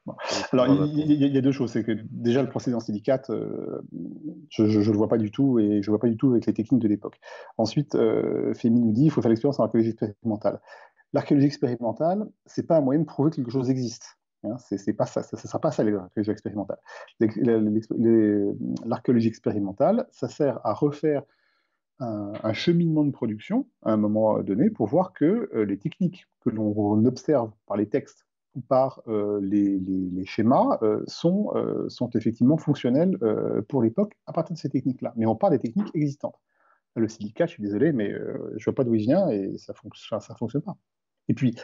bon. Faut Alors, voir la tour. il y a deux choses. C'est que déjà, le procédé en silicate, je le vois pas du tout et je vois pas du tout avec les techniques de l'époque. Ensuite, Fémi nous dit il faut faire l'expérience en archéologie expérimentale. L'archéologie expérimentale, c'est pas un moyen de prouver que quelque chose existe. Hein, c'est pas ça, ça sera pas ça l'archéologie expérimentale. L'archéologie expérimentale, ça sert à refaire un cheminement de production à un moment donné pour voir que les techniques que l'on observe par les textes ou par les schémas sont effectivement fonctionnels pour l'époque à partir de ces techniques-là. Mais on parle des techniques existantes. Le silicate, je suis désolé, mais je vois pas d'où il vient et ça fonctionne pas. Et puis,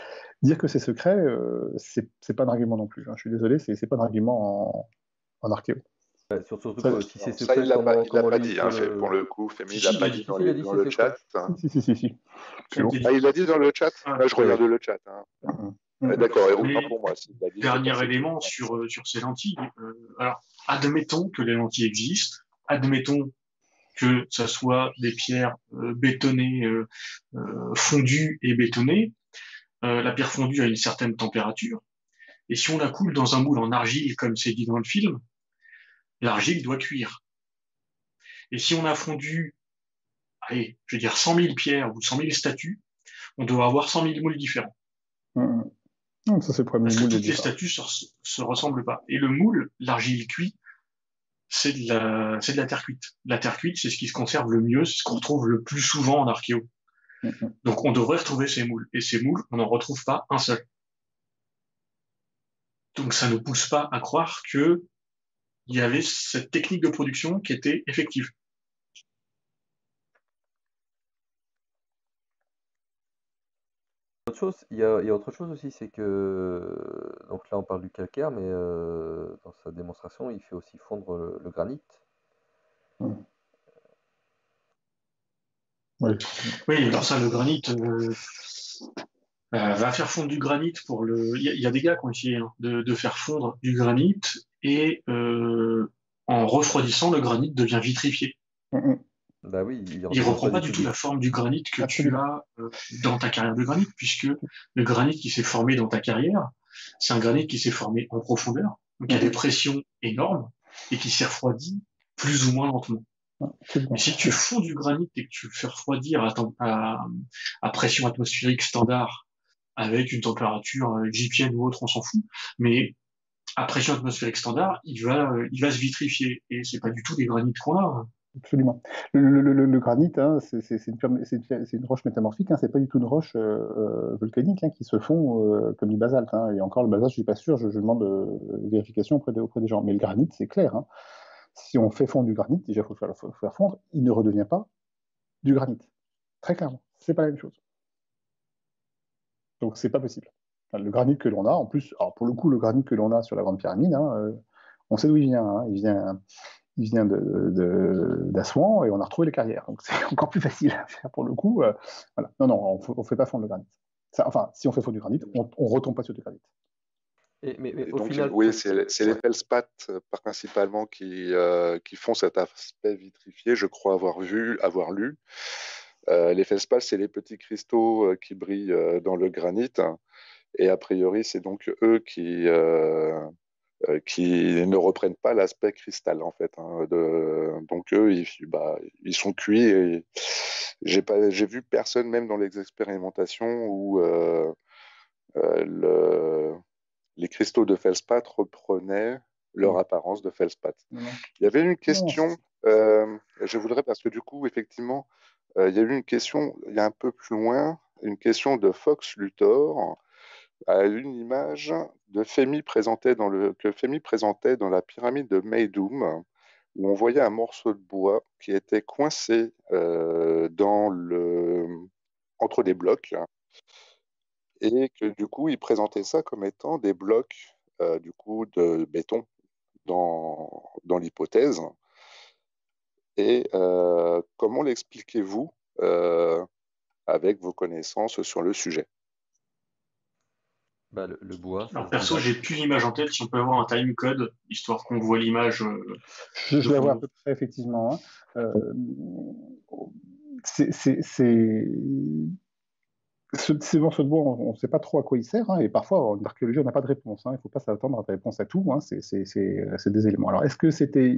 dire que c'est secret, c'est pas un argument non plus, hein. Je suis désolé, c'est pas un argument en archéo. Ouais, surtout Ça, que si c'est Alors, ça, secret, il l'a comment pas lui dit, peut hein, le. pour le coup, Si, Fémi, il l'a si, il pas a dit dit, Si, si, il a dit dans c'est le chat. secret. Hein. si. ça C'est a bon. été Ah, dit. il l'a dit dans le chat? Ouais. Là, je Ouais, regarde ouais. le chat. Hein. Mm. D'accord, et autant Mais pour moi, s'il l'a dit, c'est dernier parce que élément sur ces lentilles. Alors, admettons que les lentilles existent, admettons que ça soit des pierres bétonnées, fondues et bétonnées. La pierre fondue a une certaine température, et si on la coule dans un moule en argile, comme c'est dit dans le film, l'argile doit cuire. Et si on a fondu, allez, je veux dire 100 000 pierres ou 100 000 statues, on doit avoir 100 000 moules différents. Mm. Ça, c'est le problème Parce du que moule de toutes les départ. statues se ressemblent pas. Et le moule, l'argile cuite, c'est de la terre cuite. La terre cuite, c'est ce qui se conserve le mieux, c'est ce qu'on retrouve le plus souvent en archéo. Mm. Donc on devrait retrouver ces moules. Et ces moules, on n'en retrouve pas un seul. Donc ça ne pousse pas à croire que il y avait cette technique de production qui était effective. Autre chose, il y a autre chose aussi, c'est que donc là on parle du calcaire, mais dans sa démonstration, il fait aussi fondre le granit. Mm. Oui. Oui, alors ça, le granit, va faire fondre du granit pour le. Il y a des gars qui ont essayé hein, de faire fondre du granit et en refroidissant, le granit devient vitrifié. Mm. Bah oui, il Il représente reprend pas pas du du tout tout du. la forme du granit que tu Absolument. as dans ta carrière de granit, puisque le granit qui s'est formé dans ta carrière, c'est un granit qui s'est formé en profondeur, donc à des Mm. pressions énormes et qui s'est refroidi plus ou moins lentement. Mais Absolument. si tu fonds du granit et que tu le fais refroidir à pression atmosphérique standard, avec une température égyptienne ou autre, on s'en fout, mais à pression atmosphérique standard, il va se vitrifier. Et c'est pas du tout des granites qu'on a. Absolument. Le granit, hein, c'est une roche métamorphique, hein, c'est pas du tout une roche volcanique hein, qui se fond comme du basalte. Hein. Et encore, le basalte, je suis pas sûr, je demande vérification auprès des gens. Mais le granit, c'est clair. Hein. Si on fait fondre du granit, déjà, faut le faire fondre, il ne redevient pas du granit. Très clairement, c'est pas la même chose. Donc, c'est pas possible. Enfin, le granit que l'on a, en plus, alors pour le coup, le granit que l'on a sur la Grande Pyramide, hein, on sait d'où il vient. Hein. Il vient d'Assouan et on a retrouvé les carrières. Donc c'est encore plus facile à faire pour le coup. Voilà. Non, on ne fait pas fondre le granit. Ça, enfin, si on fait fondre du granit, on ne retombe pas sur du granit. Mais Et au donc, final, oui, c'est les ouais. feldspaths principalement qui font cet aspect vitrifié, je crois avoir lu. Les feldspaths, c'est les petits cristaux qui brillent dans le granit. Et a priori, c'est donc eux qui ne reprennent pas l'aspect cristal, en fait. Hein, donc eux, ils sont cuits. Et j'ai vu personne, même dans les expérimentations, où les cristaux de feldspath reprenaient leur apparence de feldspath. Non. Il y avait une Non. question, je voudrais, parce que du coup, effectivement, il y a eu une question, il y a un peu plus loin, une question de Fox Luthor à une image de que Femi présentait dans la pyramide de Meidum, où on voyait un morceau de bois qui était coincé entre des blocs, et que du coup, il présentait ça comme étant des blocs du coup de béton dans l'hypothèse. Et comment l'expliquez-vous avec vos connaissances sur le sujet? Bah, le bois, ça Alors se perso, dilate. j'ai plus l'image en tête. Si on peut avoir un time code, histoire qu'on voit l'image Je de la vois à fond. peu près, effectivement. Hein. C'est ces morceaux de bois, on ne sait pas trop à quoi ils servent, hein, et parfois en archéologie, on n'a pas de réponse. Hein, il ne faut pas s'attendre à des réponses à tout. Hein, c'est des éléments. Alors, est-ce que c'était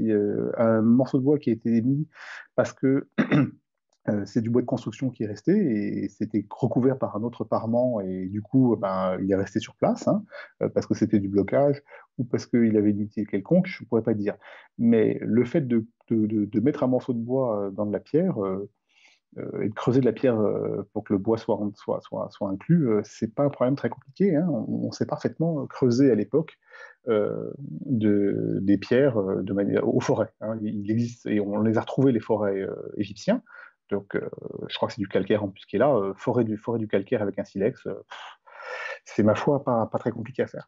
un morceau de bois qui a été mis parce que c'est du bois de construction qui est resté et c'était recouvert par un autre parement et du coup, ben, il est resté sur place, hein, parce que c'était du blocage ou parce qu'il avait une utilité quelconque, je ne pourrais pas dire. Mais le fait de mettre un morceau de bois dans de la pierre, et de creuser de la pierre pour que le bois soit inclus, c'est pas un problème très compliqué. Hein. On sait parfaitement creuser à l'époque des pierres de manière aux forêts. Hein. Il existe et on les a retrouvées les forêts égyptiens. Donc, je crois que c'est du calcaire en plus qui est là. Forêt du calcaire avec un silex, c'est ma foi pas très compliqué à faire.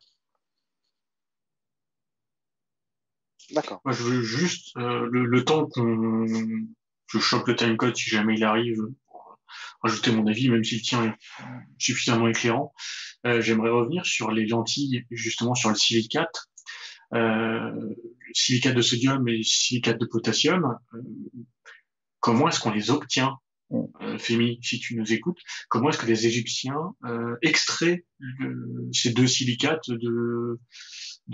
D'accord. Moi, je veux juste le temps qu'on je chope le timecode si jamais il arrive pour rajouter mon avis, même si le tien est suffisamment éclairant. J'aimerais revenir sur les lentilles, justement sur le silicate. Silicate de sodium et silicate de potassium. Comment est-ce qu'on les obtient, Fémi, si tu nous écoutes? Comment est-ce que les Égyptiens extraient ces deux silicates de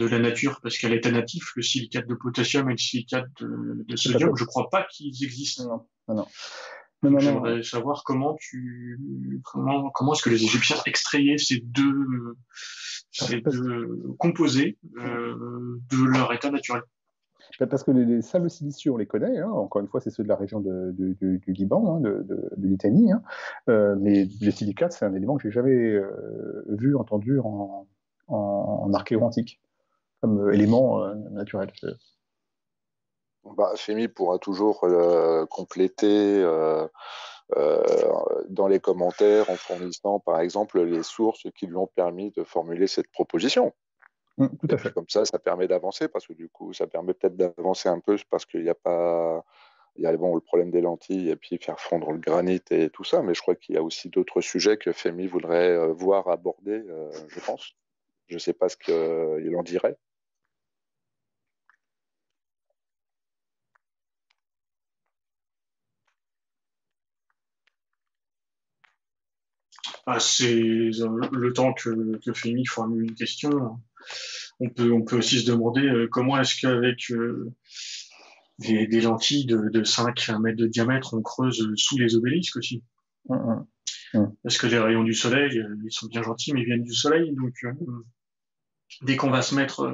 la nature? Parce qu'à l'état natif, le silicate de potassium et le silicate de sodium, je crois pas qu'ils existent. Non. Donc, j'aimerais savoir comment est-ce que les Égyptiens extrayaient ces deux composés de leur état naturel. Parce que les sables silicieux, on les connaît. Hein. Encore une fois, c'est ceux de la région du Liban, hein, de Litanie. Hein. Mais les silicates, c'est un élément que j'ai jamais vu, entendu en archéo antique, comme élément naturel. Fémi pourra toujours compléter dans les commentaires en fournissant, par exemple, les sources qui lui ont permis de formuler cette proposition. Tout à fait. Comme ça permet d'avancer, parce que du coup, ça permet peut-être d'avancer un peu, parce qu'il n'y a pas... Il y a le problème des lentilles et puis faire fondre le granit et tout ça, mais je crois qu'il y a aussi d'autres sujets que Fémi voudrait voir aborder, je pense. Je ne sais pas ce qu'il en dirait. C'est le temps que Fémi formule une question. On peut aussi se demander comment est-ce qu'avec des lentilles de 5 mètres de diamètre, on creuse sous les obélisques aussi. Parce que les rayons du soleil, ils sont bien gentils, mais ils viennent du soleil. Donc, dès qu'on va se mettre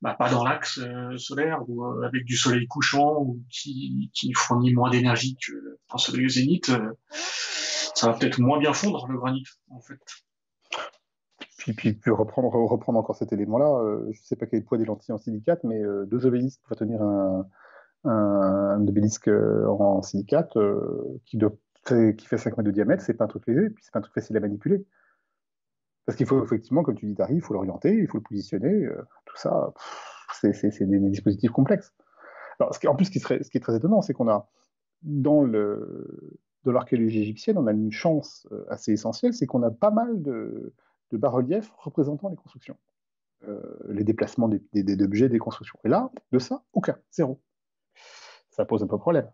pas dans l'axe solaire ou avec du soleil couchant ou qui fournit moins d'énergie qu'un soleil au zénith, ça va peut-être moins bien fondre le granit, en fait. Puis reprendre encore cet élément-là, je ne sais pas quel est le poids des lentilles en silicate, mais 2 obélisques pour tenir un obélisque en silicate qui fait 5 mètres de diamètre, c'est pas un truc léger, puis c'est pas un truc facile à manipuler. Parce qu'il faut effectivement, comme tu dis, Dari, il faut l'orienter, il faut le positionner, tout ça, c'est des dispositifs complexes. Alors, en plus, ce qui est très étonnant, c'est qu'on a, dans l'archéologie égyptienne, on a une chance assez essentielle, c'est qu'on a pas mal de bas-reliefs représentant les constructions, les déplacements d'objets, des constructions. Et là, de ça, aucun, zéro. Ça pose un peu problème.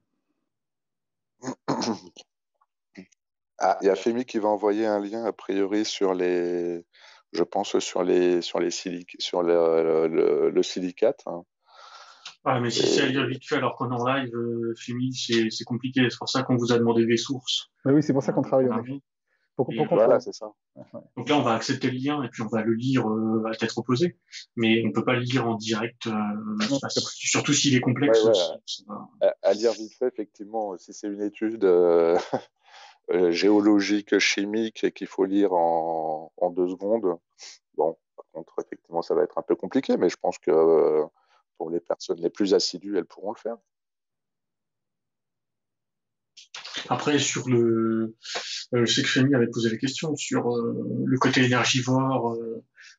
Il y a Fémi qui va envoyer un lien a priori sur le silicate. Hein. Ah, mais si c'est à lire vite fait alors qu'on est en live, Fémi, c'est compliqué. C'est pour ça qu'on vous a demandé des sources. Mais oui, c'est pour ça qu'on travaille en effet. Pour Et Voilà, contrôler. c'est ça. Ouais. donc là, on va accepter le lien et puis on va le lire à tête opposée, mais on peut pas le lire en direct, Non, tout à fait. surtout s'il est Ouais, complexe. ouais. Ça va. À lire vite fait, effectivement, si c'est une étude géologique, chimique et qu'il faut lire en 2 secondes, bon, par contre, effectivement, ça va être un peu compliqué, mais je pense que pour les personnes les plus assidues, elles pourront le faire. Après, je sais que Rémi avait posé la question sur le côté énergivore,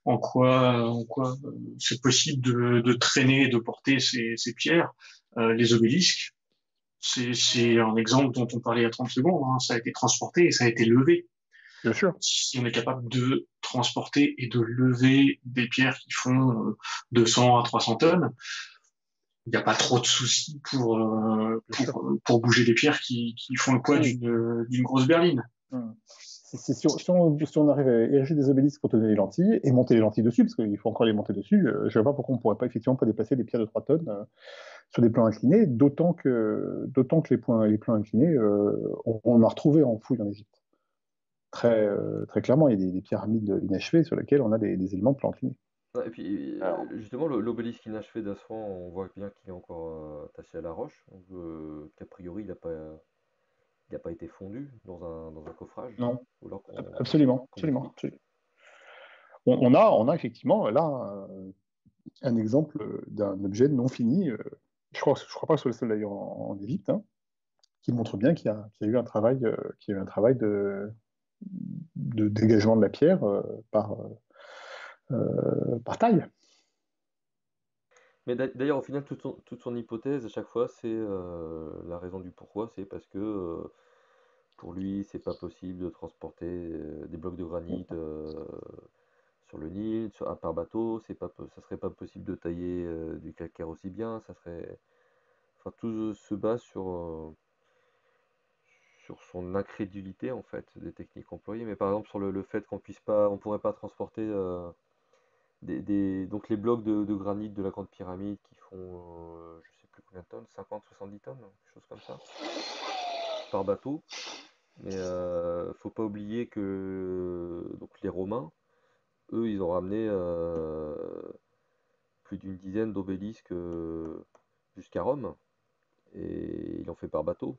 en quoi c'est possible de traîner et de porter ces pierres, les obélisques. C'est un exemple dont on parlait il y a 30 secondes, hein. Ça a été transporté et ça a été levé. Bien sûr. Si on est capable de transporter et de lever des pierres qui font 200 à 300 tonnes, il n'y a pas trop de soucis pour bouger des pierres qui font le poids Oui. d'une grosse berline. Si on arrive à ériger des obélisques pour tenir les lentilles et monter les lentilles dessus, parce qu'il faut encore les monter dessus, je ne vois pas pourquoi on ne pourrait pas effectivement pas déplacer des pierres de 3 tonnes sur des plans inclinés, d'autant que les plans inclinés, on a retrouvé en fouille en Égypte. Très clairement, il y a des pyramides inachevées sur lesquelles on a des éléments de plans inclinés. Ouais, et puis Alors, justement, l'obélisque inachevé d'Assouan, on voit bien qu'il est encore attaché à la roche, donc qu'a priori il n'a pas été fondu dans un coffrage, Non, ou alors absolument. qu'on m'explique. On a effectivement là un exemple d'un objet non fini. Je crois pas sur le sol d'ailleurs en Égypte, hein, qui montre bien qu'il y a eu un travail, de dégagement de la pierre par taille. Mais d'ailleurs, au final, toute son hypothèse, à chaque fois, c'est la raison du pourquoi, c'est parce que pour lui, c'est pas possible de transporter des blocs de granit sur le Nil, par bateau, ça serait pas possible de tailler du calcaire aussi bien, enfin, tout se base sur son incrédulité en fait des techniques employées. Mais par exemple sur le fait on pourrait pas transporter donc les blocs de granit de la Grande Pyramide qui font je sais plus combien de tonnes, 50, 70 tonnes, quelque chose comme ça, par bateau. Mais faut pas oublier que donc les Romains, eux, ils ont ramené plus d'une dizaine d'obélisques jusqu'à Rome et ils l'ont fait par bateau.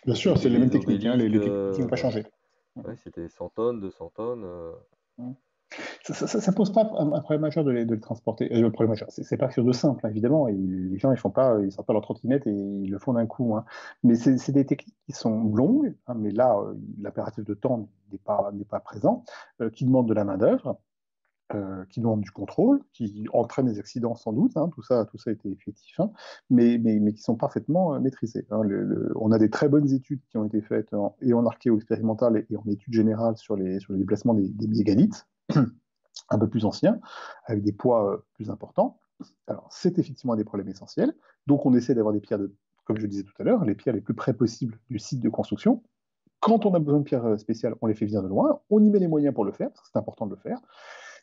Bien sûr, c'est C'était les mêmes des techniques, hein, obélisques, les techniques n'ont pas changé. ouais, c'était 100 tonnes, 200 tonnes. Ça pose pas un problème majeur de le transporter. Le problème majeur, c'est pas quelque chose de simple, hein, évidemment. Les gens, ils sortent pas leur trottinette et ils le font d'un coup, hein. Mais c'est des techniques qui sont longues, hein, mais là, l'impératif de temps n'est pas présent, qui demandent de la main-d'œuvre, qui demandent du contrôle, qui entraînent des accidents sans doute, hein, tout ça a été effectif, hein, mais qui sont parfaitement maîtrisés, hein. On a des très bonnes études qui ont été faites et en archéo expérimental et en études générales sur les déplacements des mégalithes un peu plus anciens, avec des poids plus importants. Alors, c'est effectivement des problèmes essentiels. Donc, on essaie d'avoir des pierres, comme je le disais tout à l'heure, les pierres les plus près possibles du site de construction. Quand on a besoin de pierres spéciales, on les fait venir de loin. On y met les moyens pour le faire, parce que c'est important de le faire.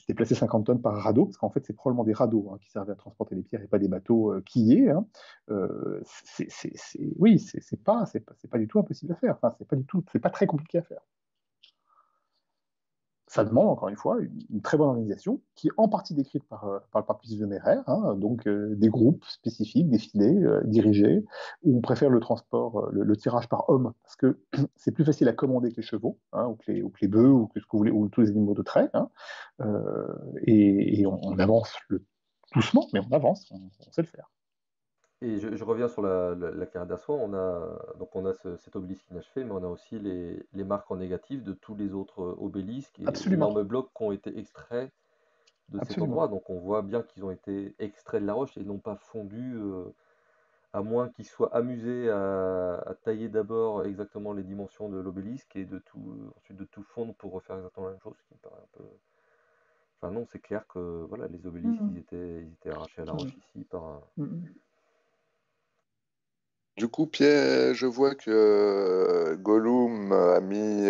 Déplacer 50 tonnes par radeau, parce qu'en fait, c'est probablement des radeaux qui servaient à transporter les pierres et pas des bateaux quillés. Hein. Oui, c'est pas du tout impossible à faire. Enfin, c'est pas très compliqué à faire. Ça demande, encore une fois, une très bonne organisation qui est en partie décrite par le papyrus de Merer, hein, donc des groupes spécifiques, des filets dirigés, où on préfère le transport, le tirage par homme, parce que c'est plus facile à commander que les chevaux, hein, ou que les bœufs, ou que ce que vous voulez, ou tous les animaux de trait, hein, et on avance doucement, mais on avance, on sait le faire. Et je reviens sur la carrière d'Assouan. On a cet obélisque inachevé, mais on a aussi les marques en négatif de tous les autres obélisques et Absolument, énormes blocs qui ont été extraits de cet absolument. endroit. Donc on voit bien qu'ils ont été extraits de la roche et non pas fondus, à moins qu'ils soient amusés à tailler d'abord exactement les dimensions de l'obélisque et ensuite de tout fondre pour refaire exactement la même chose, ce qui me paraît un peu. Enfin non, c'est clair que voilà, les obélisques, Mmh, ils étaient arrachés à la roche ici par. mmh. du coup, Pierre, je vois que Gollum a mis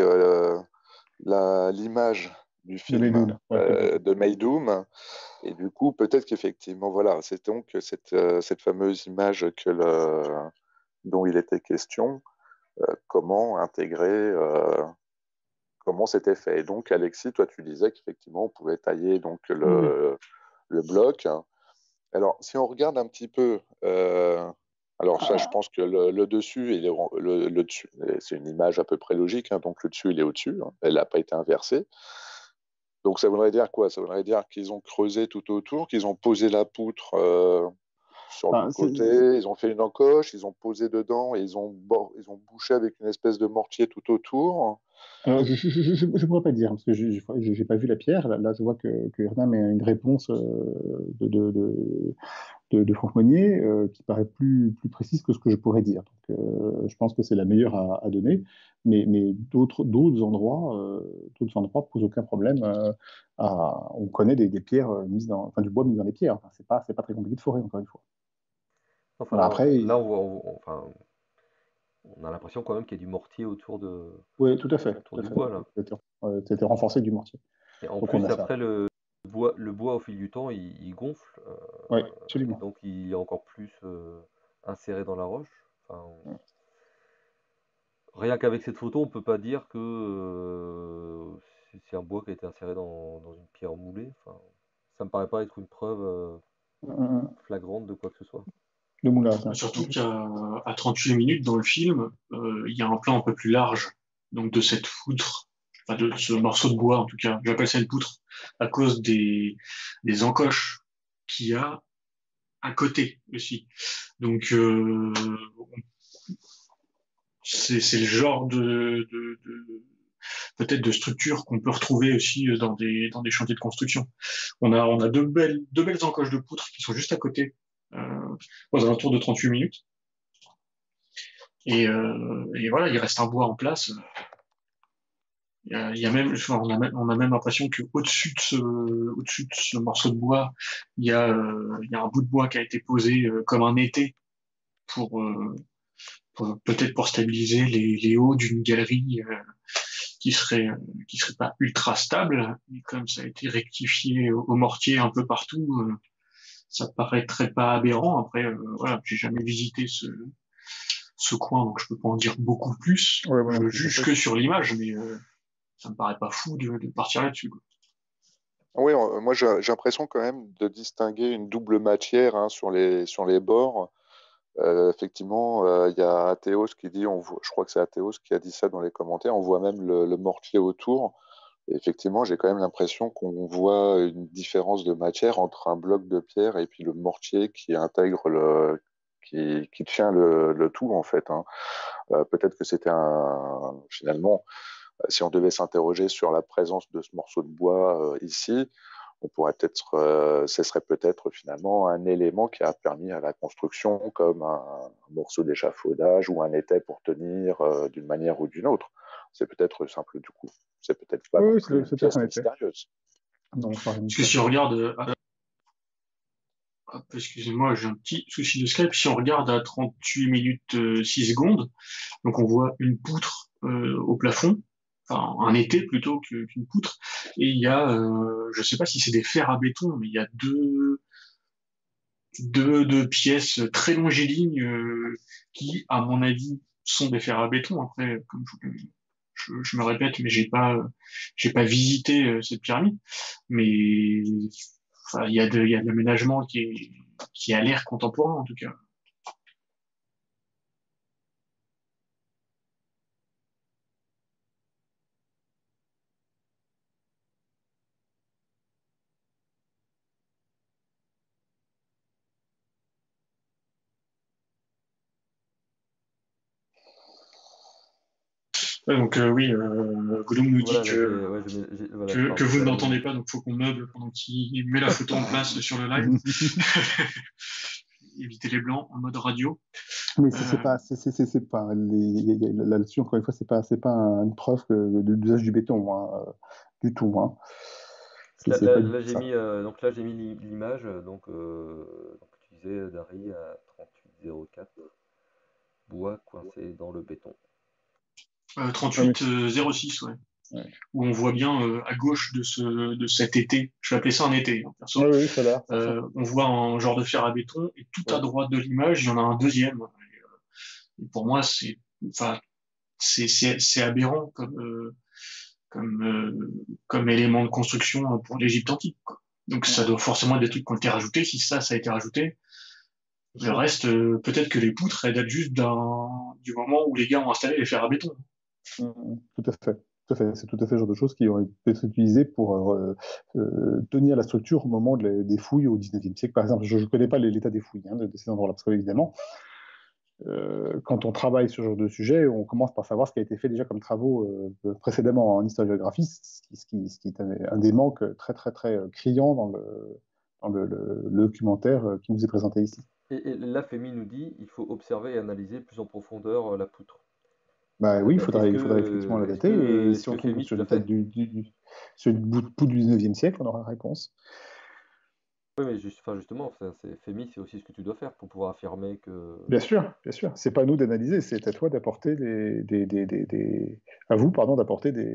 l'image du De film Médoune, ouais, tout à fait. de Maydoum. Et du coup, peut-être qu'effectivement, voilà, c'est donc cette fameuse image dont il était question, comment intégrer, comment c'était fait. Et donc, Alexis, toi, tu disais qu'effectivement, on pouvait tailler donc le bloc. Alors, si on regarde un petit peu, alors ça, je pense que le dessus, le dessus, c'est une image à peu près logique, hein, donc le dessus, il est au-dessus, hein, elle n'a pas été inversée. Donc, ça voudrait dire quoi? Ça voudrait dire qu'ils ont creusé tout autour, qu'ils ont posé la poutre sur le côté, ils ont fait une encoche, ils ont posé dedans et ils ont bouché avec une espèce de mortier tout autour. Alors, je ne pourrais pas dire, parce que je n'ai pas vu la pierre. Là, je vois que Hernan met une réponse de Franck Monnier qui paraît plus précise que ce que je pourrais dire. Donc, je pense que c'est la meilleure à donner, mais d'autres endroits posent aucun problème. On connaît des pierres enfin du bois mis dans les pierres. Enfin, c'est pas très compliqué de forer, encore une fois. Enfin, Voilà, après, là, enfin, on a l'impression quand même qu'il y a du mortier autour oui, tout à fait. autour du bois, là. C'était renforcé avec du mortier. Et en Donc, plus, on a ça. après, le bois, au fil du temps, il gonfle. Oui, Et absolument. donc, il est encore plus inséré dans la roche. Enfin, rien qu'avec cette photo, on peut pas dire que c'est un bois qui a été inséré dans une pierre moulée. Enfin, ça me paraît pas être une preuve flagrante de quoi que ce soit. Le moulage. Hein. Surtout qu'à 38 minutes dans le film, il y a un plan un peu plus large donc de cette poutre, enfin de ce morceau de bois en tout cas. J'appelle ça une poutre à cause des encoches qu'il y a à côté aussi. Donc c'est le genre de peut-être de structure qu'on peut retrouver aussi dans des chantiers de construction. On a deux belles encoches de poutre qui sont juste à côté, aux alentours de 38 minutes. Et voilà, il reste un bois en place. Il y a même, on a même l'impression que au-dessus de ce morceau de bois, il y a un bout de bois qui a été posé comme un étai pour, peut-être pour stabiliser les hauts d'une galerie qui serait pas ultra stable. Et comme ça a été rectifié au mortier un peu partout, ça paraîtrait pas aberrant. Après, voilà, j'ai jamais visité ce coin, donc je peux pas en dire beaucoup plus. Ouais, voilà, Je juge que sur l'image, mais ça me paraît pas fou de partir là-dessus. Oui, moi j'ai l'impression quand même de distinguer une double matière hein, sur les bords. Effectivement, il y a Athéos qui dit, je crois que c'est Athéos qui a dit ça dans les commentaires, on voit même le mortier autour. Et effectivement, j'ai quand même l'impression qu'on voit une différence de matière entre un bloc de pierre et puis le mortier qui intègre qui tient le tout en fait. Hein. Peut-être que c'était finalement, si on devait s'interroger sur la présence de ce morceau de bois ici, on pourrait ce serait peut-être finalement un élément qui a permis à la construction, comme un morceau d'échafaudage ou un étai pour tenir d'une manière ou d'une autre. C'est peut-être simple du coup. C'est peut-être pas non plus une pièce mystérieuse. Non, parce que si on regarde, excusez-moi, j'ai un petit souci de Skype. Si on regarde à 38 minutes 6 secondes, donc on voit une poutre au plafond, enfin un étai plutôt qu'une poutre, et il y a, je sais pas si c'est des fers à béton, mais il y a deux pièces très longilignes qui, à mon avis, sont des fers à béton. Après, comme je me répète, mais j'ai pas visité cette pyramide, mais enfin, il y a de l'aménagement qui a l'air contemporain en tout cas. Donc oui, Gollum nous dit que vous ne l'entendez pas, donc il faut qu'on meuble pendant qu'il met la photo en place sur le live. Éviter les blancs en mode radio. Mais c'est pas là-dessus encore une fois, c'est pas une preuve de l'usage du béton du tout. Hein. Là j'ai mis l'image donc tu disais Dari à 3804 bois coincé dans le béton. 3806 ouais. Où on voit bien à gauche de cet étai, je vais appeler ça un étai, hein, perso. Oui, ça a on voit un genre de fer à béton et tout à droite de l'image, il y en a un deuxième. Et pour moi, c'est aberrant comme, comme élément de construction pour l'Égypte antique, quoi. Donc ça doit forcément être des trucs qui ont été rajoutés. Si ça a été rajouté, le reste, peut-être que les poutres, elles datent juste du moment où les gars ont installé les fers à béton. Tout à fait. Tout à fait. C'est tout à fait le genre de choses qui ont été utilisées pour tenir la structure au moment des fouilles au 19e siècle. Par exemple, je ne connais pas l'état des fouilles de ces endroits-là, parce qu'évidemment, quand on travaille sur ce genre de sujet, on commence par savoir ce qui a été fait déjà comme travaux précédemment en historiographie, ce qui est un des manques très, très, très criants dans le documentaire qui nous est présenté ici. Et là, Fémi nous dit il faut observer et analyser plus en profondeur la poutre. Bah oui, il faudrait Est-ce effectivement la que, est-ce dater, que, et est-ce si on que tombe Fémi, tu sur l'as une date fait? sur une poutre du 19e siècle, on aura la réponse. Oui, mais justement, Fémi, c'est aussi ce que tu dois faire pour pouvoir affirmer que. Bien sûr, bien sûr. C'est pas à nous d'analyser, c'est à toi d'apporter à vous, pardon, d'apporter des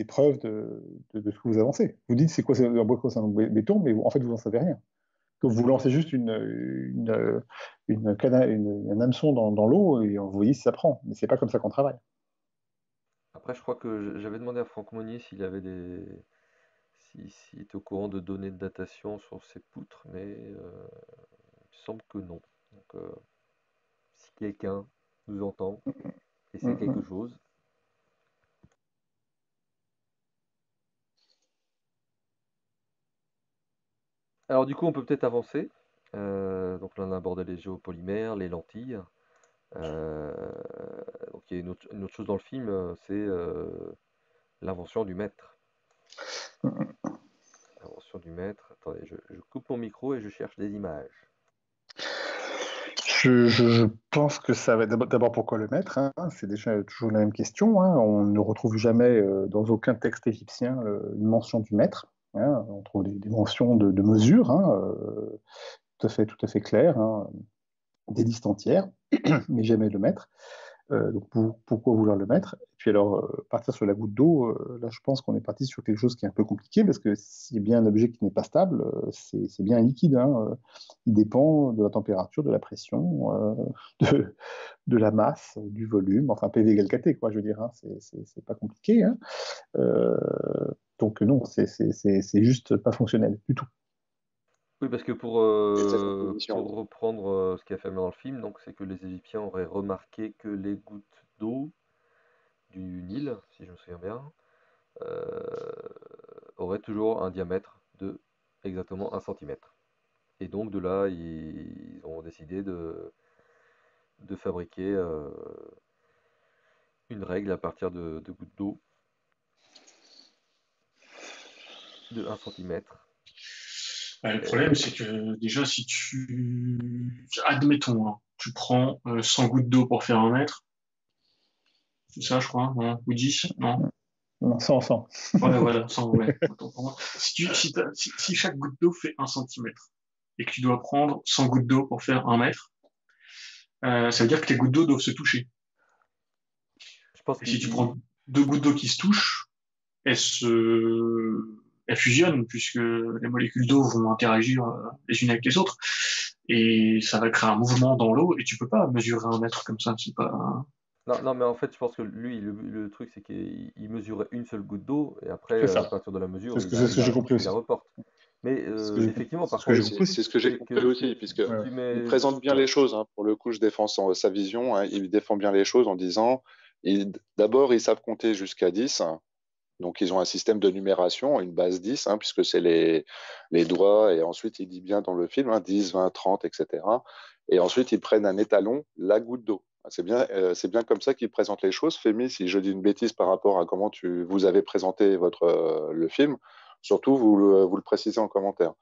preuves de ce que vous avancez. Vous dites c'est quoi c'est un béton, mais en fait vous n'en savez rien. Donc, vous lancez juste un hameçon dans l'eau et vous voyez si ça prend. Mais c'est pas comme ça qu'on travaille. Après, je crois que j'avais demandé à Franck Monnier s'il avait s'il était au courant de données de datation sur ces poutres, mais il semble que non. Donc, si quelqu'un nous entend et sait quelque Mhm. chose. Alors, du coup, on peut peut-être avancer. Donc, là, on a abordé les géopolymères, les lentilles. Euh, donc, il y a une autre chose dans le film, c'est l'invention du maître. L'invention du maître. Attendez, je coupe mon micro et je cherche des images. Je pense que ça va être d'abord pourquoi le mettre, hein. C'est déjà toujours la même question, hein. On ne retrouve jamais dans aucun texte égyptien une mention du maître, hein. On trouve des mentions de mesures, hein, tout à fait claires, hein, des listes entières, mais jamais le maître. Donc pourquoi vouloir le mettre? Et puis alors, partir sur la goutte d'eau, là je pense qu'on est parti sur quelque chose qui est un peu compliqué, parce que s'il y a bien un objet qui n'est pas stable, c'est bien un liquide, hein. Il dépend de la température, de la pression, de la masse, du volume, enfin PV égale KT, quoi, je veux dire, hein. C'est pas compliqué, hein. Euh, donc non, c'est juste pas fonctionnel du tout. Oui, parce que Et cette composition. pour reprendre ce qui est affirmé dans le film, donc c'est que les Égyptiens auraient remarqué que les gouttes d'eau du Nil, si je me souviens bien, euh, auraient toujours un diamètre de exactement 1 centimètre. Et donc de là, ils ont décidé de fabriquer une règle à partir de gouttes d'eau de 1 centimètre. Le problème, c'est que déjà, si admettons, hein, tu prends 100 gouttes d'eau pour faire 1 mètre, c'est ça, je crois, non? Ou 10, non? Non, sans. Ouais, voilà, 100, ouais. Autant pour moi. Si chaque goutte d'eau fait 1 centimètre et que tu dois prendre 100 gouttes d'eau pour faire 1 mètre, ça veut dire que tes gouttes d'eau doivent se toucher. Je pense Et si tu qu'il prends 2 gouttes d'eau qui se touchent, elles fusionnent puisque les molécules d'eau vont interagir les unes avec les autres et ça va créer un mouvement dans l'eau et tu peux pas mesurer 1 mètre comme ça, c'est pas. Non, non, mais en fait, je pense que lui, le truc, c'est qu'il mesurait une seule goutte d'eau, et après, C'est à ça. partir de la mesure, C'est ce que j'ai compris il la aussi. reporte. Mais effectivement, par contre, C'est ce que j'ai compris aussi, puisque si tu il mets. présente bien les choses, hein. Pour le coup, je défends sa vision, hein. Il défend bien les choses en disant, d'abord, ils savent compter jusqu'à 10. Donc, ils ont un système de numération, une base 10, hein, puisque c'est les doigts, et ensuite, il dit bien dans le film, hein, 10, 20, 30, etc. Et ensuite, ils prennent un étalon, la goutte d'eau. C'est bien comme ça qu'ils présentent les choses. Fémi, si je dis une bêtise par rapport à comment vous avez présenté le film, surtout, vous le précisez en commentaire.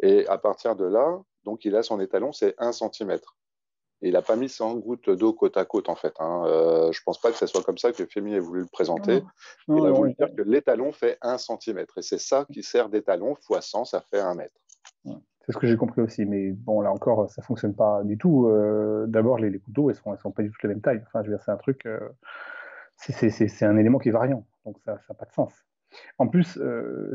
Et à partir de là, donc, il a son étalon, c'est 1 centimètre. Et il n'a pas mis 100 gouttes d'eau côte à côte, en fait, hein. Je ne pense pas que ce soit comme ça que Fémi ait voulu le présenter. Non, Il a voulu non, dire que l'étalon fait 1 centimètre. Et c'est ça qui sert d'étalon, fois 100, ça fait 1 mètre. c'est ce que j'ai compris aussi. Mais bon, là encore, ça fonctionne pas du tout. D'abord, les couteaux, elles sont pas du tout de la même taille. Enfin, je veux dire, c'est un truc, c'est un élément qui est variant. Donc, ça n'a pas de sens. En plus,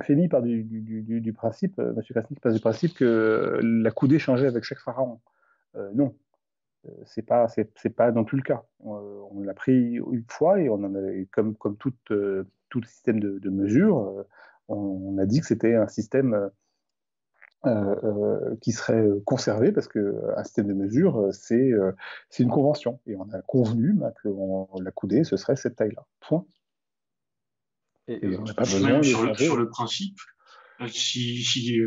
Fémi part du principe, Monsieur Krasniqi part du principe que la coudée changeait avec chaque pharaon. Non, c'est pas non plus le cas. On l'a pris une fois et on en a, comme toute tout le système de mesure, on a dit que c'était un système qui serait conservé parce qu'un système de mesure, c'est une convention. Et on a convenu que la coudée, ce serait cette taille-là. Point. Et on n'a pas besoin Même de sur changer. le principe, si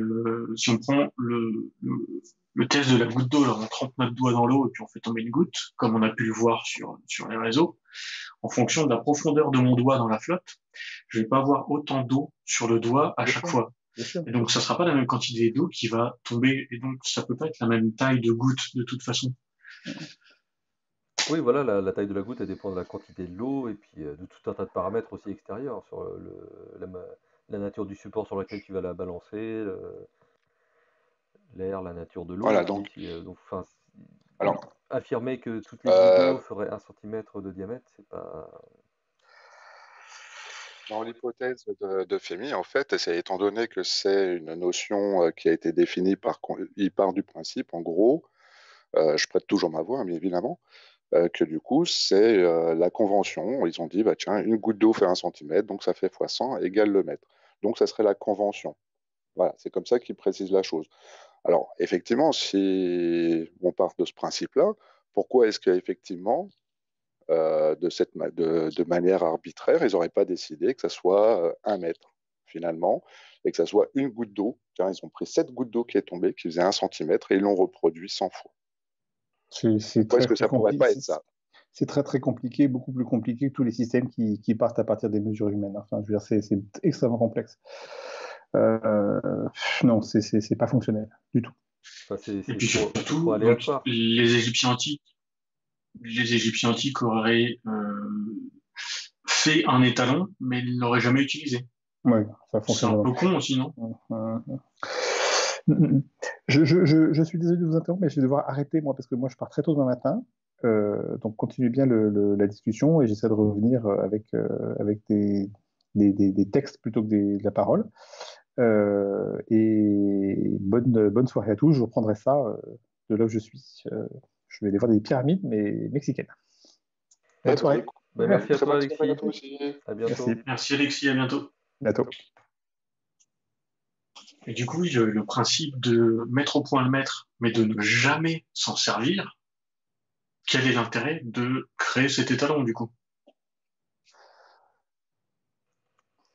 on prend le test de la goutte d'eau, là, on trempe notre doigt dans l'eau et puis on fait tomber une goutte, comme on a pu le voir sur les réseaux, en fonction de la profondeur de mon doigt dans la flotte, je vais pas avoir autant d'eau sur le doigt à chaque fois. Et donc, ça sera pas la même quantité d'eau qui va tomber, et donc ça peut pas être la même taille de goutte de toute façon. Oui, voilà, la taille de la goutte, elle dépend de la quantité de l'eau et puis de tout un tas de paramètres aussi extérieurs sur la nature du support sur lequel tu vas la balancer, l'air, la nature de l'eau Voilà, aussi. Enfin, alors, affirmer que toutes les gouttes euh, d'eau feraient 1 centimètre de diamètre, c'est pas. dans l'hypothèse de Fermi, en fait, c'est étant donné que c'est une notion qui a été définie il part du principe, en gros, je prête toujours ma voix, hein, bien évidemment, que du coup, c'est la convention. Ils ont dit, bah, tiens, une goutte d'eau fait 1 centimètre, donc ça fait fois 100 égale le mètre. Donc ça serait la convention. Voilà, c'est comme ça qu'ils précisent la chose. Alors, effectivement, si on part de ce principe-là, pourquoi est-ce qu'effectivement, de manière arbitraire, ils n'auraient pas décidé que ça soit 1 mètre, finalement, et que ça soit une goutte d'eau? Tiens, ils ont pris cette goutte d'eau qui est tombée, qui faisait 1 centimètre, et ils l'ont reproduit 100 fois. C'est Pourquoi est-ce très, que très ça pourrait compliqué. pas être ça? C'est très, très compliqué, beaucoup plus compliqué que tous les systèmes qui partent à partir des mesures humaines. Enfin, je veux dire, c'est extrêmement complexe. Non, c'est pas fonctionnel du tout. Enfin, Et c'est puis trop surtout, donc, aléatoire. les Égyptiens antiques auraient fait un étalon, mais ils ne l'auraient jamais utilisé. Ouais, ça C'est fonctionne un vraiment. peu con aussi, non? Je suis désolé de vous interrompre, mais je vais devoir arrêter, moi, parce que moi, je pars très tôt demain matin. Donc, continuez bien la discussion et j'essaie de revenir avec des textes plutôt que de la parole. Et bonne soirée à tous. Je reprendrai ça de là où je suis. Je vais aller voir des pyramides, mais mexicaines. Bonne soirée. Merci à Très toi, bonne soirée à Alexis. toi aussi. À bientôt. Merci. Merci Alexis, à bientôt. Bientôt. Et du coup, oui, le principe de mettre au point le maître, mais de ne jamais s'en servir, quel est l'intérêt de créer cet étalon, du coup?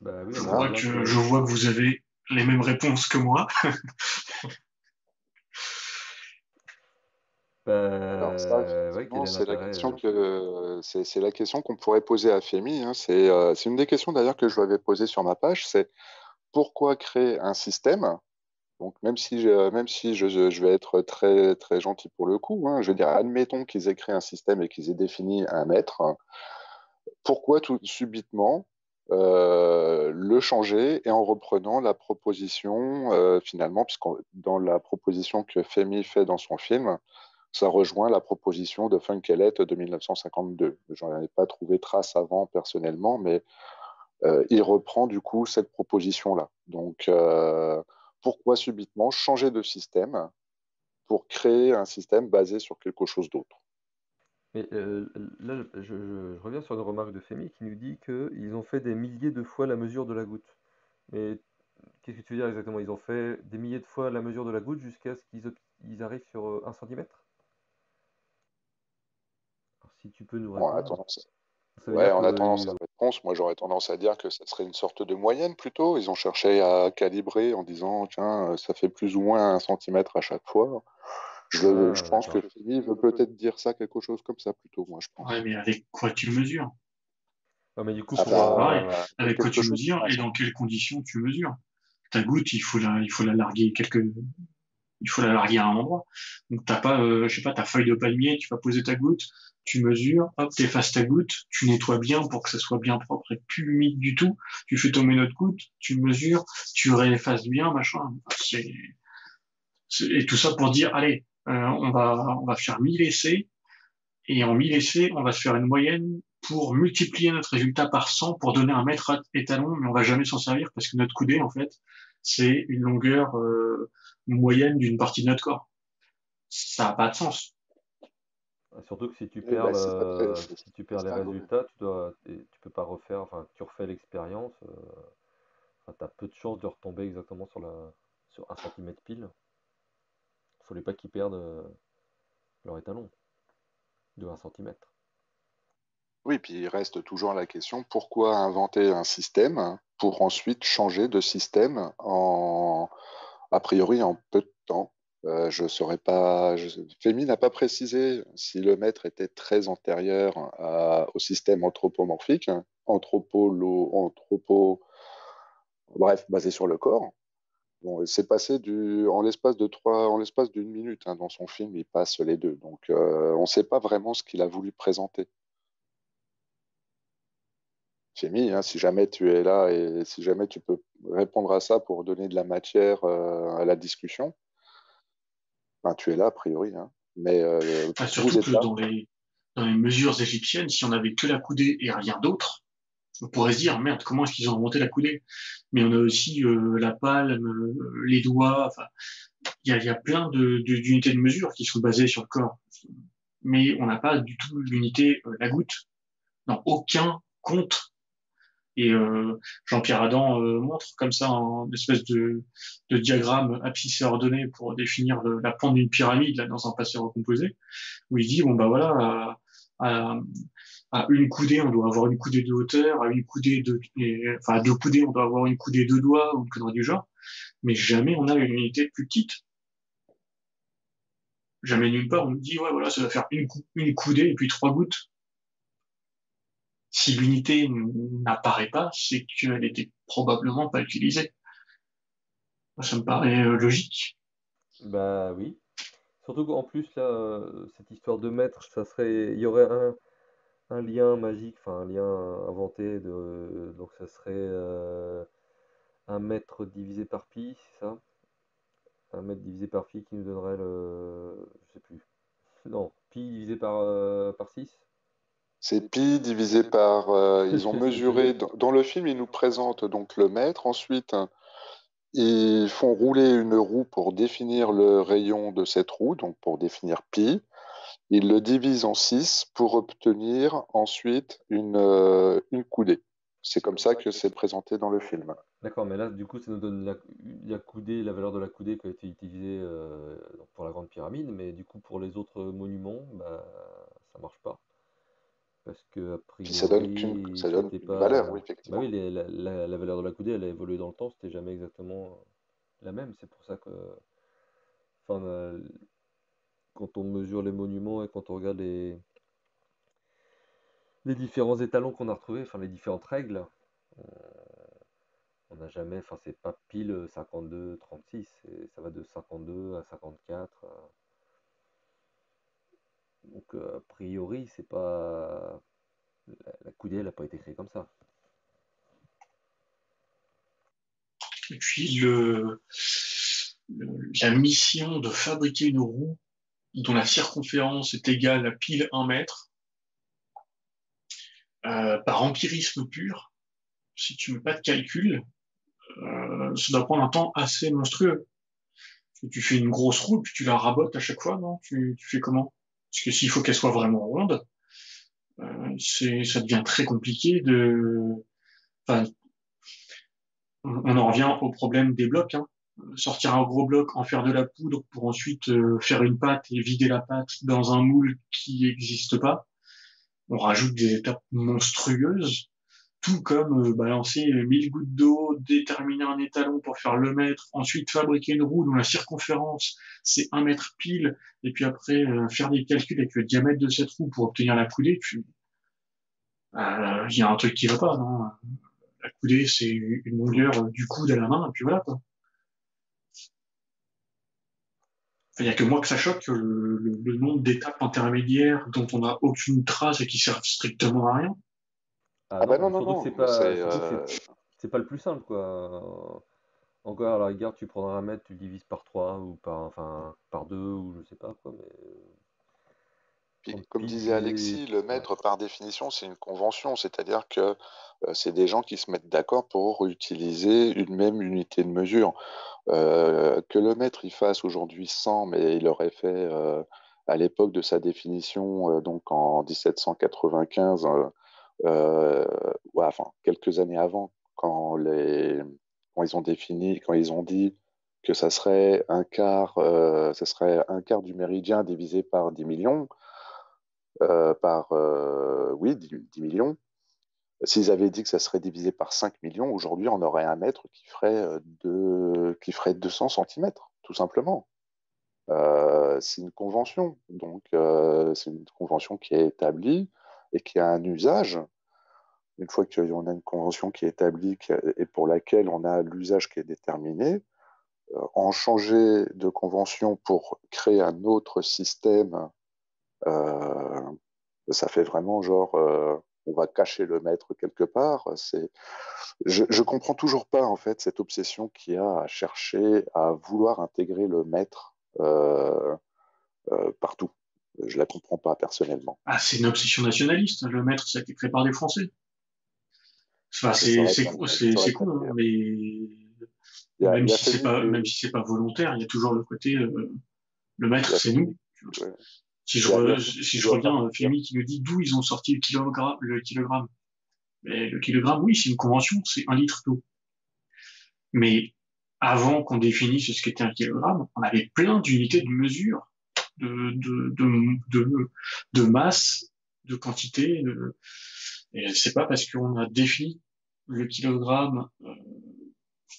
Bah oui, Je on vois voit bien que que. je vois que vous avez les mêmes réponses que moi. Alors ça, Ouais, quel effectivement, est c'est la l'intérêt question c'est la question qu'on pourrait poser à Femi, hein. C'est une des questions d'ailleurs que je lui avais posée sur ma page. C'est pourquoi créer un système? Donc même si je vais être très très gentil pour le coup, hein, je veux dire, admettons qu'ils aient créé un système et qu'ils aient défini 1 mètre. Pourquoi tout subitement le changer et en reprenant la proposition finalement, puisque dans la proposition que Femi fait dans son film, ça rejoint la proposition de Funkelette de 1952. J'en ai pas trouvé trace avant personnellement, mais il reprend du coup cette proposition-là. Donc pourquoi subitement changer de système pour créer un système basé sur quelque chose d'autre? Mais là, je reviens sur une remarque de Femi qui nous dit qu'ils ont fait des milliers de fois la mesure de la goutte. Mais qu'est-ce que tu veux dire exactement? Ils ont fait des milliers de fois la mesure de la goutte jusqu'à ce qu'ils arrivent sur 1 centimètre? Alors, si tu peux nous Bon, répondre. Ça veut ouais, dire en attendant sa que. réponse, moi j'aurais tendance à dire que ça serait une sorte de moyenne plutôt. Ils ont cherché à calibrer en disant, tiens, ça fait plus ou moins 1 centimètre à chaque fois. Je Ah, pense que d'accord. Femi veut peut-être dire ça, quelque chose comme ça plutôt, moi je Ouais, pense. mais avec quoi tu mesures? Ah, mais du coup, Ah C'est pour. toujours pareil. avec Avec quoi quelque tu chose mesures comme et ça. dans quelles conditions tu mesures. Ta goutte, il faut la larguer il faut la larguer à un endroit. Donc t'as pas, je sais pas, ta feuille de palmier, tu vas poser ta goutte, tu mesures, hop, t'effaces ta goutte, tu nettoies bien pour que ça soit bien propre et plus humide du tout. Tu fais tomber notre goutte, tu mesures, tu réeffaces bien, machin. Et tout ça pour dire, allez, on va faire 1000 essais et en 1000 essais, on va se faire une moyenne pour multiplier notre résultat par 100 pour donner un mètre étalon, mais on va jamais s'en servir parce que notre coudée, en fait, c'est une longueur moyenne d'une partie de notre corps. Ça n'a pas de sens. Surtout que si tu Oui, perds bah, si tu perds les c'est un goal. résultats, tu peux pas refaire, enfin, tu refais l'expérience, enfin, t'as peu de chances de retomber exactement sur 1 centimètre pile, sur les pas qui perdent leur étalon de 1 centimètre. Oui, puis il reste toujours la question, pourquoi inventer un système pour ensuite changer de système a priori en peu de temps? Je saurais pas. Femi n'a pas précisé si le maître était très antérieur au système anthropomorphique, hein, bref, basé sur le corps. Bon, c'est passé en l'espace d'une minute, hein, dans son film, il passe les deux. Donc, on ne sait pas vraiment ce qu'il a voulu présenter. Femi, hein, si jamais tu es là et si jamais tu peux répondre à ça pour donner de la matière à la discussion, ben, tu es là a priori, hein. Mais Enfin, vous surtout êtes que là. dans les mesures égyptiennes, si on avait que la coudée et rien d'autre, on pourrait se dire, merde, comment est-ce qu'ils ont inventé la coudée? Mais on a aussi la palme, les doigts, enfin, il y a plein d'unités de mesure qui sont basées sur le corps. Mais on n'a pas du tout l'unité, la goutte, dans aucun compte. Et Jean-Pierre Adam montre comme ça un espèce de diagramme abscissé ordonné pour définir la pente d'une pyramide là, dans un passé recomposé, où il dit, bon bah voilà, à, à une coudée, on doit avoir une coudée de hauteur, à une coudée enfin à deux coudées, on doit avoir une coudée de doigts, ou une connerie du genre, mais jamais on a une unité plus petite. Jamais nulle part on nous dit, ouais, voilà, ça va faire une coudée et puis 3 gouttes. Si l'unité n'apparaît pas, c'est qu'elle était probablement pas utilisée. Ça me paraît logique. Bah oui. Surtout qu'en plus, là, cette histoire de maître, il y aurait un lien magique, enfin un lien inventé, donc ça serait un mètre divisé par pi, c'est ça? Un mètre divisé par pi qui nous donnerait je sais plus. Non, pi divisé par 6. C'est pi divisé par. Ils ont Je sais plus. mesuré. Dans le film, ils nous présentent donc le mètre. Ensuite, ils font rouler une roue pour définir le rayon de cette roue, donc pour définir pi. Ils le divisent en 6 pour obtenir ensuite une coudée. C'est comme ça que c'est présenté dans le film. D'accord, mais là, du coup, ça nous donne la coudée, la valeur de la coudée qui a été utilisée donc pour la Grande Pyramide, mais du coup, pour les autres monuments, bah, ça marche pas. Parce que, a Puis priori, ça donne c'était une valeur, oui, pas. Bah oui, effectivement. la valeur de la coudée, elle a évolué dans le temps, c'était jamais exactement la même. C'est pour ça que. Enfin, quand on mesure les monuments et quand on regarde les différents étalons qu'on a retrouvés, enfin, les différentes règles, on n'a jamais. Enfin, c'est pas pile 52, 36, ça va de 52 à 54. Donc, a priori, c'est pas. La coudée, elle n'a pas été créée comme ça. Et puis la mission de fabriquer une roue dont la circonférence est égale à pile 1 mètre, par empirisme pur, si tu mets pas de calcul, ça doit prendre un temps assez monstrueux. Tu fais une grosse roue, puis tu la rabotes à chaque fois, non? Tu fais comment? Parce que s'il faut qu'elle soit vraiment ronde, ça devient très compliqué enfin, on en revient au problème des blocs, hein. Sortir un gros bloc, en faire de la poudre pour ensuite faire une pâte et vider la pâte dans un moule qui n'existe pas. On rajoute des étapes monstrueuses, tout comme balancer 1000 gouttes d'eau, déterminer un étalon pour faire le mètre, ensuite fabriquer une roue dont la circonférence c'est 1 mètre pile, et puis après faire des calculs avec le diamètre de cette roue pour obtenir la coudée. Il y a un truc qui va pas, non? La coudée c'est une longueur du coude à la main, et puis voilà quoi. Il n'y a que moi que ça choque, le nombre d'étapes intermédiaires dont on n'a aucune trace et qui servent strictement à rien. Ah Ah bah non, non, mais non, surtout que non, c'est c'est pas le plus simple, quoi. Encore à la rigueur, tu prendras un mètre, tu le divises par 3 ou enfin, par 2 ou je sais pas quoi, mais puis, prendre comme pi disait divisé. Alexis, le Ouais. maître par définition, c'est une convention, c'est-à-dire que c'est des gens qui se mettent d'accord pour utiliser une même unité de mesure. Que le maître il fasse aujourd'hui 100, mais il aurait fait à l'époque de sa définition, donc en 1795, ouais, enfin, quelques années avant, quand quand ils ont dit que ça serait un quart du méridien divisé par 10 millions, oui, 10 millions. S'ils avaient dit que ça serait divisé par 5 millions, aujourd'hui, on aurait un mètre qui ferait 200 centimètres, tout simplement. C'est une convention, donc c'est une convention qui est établie et qui a un usage. Une fois qu'on a une convention qui est établie et pour laquelle on a l'usage qui est déterminé, en changer de convention pour créer un autre système, euh, ça fait vraiment genre on va cacher le maître quelque part. Je comprends toujours pas en fait cette obsession qu'il y a à chercher à vouloir intégrer le maître partout. Je la comprends pas personnellement. Ah, c'est une obsession nationaliste. Le maître, ça a été créé par des Français. Enfin, Mais ça aurait c'est pu con, hein, être- mais il même y a si c'est Femi pas, qui même si c'est pas volontaire, il y a toujours le côté, le il maître, y a c'est Femi- nous. ouais. Il y a Femi Si qui je doit reviens, partir. Fémi qui nous dit d'où ils ont sorti le kilogramme. Mais le kilogramme, oui, c'est une convention, c'est 1 litre d'eau. Mais avant qu'on définisse ce qu'était un kilogramme, on avait plein d'unités de mesure, de, de, de, de, de masse, de quantité. Et c'est pas parce qu'on a défini le kilogramme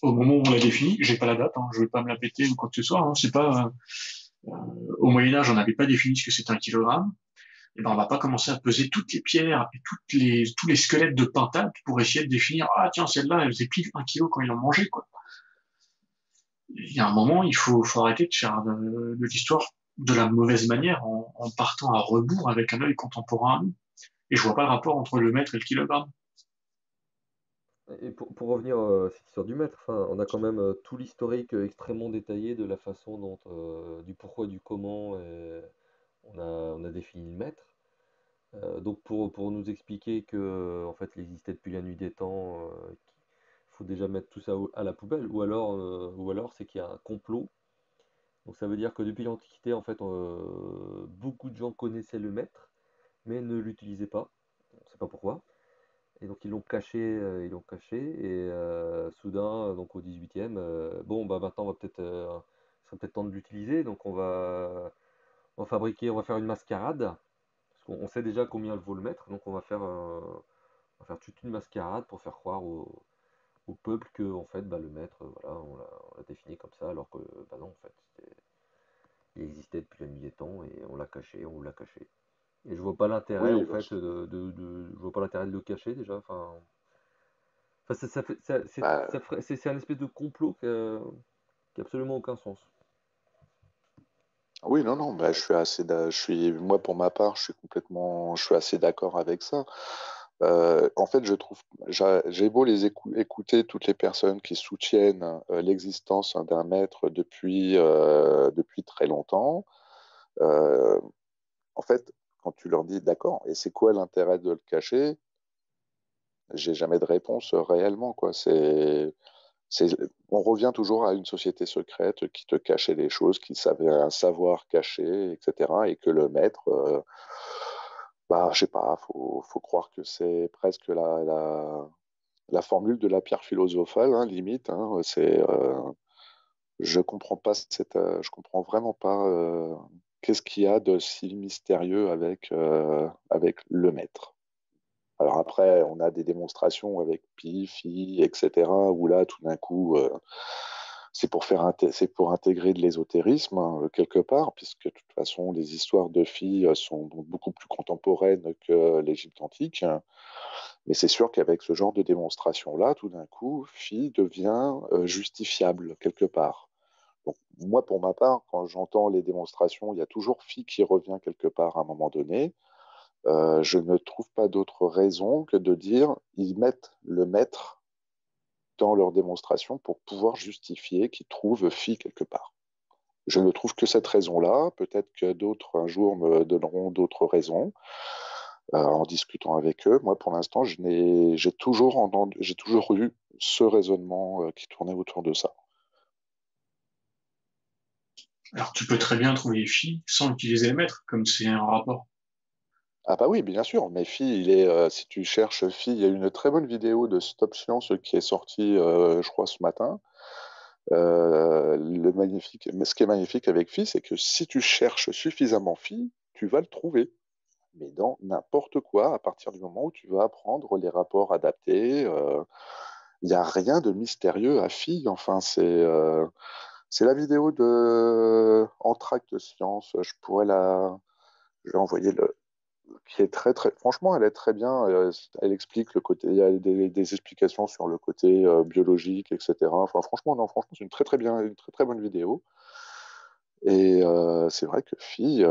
au moment où on l'a défini, j'ai pas la date, hein, je vais pas me la péter ou quoi que ce soit. Hein, c'est pas au Moyen Âge, on n'avait pas défini ce que c'était un kilogramme. Et ben on va pas commencer à peser toutes les pierres et tous les squelettes de pintade pour essayer de définir ah tiens celle-là elle faisait pile 1 kilo quand ils l'ont mangé quoi. Il y a un moment il faut arrêter de faire de l'histoire de la mauvaise manière en partant à rebours avec un œil contemporain à nous. Et je vois pas le rapport entre le mètre et le kilogramme. Et pour revenir à cette histoire du maître, enfin, on a quand même tout l'historique extrêmement détaillé de la façon dont, du pourquoi, du comment, on a défini le maître. Donc pour nous expliquer que en fait il existait depuis la nuit des temps, qu'il faut déjà mettre tout ça à la poubelle, ou alors c'est qu'il y a un complot. Donc ça veut dire que depuis l'Antiquité, en fait, beaucoup de gens connaissaient le maître, mais ne l'utilisaient pas. On ne sait pas pourquoi. Et donc ils l'ont caché, et soudain, donc au 18e, bon bah maintenant il serait peut-être temps de l'utiliser, donc on va faire une mascarade, parce qu'on sait déjà combien vaut le mètre, donc on va faire toute une mascarade pour faire croire au peuple que en fait bah, le mètre, voilà, on l'a défini comme ça, alors que bah non en fait il existait depuis la nuit des temps et on vous l'a caché. Et je vois pas l'intérêt en Oui, fait je vois pas l'intérêt de le cacher déjà. Enfin, ça fait, bah, c'est un espèce de complot qui a absolument aucun sens. oui, non, non, bah, moi pour ma part, je suis assez d'accord avec ça. En fait, je trouve, j'ai beau écouter toutes les personnes qui soutiennent l'existence d'un maître depuis très longtemps. euh, En fait, quand tu leur dis d'accord, et c'est quoi l'intérêt de le cacher, j'ai jamais de réponse réellement, quoi. C'est, on revient toujours à une société secrète qui te cachait les choses, qui savait un savoir caché, etc. Et que le maître, bah, je sais pas, faut croire que c'est presque la formule de la pierre philosophale, hein, limite. Hein. Je comprends pas je comprends vraiment pas qu'est-ce qu'il y a de si mystérieux avec le maître. Alors après, on a des démonstrations avec pi, phi, etc., où là, tout d'un coup, c'est pour intégrer de l'ésotérisme, hein, quelque part, puisque de toute façon, les histoires de phi sont donc beaucoup plus contemporaines que l'Égypte antique. Mais c'est sûr qu'avec ce genre de démonstration-là, tout d'un coup, phi devient justifiable, quelque part. Donc, moi, pour ma part, quand j'entends les démonstrations, il y a toujours phi qui revient quelque part à un moment donné. Je ne trouve pas d'autre raison que de dire ils mettent le maître dans leur démonstration pour pouvoir justifier qu'ils trouvent phi quelque part. Je ne trouve que cette raison-là. Peut-être que d'autres un jour me donneront d'autres raisons en discutant avec eux. Moi, pour l'instant, j'ai toujours eu ce raisonnement qui tournait autour de ça. Alors tu peux très bien trouver les filles sans utiliser les maîtres, comme c'est un rapport. Ah bah oui, bien sûr, mais Phi, si tu cherches Phi, il y a une très bonne vidéo de Stop Science qui est sortie, je crois, ce matin. Mais ce qui est magnifique avec Phi, c'est que si tu cherches suffisamment Phi, tu vas le trouver. Mais dans n'importe quoi, à partir du moment où tu vas apprendre les rapports adaptés, il n'y a rien de mystérieux à Phi. Enfin, c'est la vidéo de Entracte Science. Je vais envoyer qui est très très franchement elle est très bien, elle explique le côté, il y a des explications sur le côté biologique, etc. Enfin franchement non, franchement c'est une très très bonne vidéo. Et c'est vrai que Phi,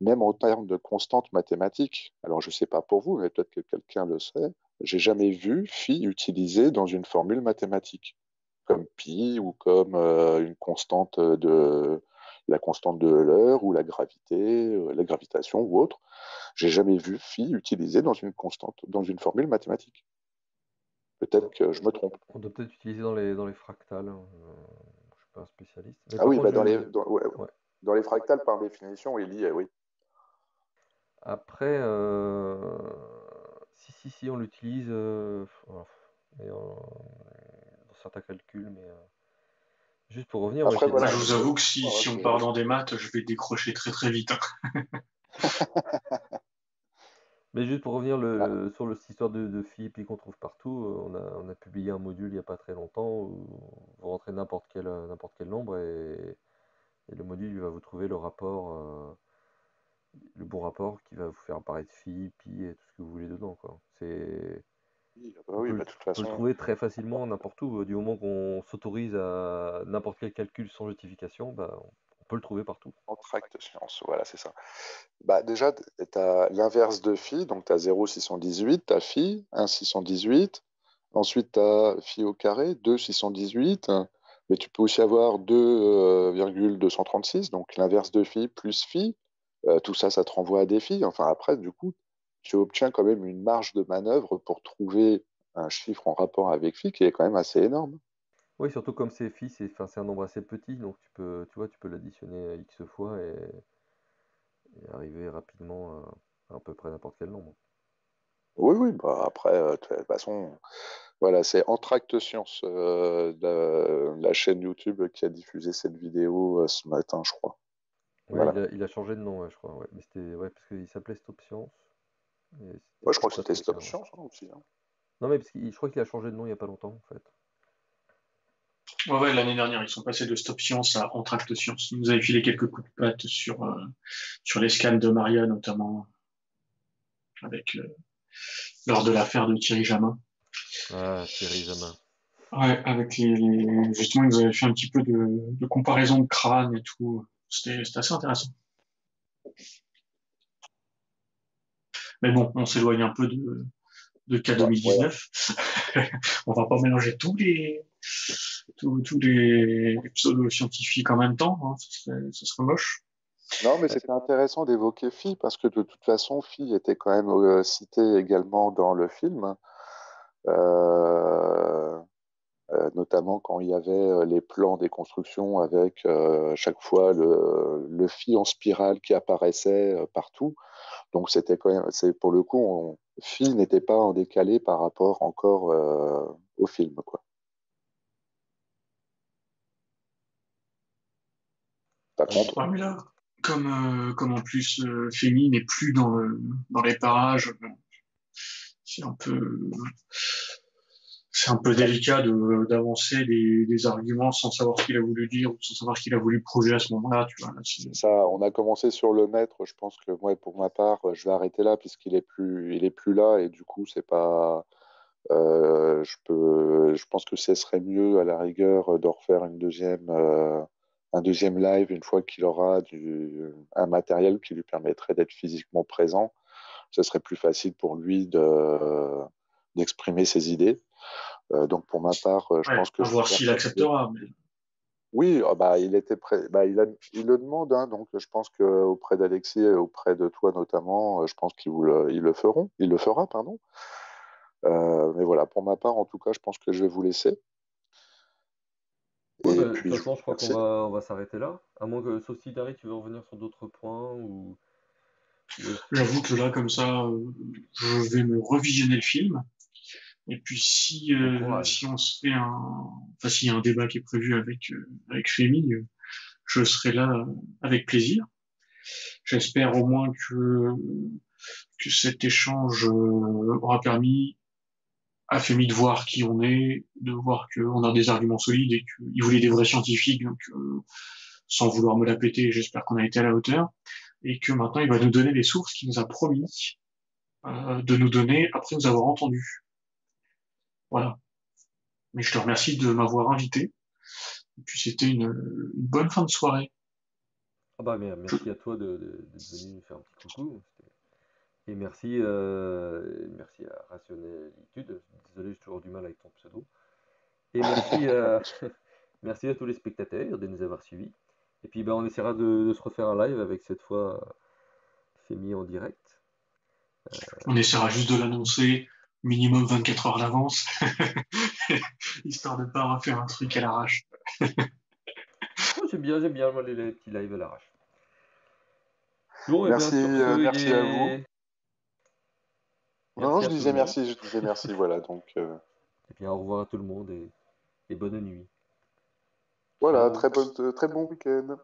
même en termes de constantes mathématiques, alors je sais pas pour vous mais peut-être que quelqu'un le sait, j'ai jamais vu Phi utilisé dans une formule mathématique comme pi ou comme une constante de la constante de Euler ou la gravité, la gravitation ou autre. J'ai jamais vu phi utilisé dans une constante, dans une formule mathématique. Peut-être que je me trompe. On doit peut-être utiliser dans les fractales, hein. Je suis pas un spécialiste. Mais Ah par oui, contre, bah ouais, ouais. dans les fractales, par définition, il y est, oui. Après, si, on l'utilise mais, dans certains calculs, mais juste pour revenir, moi Après, j'étais Ah, voilà, je dans. vous avoue que ouais, si on part dans des maths, je vais décrocher très très vite, hein. Mais juste pour revenir ah, sur cette histoire de phi et pi qu'on trouve partout, on a publié un module il n'y a pas très longtemps où vous rentrez n'importe quel nombre et le module il va vous trouver le bon rapport qui va vous faire apparaître phi, pi et tout ce que vous voulez dedans, quoi. oui, bah On oui, peut, bah, de toute on peut le façon, trouver très facilement n'importe où. Du moment qu'on s'autorise à n'importe quel calcul sans justification, bah, on peut le trouver partout. en tract science, voilà, c'est ça. Bah, déjà, tu as l'inverse de phi, donc tu as 0,618, tu as phi, 1,618. Ensuite, tu as phi au carré, 2,618. Mais tu peux aussi avoir 2,236, donc l'inverse de phi plus phi. Tout ça, ça te renvoie à des phi. Enfin, après, du coup, tu obtiens quand même une marge de manœuvre pour trouver un chiffre en rapport avec phi qui est quand même assez énorme. Oui, surtout comme c'est phi, c'est un nombre assez petit, donc tu peux l'additionner x fois et arriver rapidement à peu près n'importe quel nombre. Oui, oui, bah après, de toute façon, voilà, c'est Entracte Science, la chaîne YouTube qui a diffusé cette vidéo ce matin, je crois. Ouais, Voilà. il a changé de nom, ouais, je crois. Ouais. Mais c'était ouais, parce qu'il s'appelait Stop Science. Et c'était Moi, je crois peut-être que pas c'était trop clair, Stop ouais. Science hein, aussi, hein. Non, mais je crois qu'il a changé de nom il n'y a pas longtemps, en fait. Ouais, ouais, l'année dernière, ils sont passés de Stop Science à Entracte Science. Ils nous avaient filé quelques coups de patte sur les scans de Maria, notamment, avec, lors de l'affaire de Thierry Jamin. Ah, Thierry Jamin. Ouais, avec justement, ils nous avaient fait un petit peu de comparaison de crâne et tout. C'était assez intéressant. Mais bon, on s'éloigne un peu de cas Bah, voilà. 2019. On va pas mélanger tous les pseudo-scientifiques en même temps, hein. Ce serait moche. Non, mais c'était intéressant d'évoquer Phi parce que de toute façon, Phi était quand même cité également dans le film. Euh, Notamment quand il y avait les plans des constructions avec chaque fois le fil en spirale qui apparaissait partout. Donc c'était quand même, c'est pour le coup, Phi n'était pas en décalé par rapport encore au film, quoi. Par contre, Ouais, mais là, comme en plus Femi n'est plus dans les parages, c'est un peu c'est un peu délicat d'avancer des arguments sans savoir ce qu'il a voulu dire ou sans savoir ce qu'il a voulu prouver à ce moment-là, tu vois. Là, ça, on a commencé sur le maître. Je pense que moi, pour ma part, je vais arrêter là il est plus là et du coup, c'est pas. Je pense que ce serait mieux à la rigueur de refaire un deuxième live une fois qu'il aura un matériel qui lui permettrait d'être physiquement présent. Ce serait plus facile pour lui d'exprimer ses idées. Donc pour ma part, je ouais, pense que à je vais voir faire s'il comme il est. acceptera. Mais Oui, bah, il était prêt. Bah, il le demande, hein, donc je pense qu'auprès d'Alexis et auprès de toi notamment, je pense ils le feront. Il le fera, pardon. Mais voilà, pour ma part, en tout cas, je pense que je vais vous laisser. Ouais, Et bah, de toute puis, je vous façon, je crois qu'on remercie. on va s'arrêter là. À moins que, sauf si Dari, tu veux revenir sur d'autres points ou est-ce que... J'avoue que là, comme ça, je vais me revisionner le film. Et puis Bon courage. si on se fait enfin s'il y a un débat qui est prévu avec Fémi, je serai là avec plaisir. J'espère au moins que cet échange aura permis à Fémi de voir qui on est, de voir qu'on a des arguments solides et qu'il voulait des vrais scientifiques, donc sans vouloir me la péter, j'espère qu'on a été à la hauteur, et que maintenant il va nous donner les sources qu'il nous a promis de nous donner après nous avoir entendus. Voilà. Mais je te remercie de m'avoir invité. Et puis c'était une bonne fin de soirée. Ah bah merci à toi d'être venu nous faire un petit coucou. Et merci à Rationalitude. Désolé, j'ai toujours du mal avec ton pseudo. Et merci à tous les spectateurs de nous avoir suivis. Et puis on essaiera de se refaire un live avec cette fois Fémi en direct. On essaiera juste de l'annoncer minimum 24 heures à l'avance, histoire de ne pas refaire un truc à l'arrache. Oh, j'aime bien moi, les petits lives à l'arrache. Bon, et bien Merci, sur ce, merci à vous. Non, non, merci je à tout le disais monde. merci, je disais merci, voilà. Donc, Et bien au revoir à tout le monde et bonne nuit. voilà, Ciao. très bon week-end.